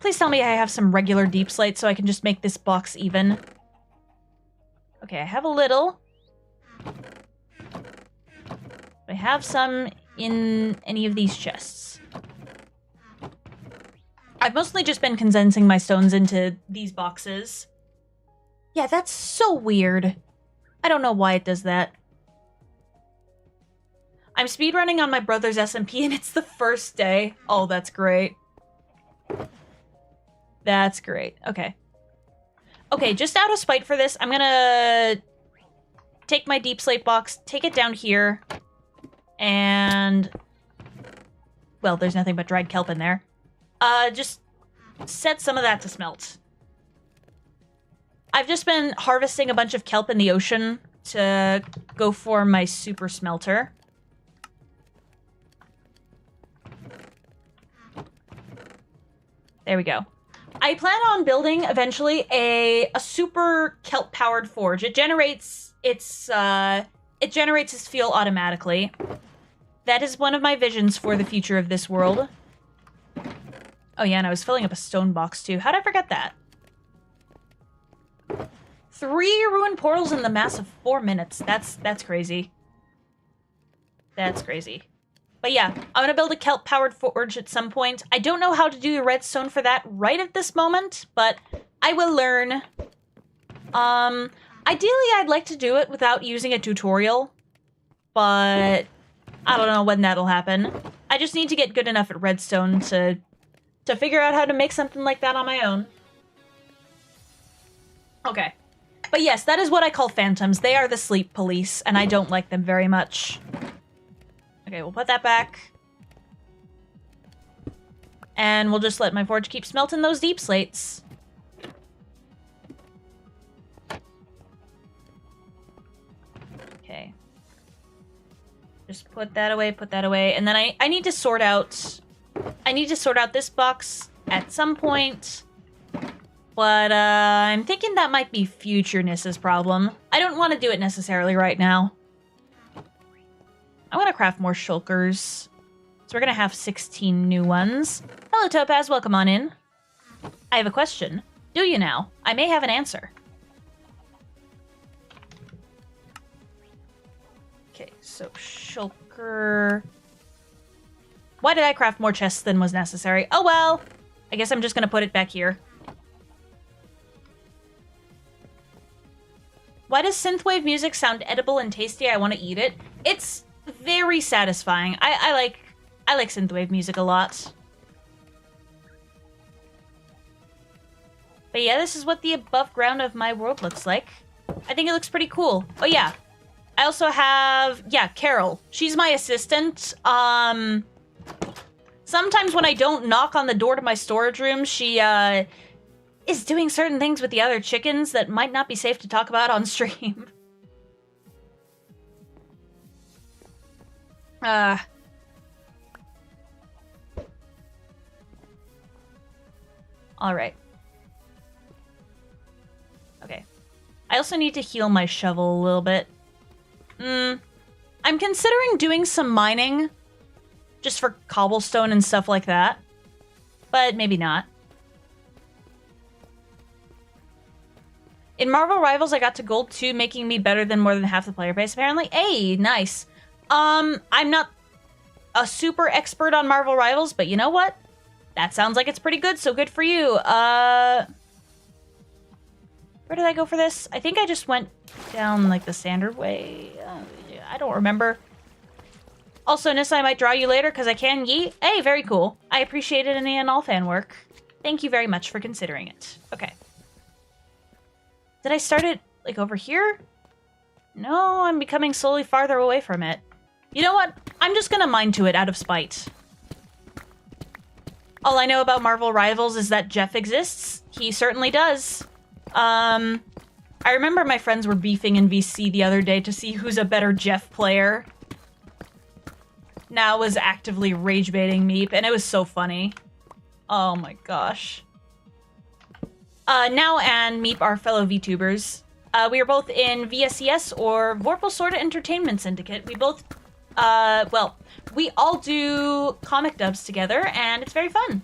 [SPEAKER 1] Please tell me I have some regular deep slate so I can just make this box even. Okay, I have a little. I have some in any of these chests. I've mostly just been condensing my stones into these boxes. Yeah, that's so weird. I don't know why it does that. I'm speedrunning on my brother's SMP and it's the first day. Oh, that's great. That's great. Okay. Okay, just out of spite for this, I'm gonna take my deep slate box, take it down here, and... well, there's nothing but dried kelp in there. Just set some of that to smelt. I've just been harvesting a bunch of kelp in the ocean to go for my super smelter. There we go. I plan on building eventually a super kelp-powered forge. It generates its fuel automatically. That is one of my visions for the future of this world. Oh yeah, and I was filling up a stone box too. How'd I forget that? 3 ruined portals in the mass of 4 minutes. That's crazy. That's crazy. But yeah, I'm gonna build a kelp-powered forge at some point. I don't know how to do the redstone for that right at this moment, but I will learn. Ideally, I'd like to do it without using a tutorial, but I don't know when that'll happen. I just need to get good enough at redstone to figure out how to make something like that on my own. Okay. But yes, that is what I call phantoms. They are the sleep police, and I don't like them very much. Okay, we'll put that back. And we'll just let my forge keep smelting those deep slates. Okay. Just put that away, and then I need to sort out... I need to sort out this box at some point. But, I'm thinking that might be future Nyssa's problem. I don't want to do it necessarily right now. I want to craft more shulkers. So we're going to have 16 new ones. Hello, Topaz. Welcome on in. I have a question. Do you now? I may have an answer. Okay, so shulker... Why did I craft more chests than was necessary? Oh well! I guess I'm just going to put it back here. Why does synthwave music sound edible and tasty? I want to eat it. It's very satisfying. I like synthwave music a lot. But yeah, this is what the above ground of my world looks like. I think it looks pretty cool. Oh yeah. I also have, yeah, Carol. She's my assistant. Sometimes when I don't knock on the door to my storage room, she, is doing certain things with the other chickens that might not be safe to talk about on stream. Alright. Okay. I also need to heal my shovel a little bit. I'm considering doing some mining. Just for cobblestone and stuff like that. But maybe not. In Marvel Rivals, I got to gold 2, making me better than more than half the player base, apparently. Hey, nice. I'm not a super expert on Marvel Rivals, but you know what? That sounds like it's pretty good, so good for you. Where did I go for this? I think I just went down, like, the standard way. I don't remember. Also, Nyssa, I might draw you later, because I can yeet. Hey, very cool. I appreciate it in all fan work. Thank you very much for considering it. Okay. Did I start it, like, over here? No, I'm becoming slowly farther away from it. You know what? I'm just gonna mine to it out of spite. All I know about Marvel Rivals is that Jeff exists. He certainly does. I remember my friends were beefing in VC the other day to see who's a better Jeff player. Now was actively rage baiting Meep, and it was so funny. Oh my gosh. Now and Meep are fellow VTubers. We are both in VSES or Vorpal Sorta Entertainment Syndicate. We both, well, we all do comic dubs together, and it's very fun.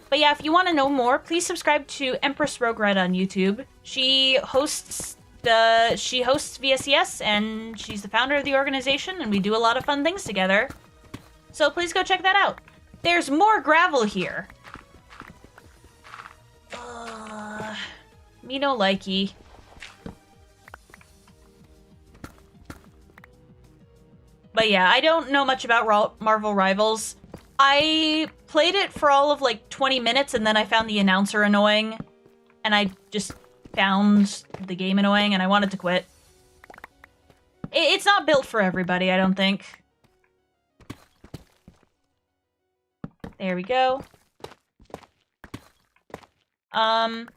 [SPEAKER 1] But yeah, if you want to know more, please subscribe to Empress Rogue Red on YouTube. She hosts VSES, and she's the founder of the organization, and we do a lot of fun things together. So please go check that out. There's more gravel here. Me no likey. But yeah, I don't know much about Marvel Rivals. I played it for all of like 20 minutes and then I found the announcer annoying. And I just found the game annoying and I wanted to quit. It's not built for everybody, I don't think. There we go. I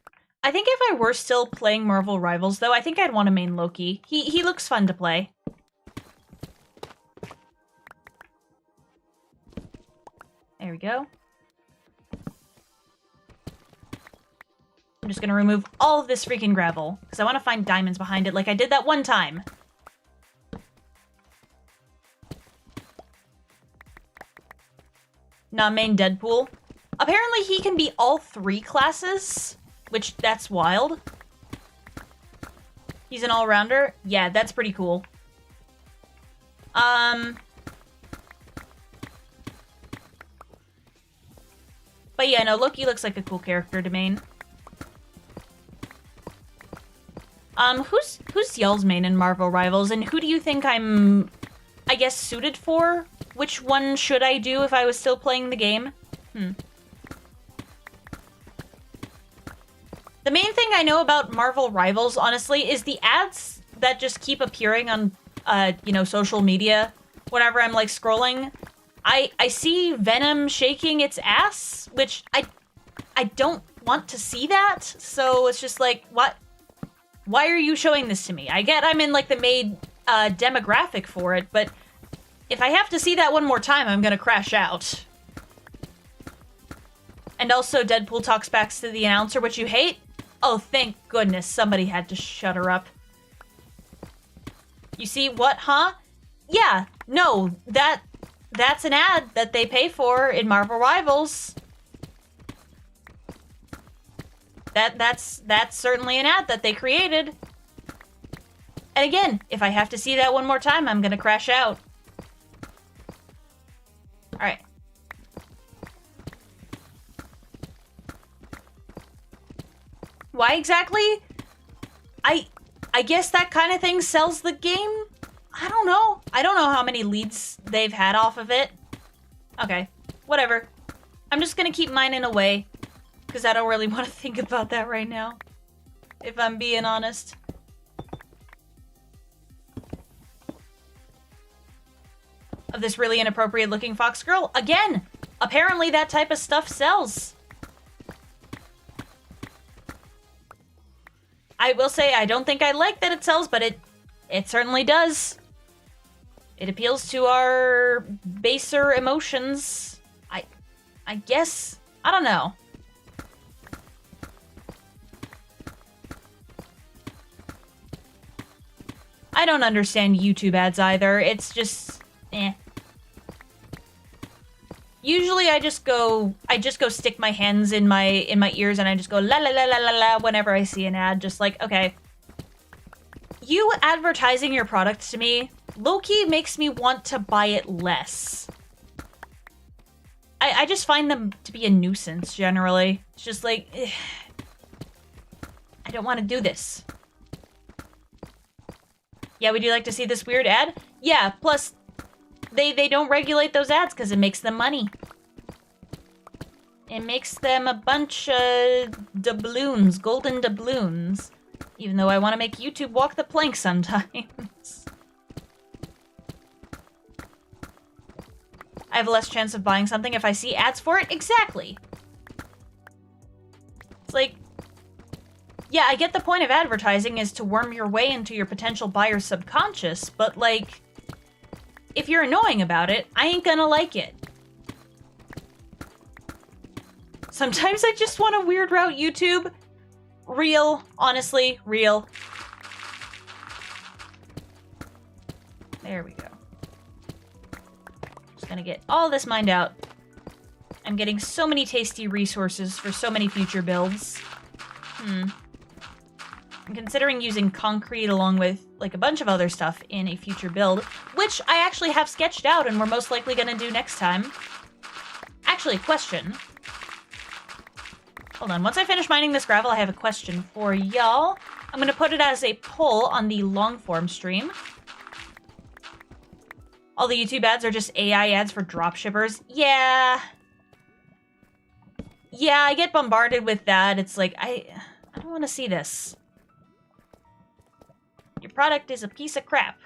[SPEAKER 1] think if I were still playing Marvel Rivals, though, I think I'd want to main Loki. He looks fun to play. There we go. I'm just gonna remove all of this freaking gravel, because I want to find diamonds behind it like I did that one time. Not main Deadpool. Apparently he can be all 3 classes, which that's wild. He's an all-rounder? Yeah, that's pretty cool. But yeah, no, Loki looks like a cool character to main. Who's y'all's main in Marvel Rivals, and who do you think I'm, I guess, suited for? Which one should I do if I was still playing the game? The main thing I know about Marvel Rivals, honestly, is the ads that just keep appearing on, social media whenever I'm, like, scrolling. I see Venom shaking its ass, which I don't want to see that, so it's just like, what? Why are you showing this to me? I get I'm in, like, the made demographic for it, but if I have to see that one more time, I'm gonna crash out. And also, Deadpool talks back to the announcer, which you hate? Oh, thank goodness, somebody had to shut her up. You see, what, huh? Yeah, no, that's an ad that they pay for in Marvel Rivals. That's certainly an ad that they created. And again, if I have to see that one more time, I'm gonna crash out. Alright. Why exactly? I guess that kind of thing sells the game? I don't know. I don't know how many leads they've had off of it. Okay, whatever. I'm just gonna keep mining away, because I don't really want to think about that right now, if I'm being honest. Of this really inappropriate looking fox girl. Again, apparently that type of stuff sells. I will say I don't think I like that it sells, but it certainly does. It appeals to our baser emotions. I guess. I don't know. I don't understand YouTube ads either. It's just Usually I just go stick my hands in my ears and I just go la la la la la la whenever I see an ad, just like, okay. You advertising your product to me, low-key makes me want to buy it less. I just find them to be a nuisance, generally. It's just like, I don't want to do this. Yeah, would you like to see this weird ad? Yeah, plus, they don't regulate those ads because it makes them money. It makes them a bunch of doubloons, golden doubloons. Even though I want to make YouTube walk the plank sometimes. I have less chance of buying something if I see ads for it? Exactly! It's like, yeah, I get the point of advertising is to worm your way into your potential buyer's subconscious, but like, if you're annoying about it, I ain't gonna like it. Sometimes I just want to weird route YouTube. Real, honestly, real. There we go. Just gonna get all this mined out. I'm getting so many tasty resources for so many future builds. I'm considering using concrete along with, like, a bunch of other stuff in a future build, which I actually have sketched out and we're most likely gonna do next time. Actually, question. Hold on, once I finish mining this gravel, I have a question for y'all. I'm gonna put it as a poll on the long-form stream. All the YouTube ads are just AI ads for dropshippers. Yeah. Yeah, I get bombarded with that. It's like, I don't want to see this. Your product is a piece of crap.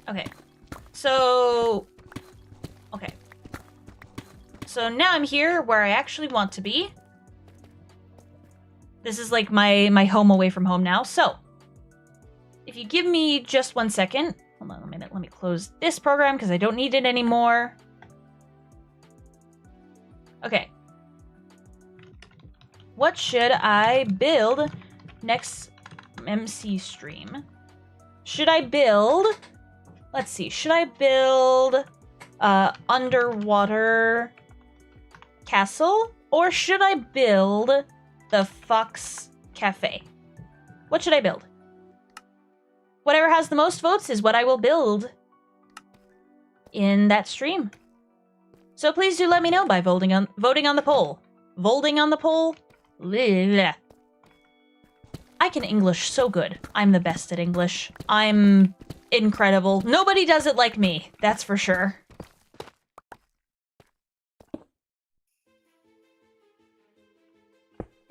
[SPEAKER 1] Okay. So... Okay. So now I'm here where I actually want to be. This is like my home away from home now. So, if you give me just 1 second. Hold on a minute. Let me close this program because I don't need it anymore. Okay. What should I build next MC stream? Should I build... Let's see. Should I build... underwater castle? Or should I build the Fox Cafe? What should I build? Whatever has the most votes is what I will build in that stream. So please do let me know by voting on the poll. Voting on the poll? Bleh. I can English so good. I'm the best at English. I'm incredible. Nobody does it like me, that's for sure.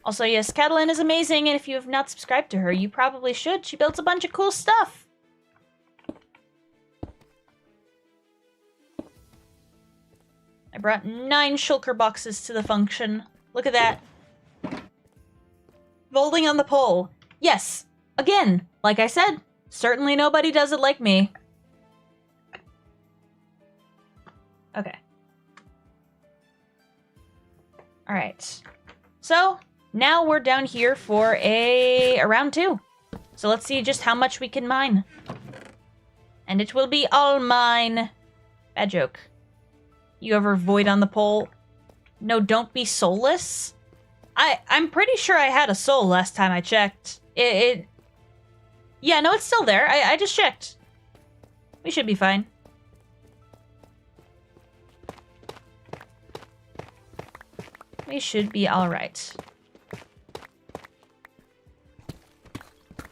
[SPEAKER 1] Also, yes, Catalan is amazing, and if you have not subscribed to her, you probably should. She builds a bunch of cool stuff. I brought 9 shulker boxes to the function. Look at that. Voting on the poll. Yes, again, like I said, certainly nobody does it like me. Okay. Alright. So, now we're down here for a round 2. So let's see just how much we can mine. And it will be all mine. Bad joke. You ever void on the poll? No, don't be soulless. I'm pretty sure I had a soul last time I checked. Yeah, no, it's still there. I just checked. We should be fine. We should be alright.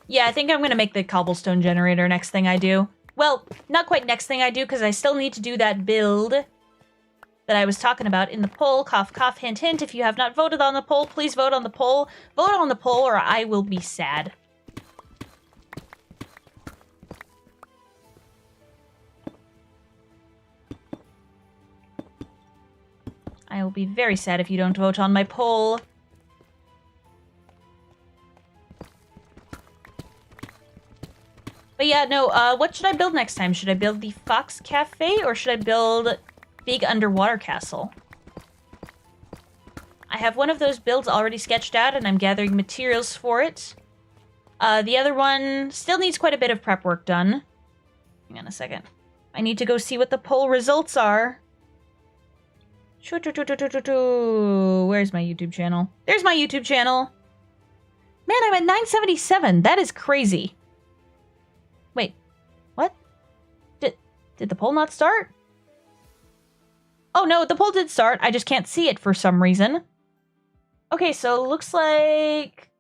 [SPEAKER 1] Yeah, I think I'm gonna make the cobblestone generator next thing I do. Well, not quite next thing I do, because I still need to do that build that I was talking about in the poll. Cough, cough, hint, hint. If you have not voted on the poll, please vote on the poll. Vote on the poll or I will be sad. I will be very sad if you don't vote on my poll. But yeah, no, what should I build next time? Should I build the Fox Cafe or should I build Big Underwater Castle? I have one of those builds already sketched out and I'm gathering materials for it. The other one still needs quite a bit of prep work done. Hang on a second. I need to go see what the poll results are. Where's my YouTube channel? There's my YouTube channel. Man, I'm at 977. That is crazy. Wait, what? Did the poll not start? Oh no, the poll did start. I just can't see it for some reason. Okay, so looks like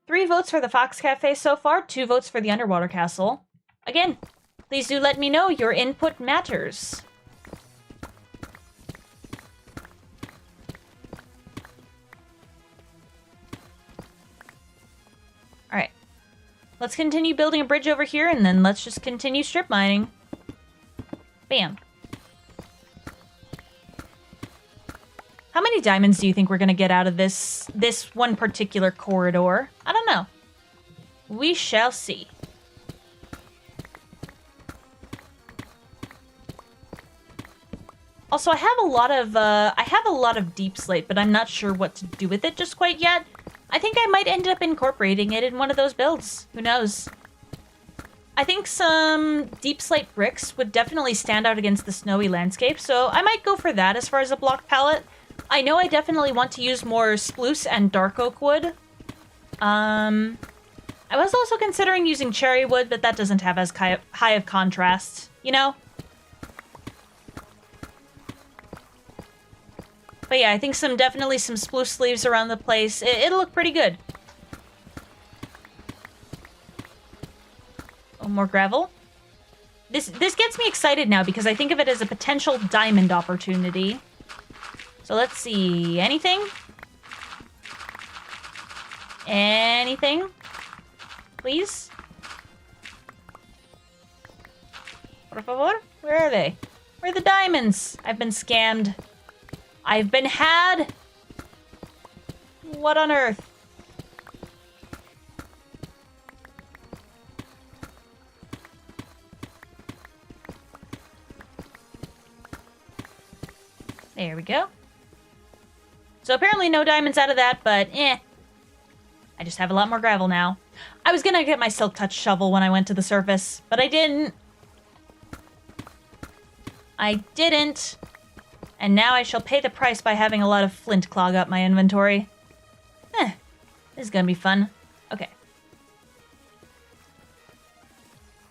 [SPEAKER 1] 3 votes for the Fox Cafe so far, 2 votes for the Underwater Castle. Again, please do let me know. Your input matters. Alright. Let's continue building a bridge over here, and then let's just continue strip mining. Bam. How many diamonds do you think we're gonna get out of this one particular corridor? I don't know. We shall see. Also, I have a lot of deep slate, but I'm not sure what to do with it just quite yet. I think I might end up incorporating it in one of those builds. Who knows? I think some deep slate bricks would definitely stand out against the snowy landscape, so I might go for that as far as a block palette. I know I definitely want to use more spruce and dark oak wood. I was also considering using cherry wood, but that doesn't have as high of contrast, you know? But yeah, I think definitely some spruce leaves around the place. It'll look pretty good. Oh, more gravel. This gets me excited now because I think of it as a potential diamond opportunity. So let's see. Anything? Anything? Please? Por favor? Where are they? Where are the diamonds? I've been scammed. I've been had! What on earth? There we go. So apparently no diamonds out of that, but eh. I just have a lot more gravel now. I was gonna get my silk touch shovel when I went to the surface, but I didn't. And now I shall pay the price by having a lot of flint clog up my inventory. This is gonna be fun. Okay.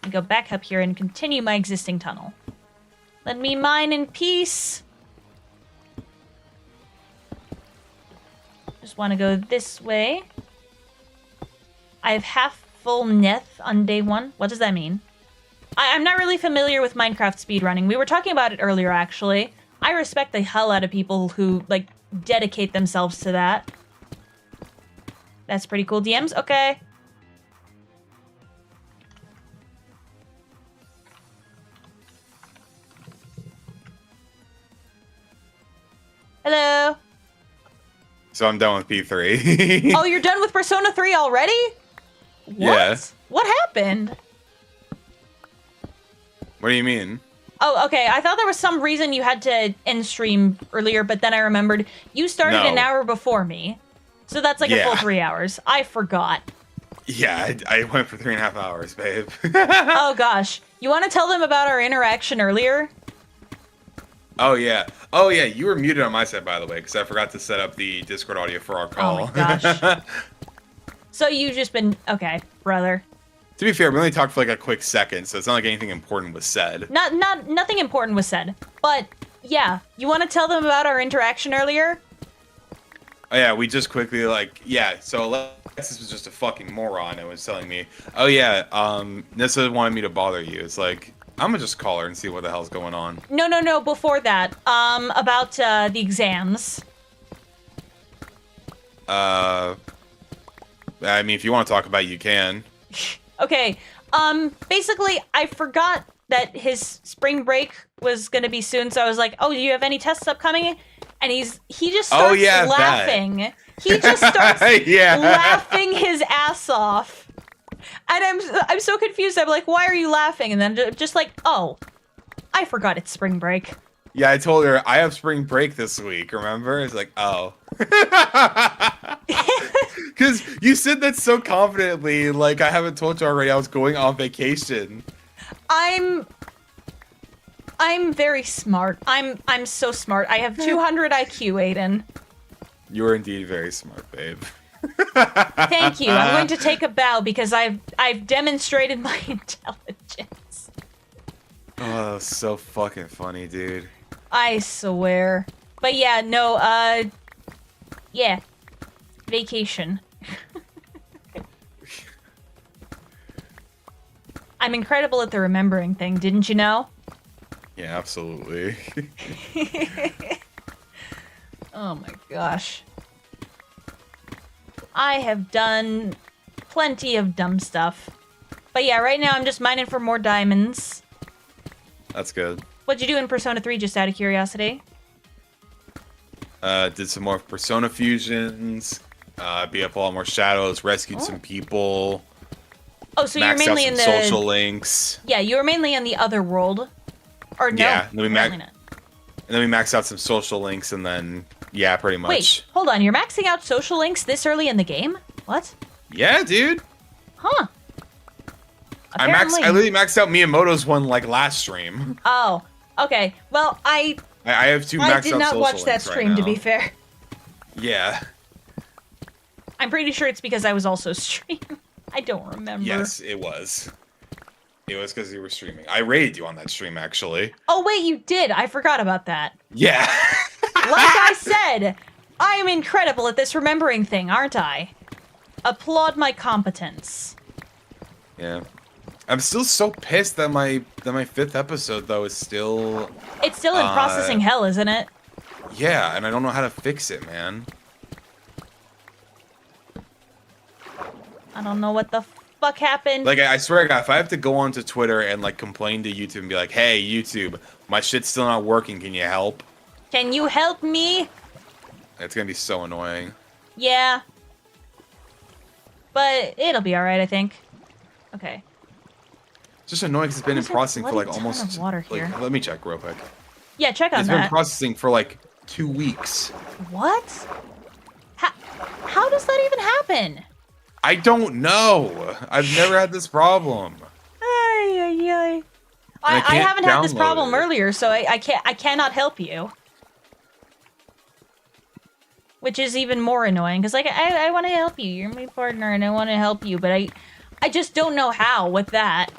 [SPEAKER 1] I go back up here and continue my existing tunnel. Let me mine in peace. Just want to go this way. I have half full Neth on day 1. What does that mean? I'm not really familiar with Minecraft speedrunning. We were talking about it earlier, actually. I respect the hell out of people who, like, dedicate themselves to that. That's pretty cool. DMs? Okay. Hello.
[SPEAKER 2] So I'm done with P3.
[SPEAKER 1] Oh, you're done with Persona 3 already? What?
[SPEAKER 2] Yeah.
[SPEAKER 1] What happened?
[SPEAKER 2] What do you mean?
[SPEAKER 1] Oh, okay. I thought there was some reason you had to end stream earlier, but then I remembered you started an hour before me. So that's like a full 3 hours. I forgot.
[SPEAKER 2] Yeah, I went for 3.5 hours, babe.
[SPEAKER 1] Oh, gosh. You want to tell them about our interaction earlier?
[SPEAKER 2] Oh, yeah. Oh, yeah, you were muted on my side, by the way, because I forgot to set up the Discord audio for our call.
[SPEAKER 1] Oh, my gosh. So you've just been... Okay, brother.
[SPEAKER 2] To be fair, we only talked for like a quick second, so it's not like anything important was said.
[SPEAKER 1] Nothing important was said. But, yeah. You want to tell them about our interaction earlier?
[SPEAKER 2] Oh, yeah, we just quickly, like... Yeah, so Alexis was just a fucking moron and was telling me, oh, yeah, Nyssa wanted me to bother you. It's like... I'm gonna just call her and see what the hell's going on.
[SPEAKER 1] No, before that. About, the exams.
[SPEAKER 2] I mean, if you want to talk about it, you can.
[SPEAKER 1] Okay, basically, I forgot that his spring break was gonna be soon, so I was like, oh, do you have any tests upcoming? And he just starts laughing. That. He just starts laughing his ass off. And I'm so confused. I'm like, why are you laughing? And then just like, oh, I forgot it's spring break.
[SPEAKER 2] Yeah, I told her, I have spring break this week, remember? It's like, oh. Because you said that so confidently, like, I haven't told you already I was going on vacation.
[SPEAKER 1] I'm very smart. I'm so smart. I have 200 IQ, Aiden.
[SPEAKER 2] You are indeed very smart, babe.
[SPEAKER 1] Thank you. I'm going to take a bow because I've demonstrated my intelligence.
[SPEAKER 2] Oh, so fucking funny, dude.
[SPEAKER 1] I swear. But yeah, no, yeah. Vacation. I'm incredible at the remembering thing, didn't you know?
[SPEAKER 2] Yeah, absolutely.
[SPEAKER 1] Oh my gosh. I have done plenty of dumb stuff. But yeah, right now I'm just mining for more diamonds.
[SPEAKER 2] That's good.
[SPEAKER 1] What'd you do in Persona 3, just out of curiosity?
[SPEAKER 2] Did some more Persona fusions, beat up a lot more shadows, rescued some people.
[SPEAKER 1] Oh, so you're mainly in the
[SPEAKER 2] social links.
[SPEAKER 1] Yeah, you were mainly in the other world. Or no?
[SPEAKER 2] Yeah, and then we maxed out some social links, and then yeah, pretty much.
[SPEAKER 1] Wait, hold on. You're maxing out social links this early in the game? What?
[SPEAKER 2] Yeah, dude.
[SPEAKER 1] Huh.
[SPEAKER 2] I literally maxed out Miyamoto's one like last stream.
[SPEAKER 1] Oh, okay. Well, I
[SPEAKER 2] have two maxed out social links.
[SPEAKER 1] I did not watch that stream, to be fair.
[SPEAKER 2] Yeah.
[SPEAKER 1] I'm pretty sure it's because I was also streaming. I don't remember.
[SPEAKER 2] Yes, it was. It was because you were streaming. I raided you on that stream, actually.
[SPEAKER 1] Oh, wait, you did. I forgot about that.
[SPEAKER 2] Yeah.
[SPEAKER 1] Like I said, I am incredible at this remembering thing, aren't I? Applaud my competence.
[SPEAKER 2] Yeah. I'm still so pissed that my 5th episode, though, is still...
[SPEAKER 1] It's still in processing hell, isn't it?
[SPEAKER 2] Yeah, and I don't know how to fix it, man.
[SPEAKER 1] I don't know what the fuck happened.
[SPEAKER 2] Like, I swear to God, if I have to go onto Twitter and, like, complain to YouTube and be like, hey, YouTube, my shit's still not working, can you help?
[SPEAKER 1] Can you help me?
[SPEAKER 2] It's gonna be so annoying.
[SPEAKER 1] Yeah. But it'll be alright, I think. Okay.
[SPEAKER 2] It's just annoying because it's been in processing for, like, almost...
[SPEAKER 1] water here.
[SPEAKER 2] Like, let me check real quick.
[SPEAKER 1] Yeah, check on that.
[SPEAKER 2] It's been processing for, like, 2 weeks.
[SPEAKER 1] What? How does that even happen?
[SPEAKER 2] I don't know. I've never had this problem.
[SPEAKER 1] I haven't had this problem earlier, so I cannot help you. which is even more annoying because like I want to help you. You're my partner, and I want to help you, but I just don't know how with that.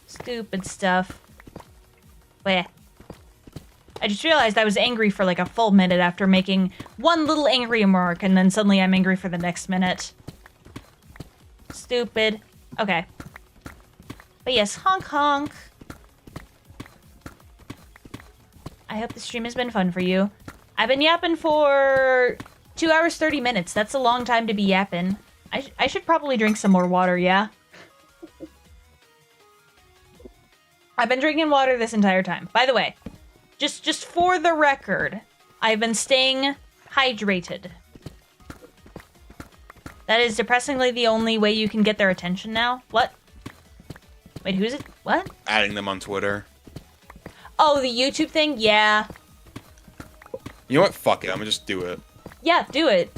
[SPEAKER 1] Stupid stuff. Bleh. I just realized I was angry for like a full minute after making one little angry remark, and then suddenly I'm angry for the next minute. Stupid. Okay. But yes, honk honk. I hope the stream has been fun for you. I've been yapping for 2 hours, 30 minutes. That's a long time to be yapping. I should probably drink some more water, yeah? I've been drinking water this entire time. By the way, just for the record, I've been staying hydrated. That is depressingly the only way you can get their attention now. What? Wait, who's it? What?
[SPEAKER 2] Adding them on Twitter.
[SPEAKER 1] Oh, the YouTube thing? Yeah.
[SPEAKER 2] You know what? Fuck it. I'm gonna just do it.
[SPEAKER 1] Yeah, do it.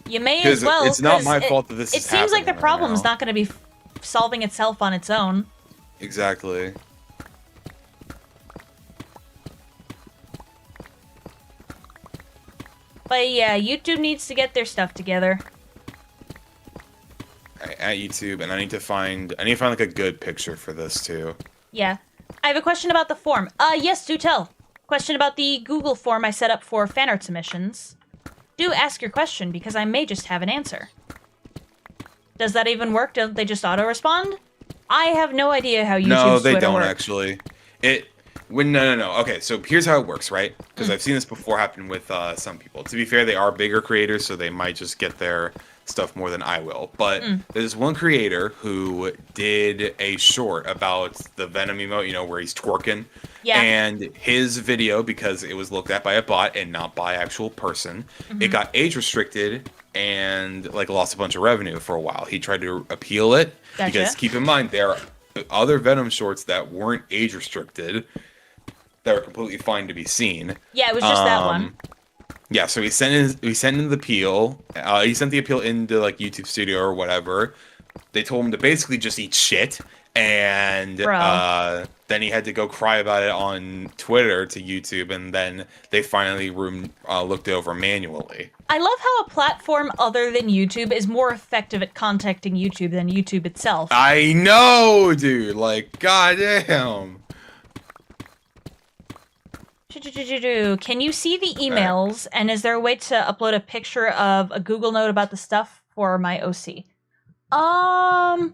[SPEAKER 1] You may as well.
[SPEAKER 2] It's not my fault that this is happening.
[SPEAKER 1] It seems like the problem's
[SPEAKER 2] right now.
[SPEAKER 1] not going to be solving itself on its own.
[SPEAKER 2] Exactly.
[SPEAKER 1] But yeah, YouTube needs to get their stuff together.
[SPEAKER 2] At YouTube, and I need to find like a good picture for this too.
[SPEAKER 1] Yeah. I have a question about the form. Yes, do tell. Question about the Google form I set up for fan art submissions. Do ask your question, because I may just have an answer. Does that even work? Don't they just auto-respond? I have no idea how YouTube's
[SPEAKER 2] No, they
[SPEAKER 1] Twitter
[SPEAKER 2] don't
[SPEAKER 1] work.
[SPEAKER 2] actually. No. Okay, so here's how it works, right? Because I've seen this before happen with some people. To be fair, they are bigger creators, so they might just get their stuff more than I will. But there's one creator who did a short about the Venom emote, you know, where he's twerking.
[SPEAKER 1] Yeah.
[SPEAKER 2] And his video, because it was looked at by a bot and not by actual person, it got age restricted and like lost a bunch of revenue for a while. He tried to appeal it because keep in mind there are other Venom shorts that weren't age restricted that are completely fine to be seen.
[SPEAKER 1] Yeah, it was just that one.
[SPEAKER 2] Yeah, so he sent in the appeal. He sent the appeal into like YouTube Studio or whatever. They told him to basically just eat shit, and then he had to go cry about it on Twitter to YouTube, and then they finally looked it over manually.
[SPEAKER 1] I love how a platform other than YouTube is more effective at contacting YouTube than YouTube itself.
[SPEAKER 2] I know, dude. Like, goddamn.
[SPEAKER 1] Can you see the emails, and is there a way to upload a picture of a Google Note about the stuff for my OC? I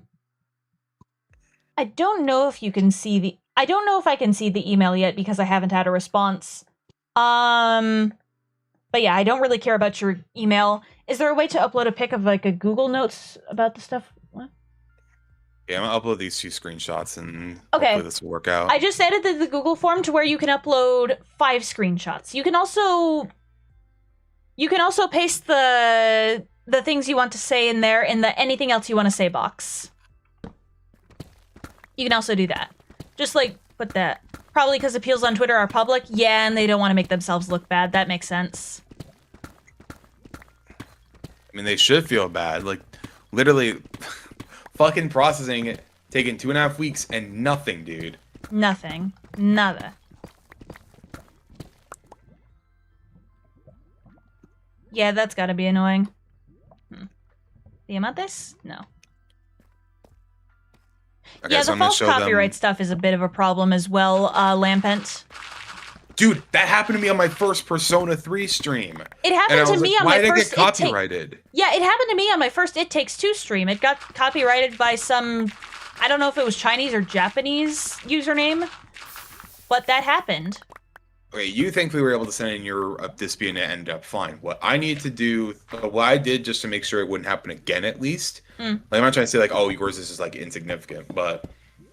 [SPEAKER 1] don't know if you can see the... I don't know if I can see the email yet because I haven't had a response. But yeah, I don't really care about your email. Is there a way to upload a pic of like a Google Notes about the stuff? What?
[SPEAKER 2] Yeah, I'm gonna upload these 2 screenshots and
[SPEAKER 1] okay.
[SPEAKER 2] Hopefully this will work out.
[SPEAKER 1] I just edited the Google form to where you can upload 5 screenshots. You can also paste the things you want to say in there in the anything else you want to say box. You can also do that. Just like put that. Probably because appeals on Twitter are public. Yeah, and they don't want to make themselves look bad. That makes sense.
[SPEAKER 2] I mean, they should feel bad. Like, literally, fucking processing it, taking 2.5 weeks and nothing, dude.
[SPEAKER 1] Nothing. Nada. Yeah, that's gotta be annoying. The amount this? No.
[SPEAKER 2] Okay,
[SPEAKER 1] yeah,
[SPEAKER 2] so
[SPEAKER 1] the false copyright stuff is a bit of a problem as well, Lampent.
[SPEAKER 2] Dude, that happened to me on my first Persona 3 stream.
[SPEAKER 1] It happened to me on my first...
[SPEAKER 2] Why did it get copyrighted?
[SPEAKER 1] Yeah, it happened to me on my first It Takes Two stream. It got copyrighted by some... I don't know if it was Chinese or Japanese username, but that happened.
[SPEAKER 2] Okay, you thankfully were able to send in your dispute and it ended up fine. What I need to do, what I did just to make sure it wouldn't happen again at least, like I'm not trying to say like, oh, yours is just like insignificant, but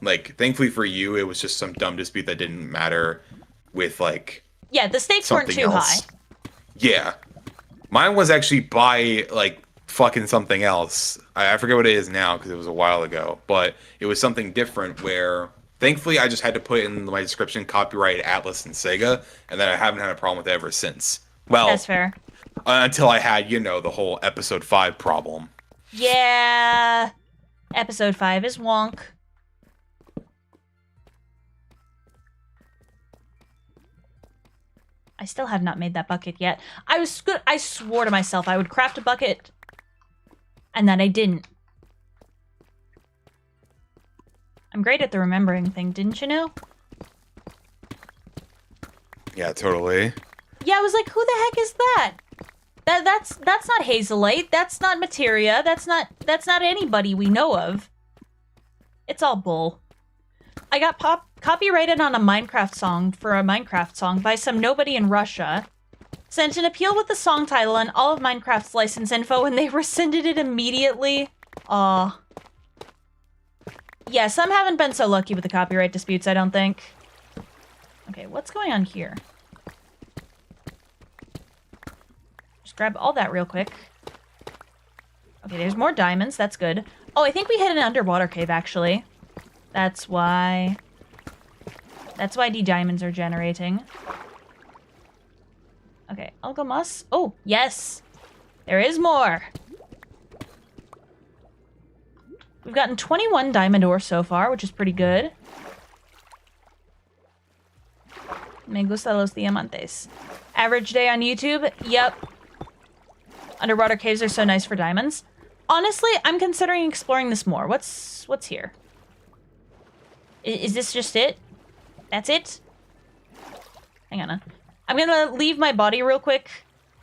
[SPEAKER 2] like thankfully for you, it was just some dumb dispute that didn't matter with like...
[SPEAKER 1] Yeah, the stakes weren't too high.
[SPEAKER 2] Yeah. Mine was actually by like fucking something else. I forget what it is now because it was a while ago, but it was something different where... Thankfully, I just had to put in my description copyright Atlas and Sega, and then I haven't had a problem with it ever since. Well,
[SPEAKER 1] that's fair.
[SPEAKER 2] Until I had, you know, the whole episode 5 problem.
[SPEAKER 1] Yeah. Episode 5 is wonk. I still have not made that bucket yet. I swore to myself I would craft a bucket, and then I didn't. I'm great at the remembering thing, didn't you know?
[SPEAKER 2] Yeah, totally.
[SPEAKER 1] Yeah, I was like, who the heck is that? That's not Hazelite. That's not Materia. That's not anybody we know of. It's all bull. I got copyrighted on a Minecraft song for a Minecraft song by some nobody in Russia. Sent an appeal with the song title and all of Minecraft's license info, and they rescinded it immediately. Aw. Yeah, some haven't been so lucky with the copyright disputes, I don't think. Okay, what's going on here? Just grab all that real quick. Okay, there's more diamonds. That's good. Oh, I think we hit an underwater cave, actually. That's why the diamonds are generating. Okay, Algomas. Oh, yes! There is more! We've gotten 21 diamond ore so far, which is pretty good. Me gusta los diamantes. Average day on YouTube? Yep. Underwater caves are so nice for diamonds. Honestly, I'm considering exploring this more. What's here? Is this just it? That's it? Hang on. I'm gonna leave my body real quick,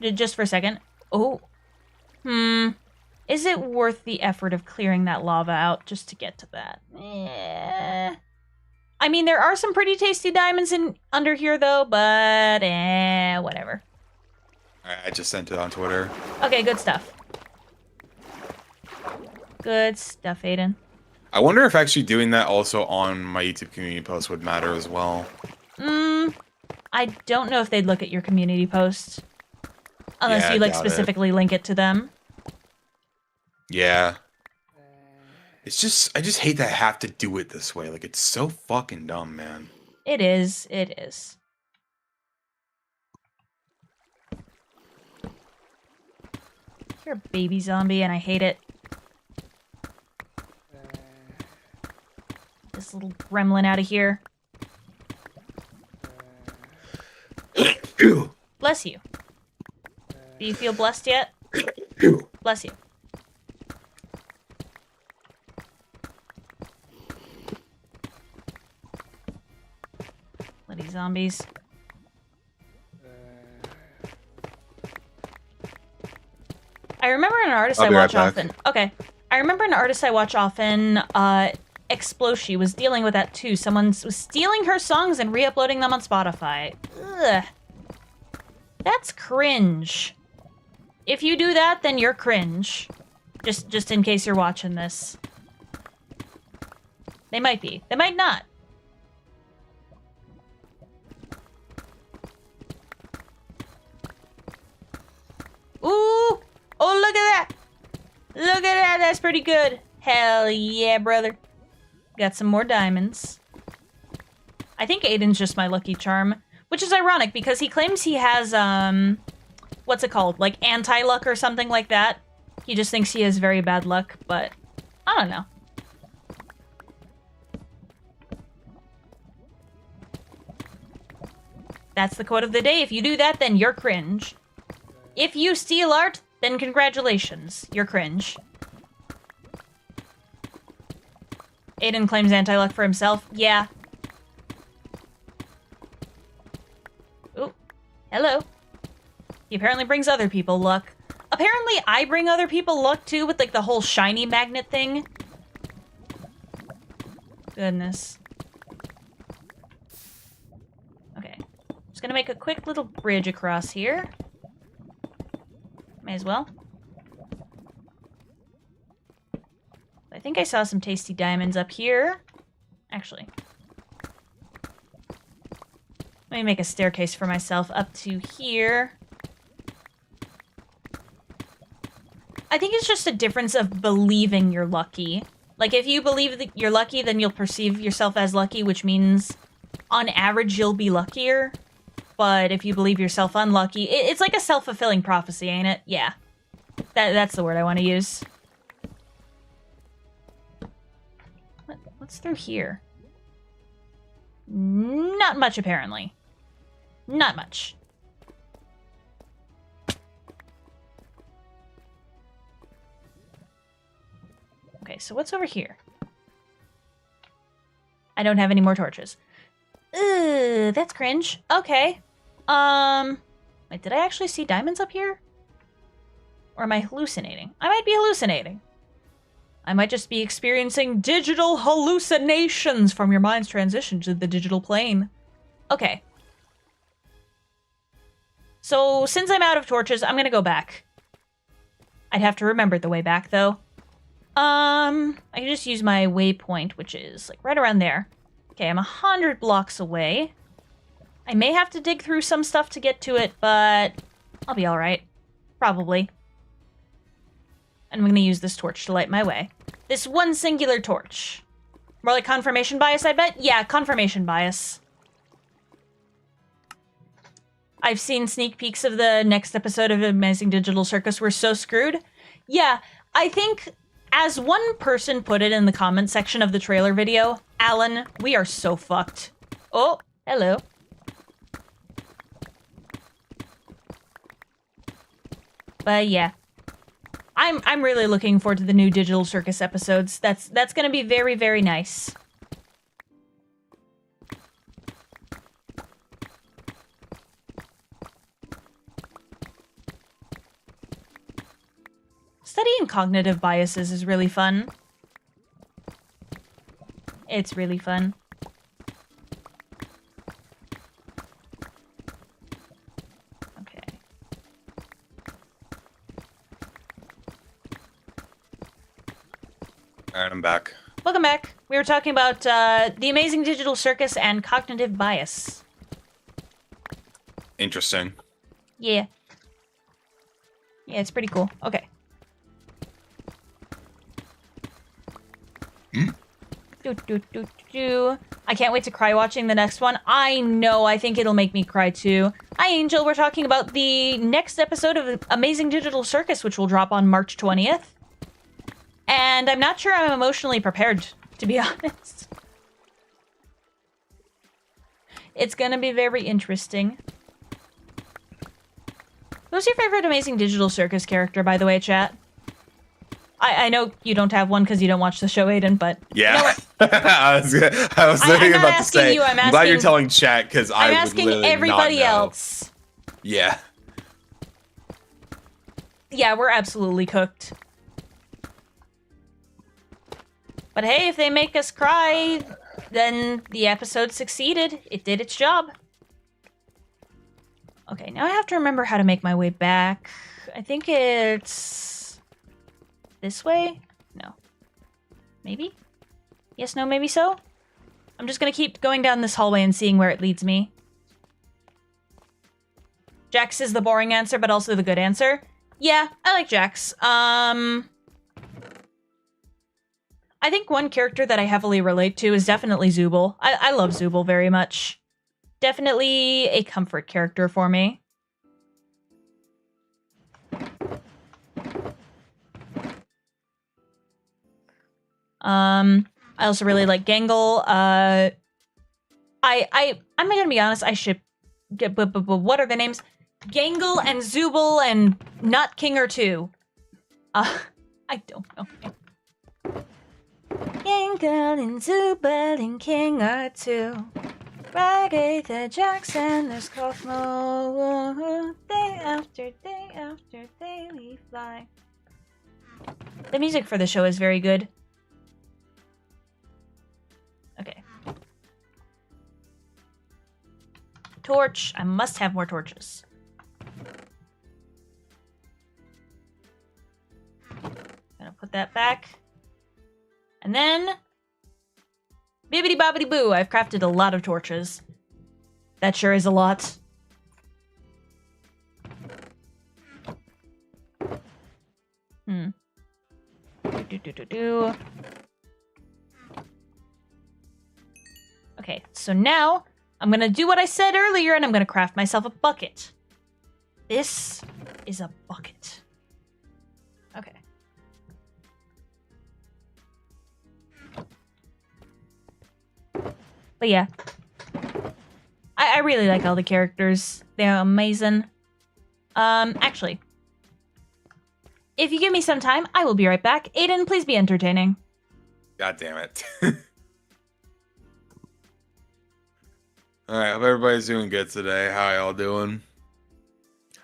[SPEAKER 1] just for a second. Oh. Is it worth the effort of clearing that lava out just to get to that? I mean, there are some pretty tasty diamonds under here, though, but whatever.
[SPEAKER 2] Alright, I just sent it on Twitter.
[SPEAKER 1] Okay, good stuff. Good stuff, Aiden.
[SPEAKER 2] I wonder if actually doing that also on my YouTube community post would matter as well.
[SPEAKER 1] I don't know if they'd look at your community post. Unless
[SPEAKER 2] Yeah,
[SPEAKER 1] you,
[SPEAKER 2] I doubt
[SPEAKER 1] specifically link it to them.
[SPEAKER 2] Yeah. It's just, I just hate that I have to do it this way. Like, it's so fucking dumb, man.
[SPEAKER 1] It is. It is. You're a baby zombie, and I hate it. This little gremlin out of here. Bless you. Do you feel blessed yet? Bless you. Bloody zombies. I remember an artist I watch often. Okay. I remember an artist I watch often, Exploshi, was dealing with that too. Someone was stealing her songs and re-uploading them on Spotify. Ugh. That's cringe. If you do that, then you're cringe. Just in case you're watching this. They might be. They might not. Ooh! Oh, look at that! Look at that! That's pretty good. Hell yeah, brother. Got some more diamonds. I think Aiden's just my lucky charm. Which is ironic, because he claims he has, what's it called? Like, anti-luck or something like that. He just thinks he has very bad luck, but I don't know. That's the quote of the day. If you do that, then you're cringe. If you steal art, then congratulations. You're cringe. Aiden claims anti-luck for himself. Yeah. Ooh. Hello. He apparently brings other people luck. Apparently I bring other people luck too with like the whole shiny magnet thing. Goodness. Okay. Just gonna make a quick little bridge across here. May as well. I think I saw some tasty diamonds up here. Actually. Let me make a staircase for myself up to here. I think it's just a difference of believing you're lucky. Like, if you believe that you're lucky, then you'll perceive yourself as lucky, which means, on average, you'll be luckier. But if you believe yourself unlucky, it's like a self-fulfilling prophecy, ain't it? Yeah. That's the word I want to use. What's through here? Not much, apparently. Not much. so what's over here? I don't have any more torches. Ugh, that's cringe. Okay. Wait, did I actually see diamonds up here? Or am I hallucinating? I might be hallucinating. I might just be experiencing digital hallucinations from your mind's transition to the digital plane. Okay. So, since I'm out of torches, I'm gonna go back. I'd have to remember the way back, though. I can just use my waypoint, which is, like, right around there. Okay, I'm 100 blocks away. I may have to dig through some stuff to get to it, but I'll be alright. Probably. And I'm gonna use this torch to light my way. This one singular torch. More like confirmation bias, I bet? Yeah, confirmation bias. I've seen sneak peeks of the next episode of Amazing Digital Circus. We're so screwed. Yeah, I think, as one person put it in the comment section of the trailer video, Alan, we are so fucked. Oh, hello. But yeah. I'm really looking forward to the new Digital Circus episodes. That's gonna be very, very nice. Studying cognitive biases is really fun. It's really fun. Okay.
[SPEAKER 2] Alright, I'm back.
[SPEAKER 1] Welcome back. We were talking about the Amazing Digital Circus and cognitive bias.
[SPEAKER 2] Interesting.
[SPEAKER 1] Yeah. Yeah, it's pretty cool. Okay. I can't wait to cry watching the next one. I know, I think it'll make me cry too. Hi, Angel. We're talking about the next episode of Amazing Digital Circus, which will drop on March 20th. And I'm not sure I'm emotionally prepared, to be honest. It's gonna be very interesting. Who's your favorite Amazing Digital Circus character, by the way, chat? I know you don't have one because you don't watch the show, Aiden, but...
[SPEAKER 2] Yeah.
[SPEAKER 1] You know what?
[SPEAKER 2] I was literally
[SPEAKER 1] I'm not
[SPEAKER 2] about to
[SPEAKER 1] asking
[SPEAKER 2] say,
[SPEAKER 1] you, I'm
[SPEAKER 2] I'm glad you're
[SPEAKER 1] asking-
[SPEAKER 2] telling chat, because I
[SPEAKER 1] I'm
[SPEAKER 2] would
[SPEAKER 1] asking
[SPEAKER 2] literally
[SPEAKER 1] everybody
[SPEAKER 2] not know.
[SPEAKER 1] else.
[SPEAKER 2] Yeah.
[SPEAKER 1] Yeah, we're absolutely cooked. But hey, if they make us cry, then the episode succeeded. It did its job. Okay, now I have to remember how to make my way back. I think it's... this way? No. Maybe? Yes, no, maybe so? I'm just gonna keep going down this hallway and seeing where it leads me. Jax is the boring answer, but also the good answer. Yeah, I like Jax. I think one character that I heavily relate to is definitely Zooble. I love Zooble very much. Definitely a comfort character for me. I also really like Gangle. I'm gonna be honest, I ship... what are the names? Gangle and Zooble and Nut King or two. I don't know. Gangle and Zooble and King are two. Friday the Jackson, there's Cosmo. Day after day we fly. The music for the show is very good. Okay. Torch. I must have more torches. Gonna put that back. And then... bibbidi bobbidi boo, I've crafted a lot of torches. That sure is a lot. Okay, so now I'm gonna do what I said earlier and I'm gonna craft myself a bucket. This is a bucket. Okay. But yeah. I really like all the characters. They're amazing. Actually. If you give me some time, I will be right back. Aiden, please be entertaining.
[SPEAKER 2] God damn it. Alright, hope everybody's doing good today. How y'all doing?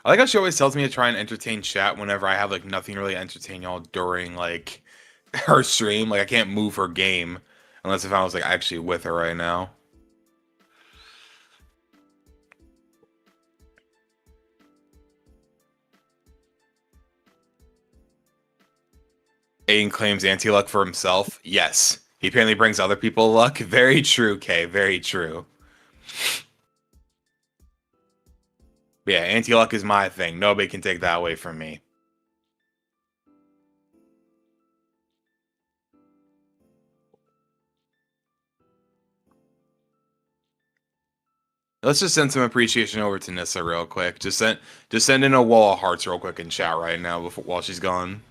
[SPEAKER 2] I like how she always tells me to try and entertain chat whenever I have like nothing really entertain y'all during like her stream. Like I can't move her game unless if I was like actually with her right now. Aiden claims anti-luck for himself. Yes. He apparently brings other people luck. Very true, Kay. Very true. But yeah, anti-luck is my thing. Nobody can take that away from me. Let's just send some appreciation over to Nyssa real quick. Just send in a wall of hearts real quick in chat right now while she's gone.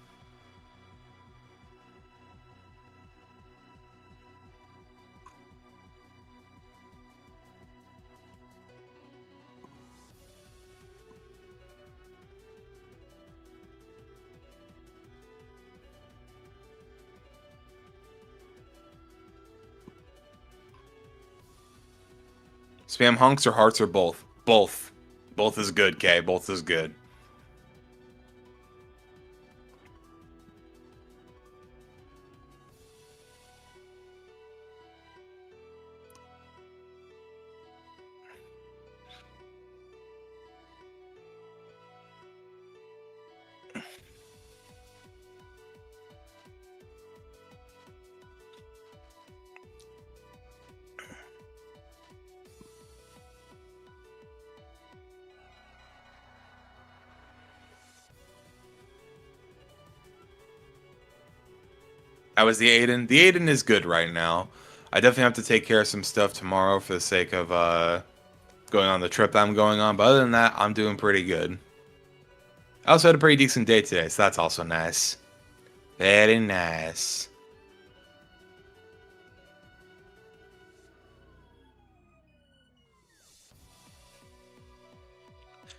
[SPEAKER 2] Spam hunks or hearts or both? Both. Both is good, Kay. Both is good. That was the Aiden. The Aiden is good right now. I definitely have to take care of some stuff tomorrow for the sake of going on the trip that I'm going on. But other than that, I'm doing pretty good. I also had a pretty decent day today, so that's also nice. Very nice.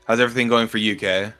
[SPEAKER 2] How's everything going for you, Kay?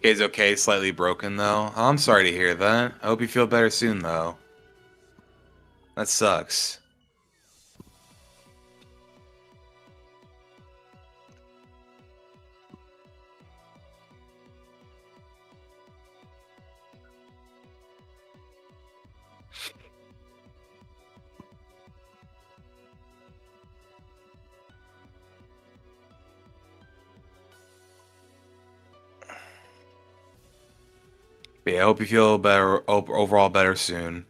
[SPEAKER 2] Kay's okay, slightly broken though. Oh, I'm sorry to hear that. I hope you feel better soon though. That sucks. But yeah, I hope you feel better overall better soon.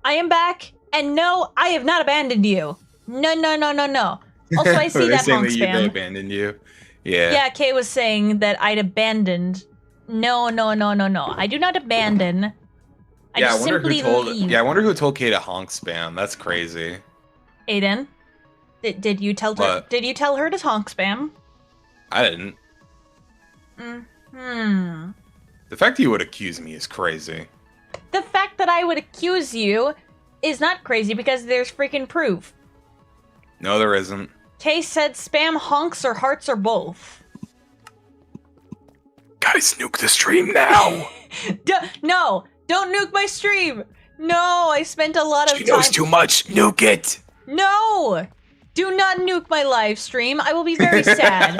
[SPEAKER 1] I am back, And no, I have not abandoned you. No, no, no, no, no. Also, I see that honk
[SPEAKER 2] They
[SPEAKER 1] spam.
[SPEAKER 2] abandoned you. Yeah.
[SPEAKER 1] Yeah, Kay was saying that I'd abandoned. No, no, no, no, no. I do not abandon. I just simply leave.
[SPEAKER 2] Yeah, I wonder who told Kay to honk spam. That's crazy.
[SPEAKER 1] Aiden, did you tell her? Did you tell her to honk spam?
[SPEAKER 2] I didn't.
[SPEAKER 1] Hmm.
[SPEAKER 2] The fact that you would accuse me is crazy.
[SPEAKER 1] The fact that I would accuse you is not crazy because there's freaking proof.
[SPEAKER 2] No, there isn't.
[SPEAKER 1] Kay said spam honks or hearts or both.
[SPEAKER 2] Guys, nuke the stream now.
[SPEAKER 1] No, don't nuke my stream. No, I spent a lot of time.
[SPEAKER 2] She knows too much. Nuke it.
[SPEAKER 1] No, do not nuke my live stream. I will be very sad.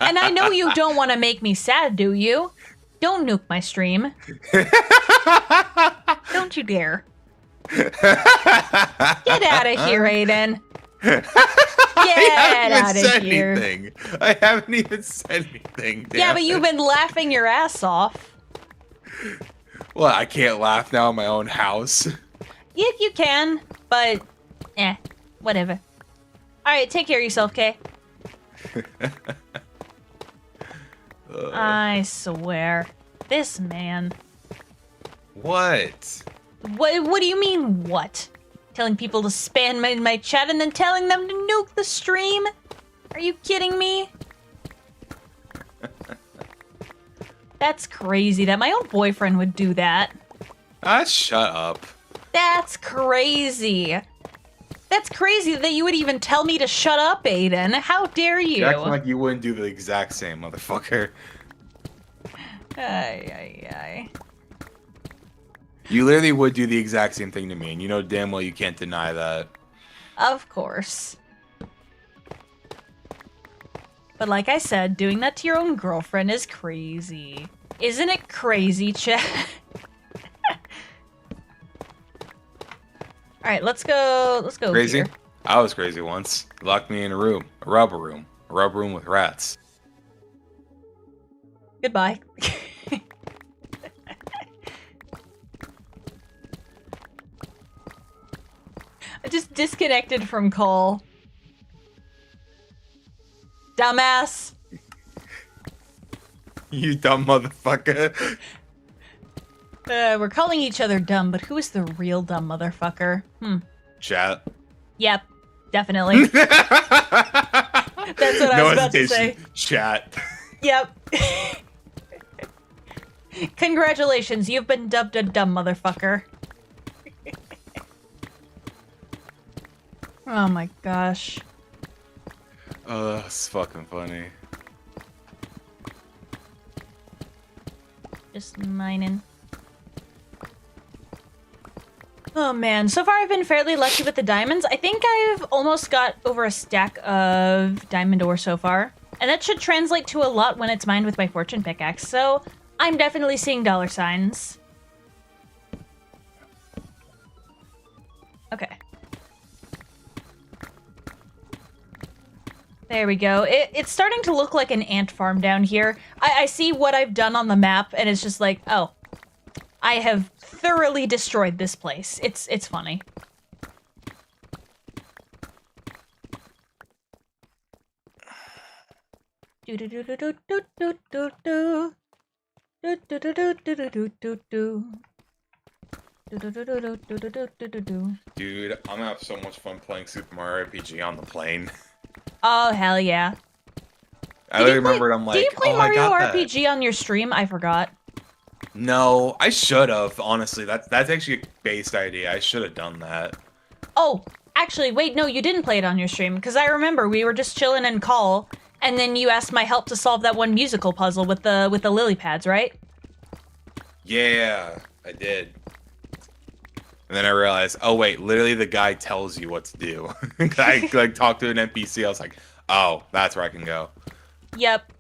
[SPEAKER 1] And I know you don't want to make me sad, do you? Don't nuke my stream. Don't you dare. Get out of here, Aiden. Get out of here.
[SPEAKER 2] Anything. I haven't even said anything.
[SPEAKER 1] Yeah, but you've been laughing your ass off.
[SPEAKER 2] Well, I can't laugh now in my own house.
[SPEAKER 1] You can, but whatever. Alright, take care of yourself, Kay. I swear. This man.
[SPEAKER 2] What?
[SPEAKER 1] What do you mean, what? Telling people to spam in my chat and then telling them to nuke the stream? Are you kidding me? That's crazy that my own boyfriend would do that.
[SPEAKER 2] Shut up.
[SPEAKER 1] That's crazy. That's crazy that you would even tell me to shut up, Aiden. How dare you?
[SPEAKER 2] You're acting like you wouldn't do the exact same, motherfucker.
[SPEAKER 1] Ay.
[SPEAKER 2] You literally would do the exact same thing to me, and you know damn well you can't deny that.
[SPEAKER 1] Of course. But like I said, doing that to your own girlfriend is crazy. Isn't it crazy, Chet? Alright, let's go
[SPEAKER 2] Crazy?
[SPEAKER 1] here.
[SPEAKER 2] I was crazy once. Locked me in a room. A rubber room with rats.
[SPEAKER 1] Goodbye. I just disconnected from call. Dumbass.
[SPEAKER 2] You dumb motherfucker.
[SPEAKER 1] We're calling each other dumb, but who is the real dumb motherfucker?
[SPEAKER 2] Chat.
[SPEAKER 1] Yep, definitely. That's what I was about to say.
[SPEAKER 2] Chat.
[SPEAKER 1] Yep. Congratulations, you've been dubbed a dumb motherfucker. Oh my gosh.
[SPEAKER 2] Oh, that's fucking funny.
[SPEAKER 1] Just mining. Oh man, so far I've been fairly lucky with the diamonds. I think I've almost got over a stack of diamond ore so far. And that should translate to a lot when it's mined with my fortune pickaxe, so I'm definitely seeing dollar signs. Okay. There we go. It's starting to look like an ant farm down here. I see what I've done on the map, and it's just like, oh, I have thoroughly destroyed this place. It's funny.
[SPEAKER 2] Dude, I'm gonna have so much fun playing Super Mario RPG on the plane.
[SPEAKER 1] Oh, hell yeah.
[SPEAKER 2] I remembered, I'm like,
[SPEAKER 1] do you play
[SPEAKER 2] oh,
[SPEAKER 1] Mario
[SPEAKER 2] I got
[SPEAKER 1] RPG on your stream? I forgot.
[SPEAKER 2] No, I should have, honestly. That's actually a based idea. I should have done that.
[SPEAKER 1] Oh, actually, wait, no, you didn't play it on your stream, because I remember we were just chilling in call, and then you asked my help to solve that one musical puzzle with the lily pads, right?
[SPEAKER 2] Yeah, I did. And then I realized, oh wait, literally the guy tells you what to do. I like talked to an NPC, I was like, oh, that's where I can go.
[SPEAKER 1] Yep.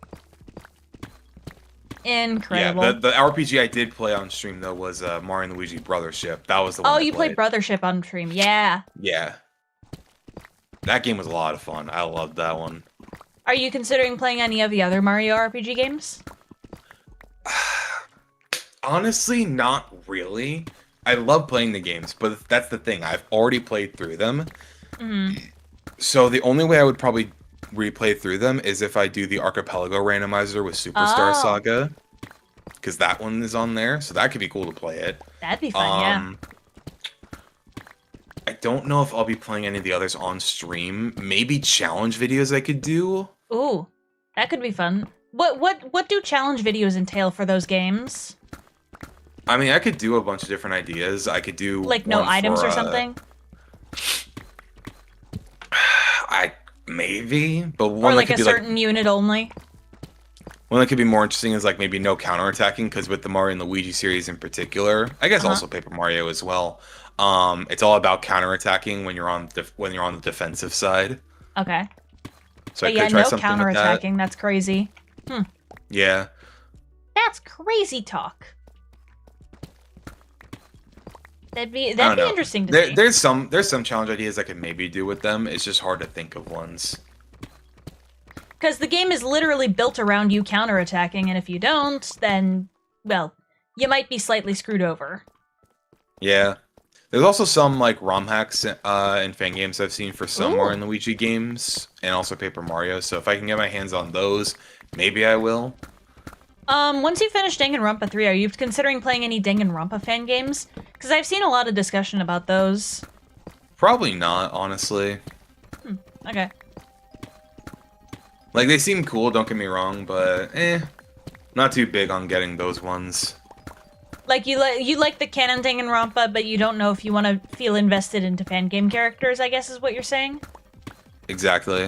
[SPEAKER 1] Incredible.
[SPEAKER 2] Yeah, the RPG I did play on stream though was Mario and Luigi Brothership. That was the one.
[SPEAKER 1] Oh, you played Brothership on stream, yeah.
[SPEAKER 2] Yeah. That game was a lot of fun. I loved that one.
[SPEAKER 1] Are you considering playing any of the other Mario RPG games?
[SPEAKER 2] Honestly, not really. I love playing the games, but that's the thing. I've already played through them.
[SPEAKER 1] Mm-hmm.
[SPEAKER 2] So the only way I would probably replay through them is if I do the Archipelago randomizer with Superstar
[SPEAKER 1] Oh.
[SPEAKER 2] Saga, because that one is on there. So that could be cool to play it.
[SPEAKER 1] That'd be fun, yeah.
[SPEAKER 2] I don't know if I'll be playing any of the others on stream. Maybe challenge videos I could do.
[SPEAKER 1] Ooh, that could be fun. What do challenge videos entail for those games?
[SPEAKER 2] I mean, I could do a bunch of different ideas. I could do
[SPEAKER 1] Like no
[SPEAKER 2] one
[SPEAKER 1] items
[SPEAKER 2] for,
[SPEAKER 1] or something?
[SPEAKER 2] Maybe, but
[SPEAKER 1] Or
[SPEAKER 2] one that
[SPEAKER 1] like
[SPEAKER 2] could
[SPEAKER 1] a
[SPEAKER 2] be
[SPEAKER 1] certain unit only?
[SPEAKER 2] one that could be more interesting is like maybe no counterattacking, because with the Mario and Luigi series in particular, I guess also Paper Mario as well. It's all about counterattacking when you're on the defensive side.
[SPEAKER 1] Okay.
[SPEAKER 2] So
[SPEAKER 1] But
[SPEAKER 2] I
[SPEAKER 1] yeah,
[SPEAKER 2] could try
[SPEAKER 1] no
[SPEAKER 2] something with that.
[SPEAKER 1] counterattacking. That's crazy.
[SPEAKER 2] Yeah.
[SPEAKER 1] That's crazy talk. That'd be
[SPEAKER 2] I don't know.
[SPEAKER 1] interesting to see.
[SPEAKER 2] There's some challenge ideas I could maybe do with them. It's just hard to think of ones.
[SPEAKER 1] Because the game is literally built around you counterattacking, and if you don't, then, well, you might be slightly screwed over.
[SPEAKER 2] Yeah. There's also some like ROM hacks in fan games I've seen for some Mario and Luigi games, and also Paper Mario. So if I can get my hands on those, maybe I will.
[SPEAKER 1] Once you finish Danganronpa 3, are you considering playing any Danganronpa fan games? Because I've seen a lot of discussion about those.
[SPEAKER 2] Probably not, honestly.
[SPEAKER 1] Okay.
[SPEAKER 2] Like, they seem cool, don't get me wrong, but not too big on getting those ones.
[SPEAKER 1] Like, you like the canon Danganronpa, but you don't know if you want to feel invested into fan game characters, I guess is what you're saying?
[SPEAKER 2] Exactly.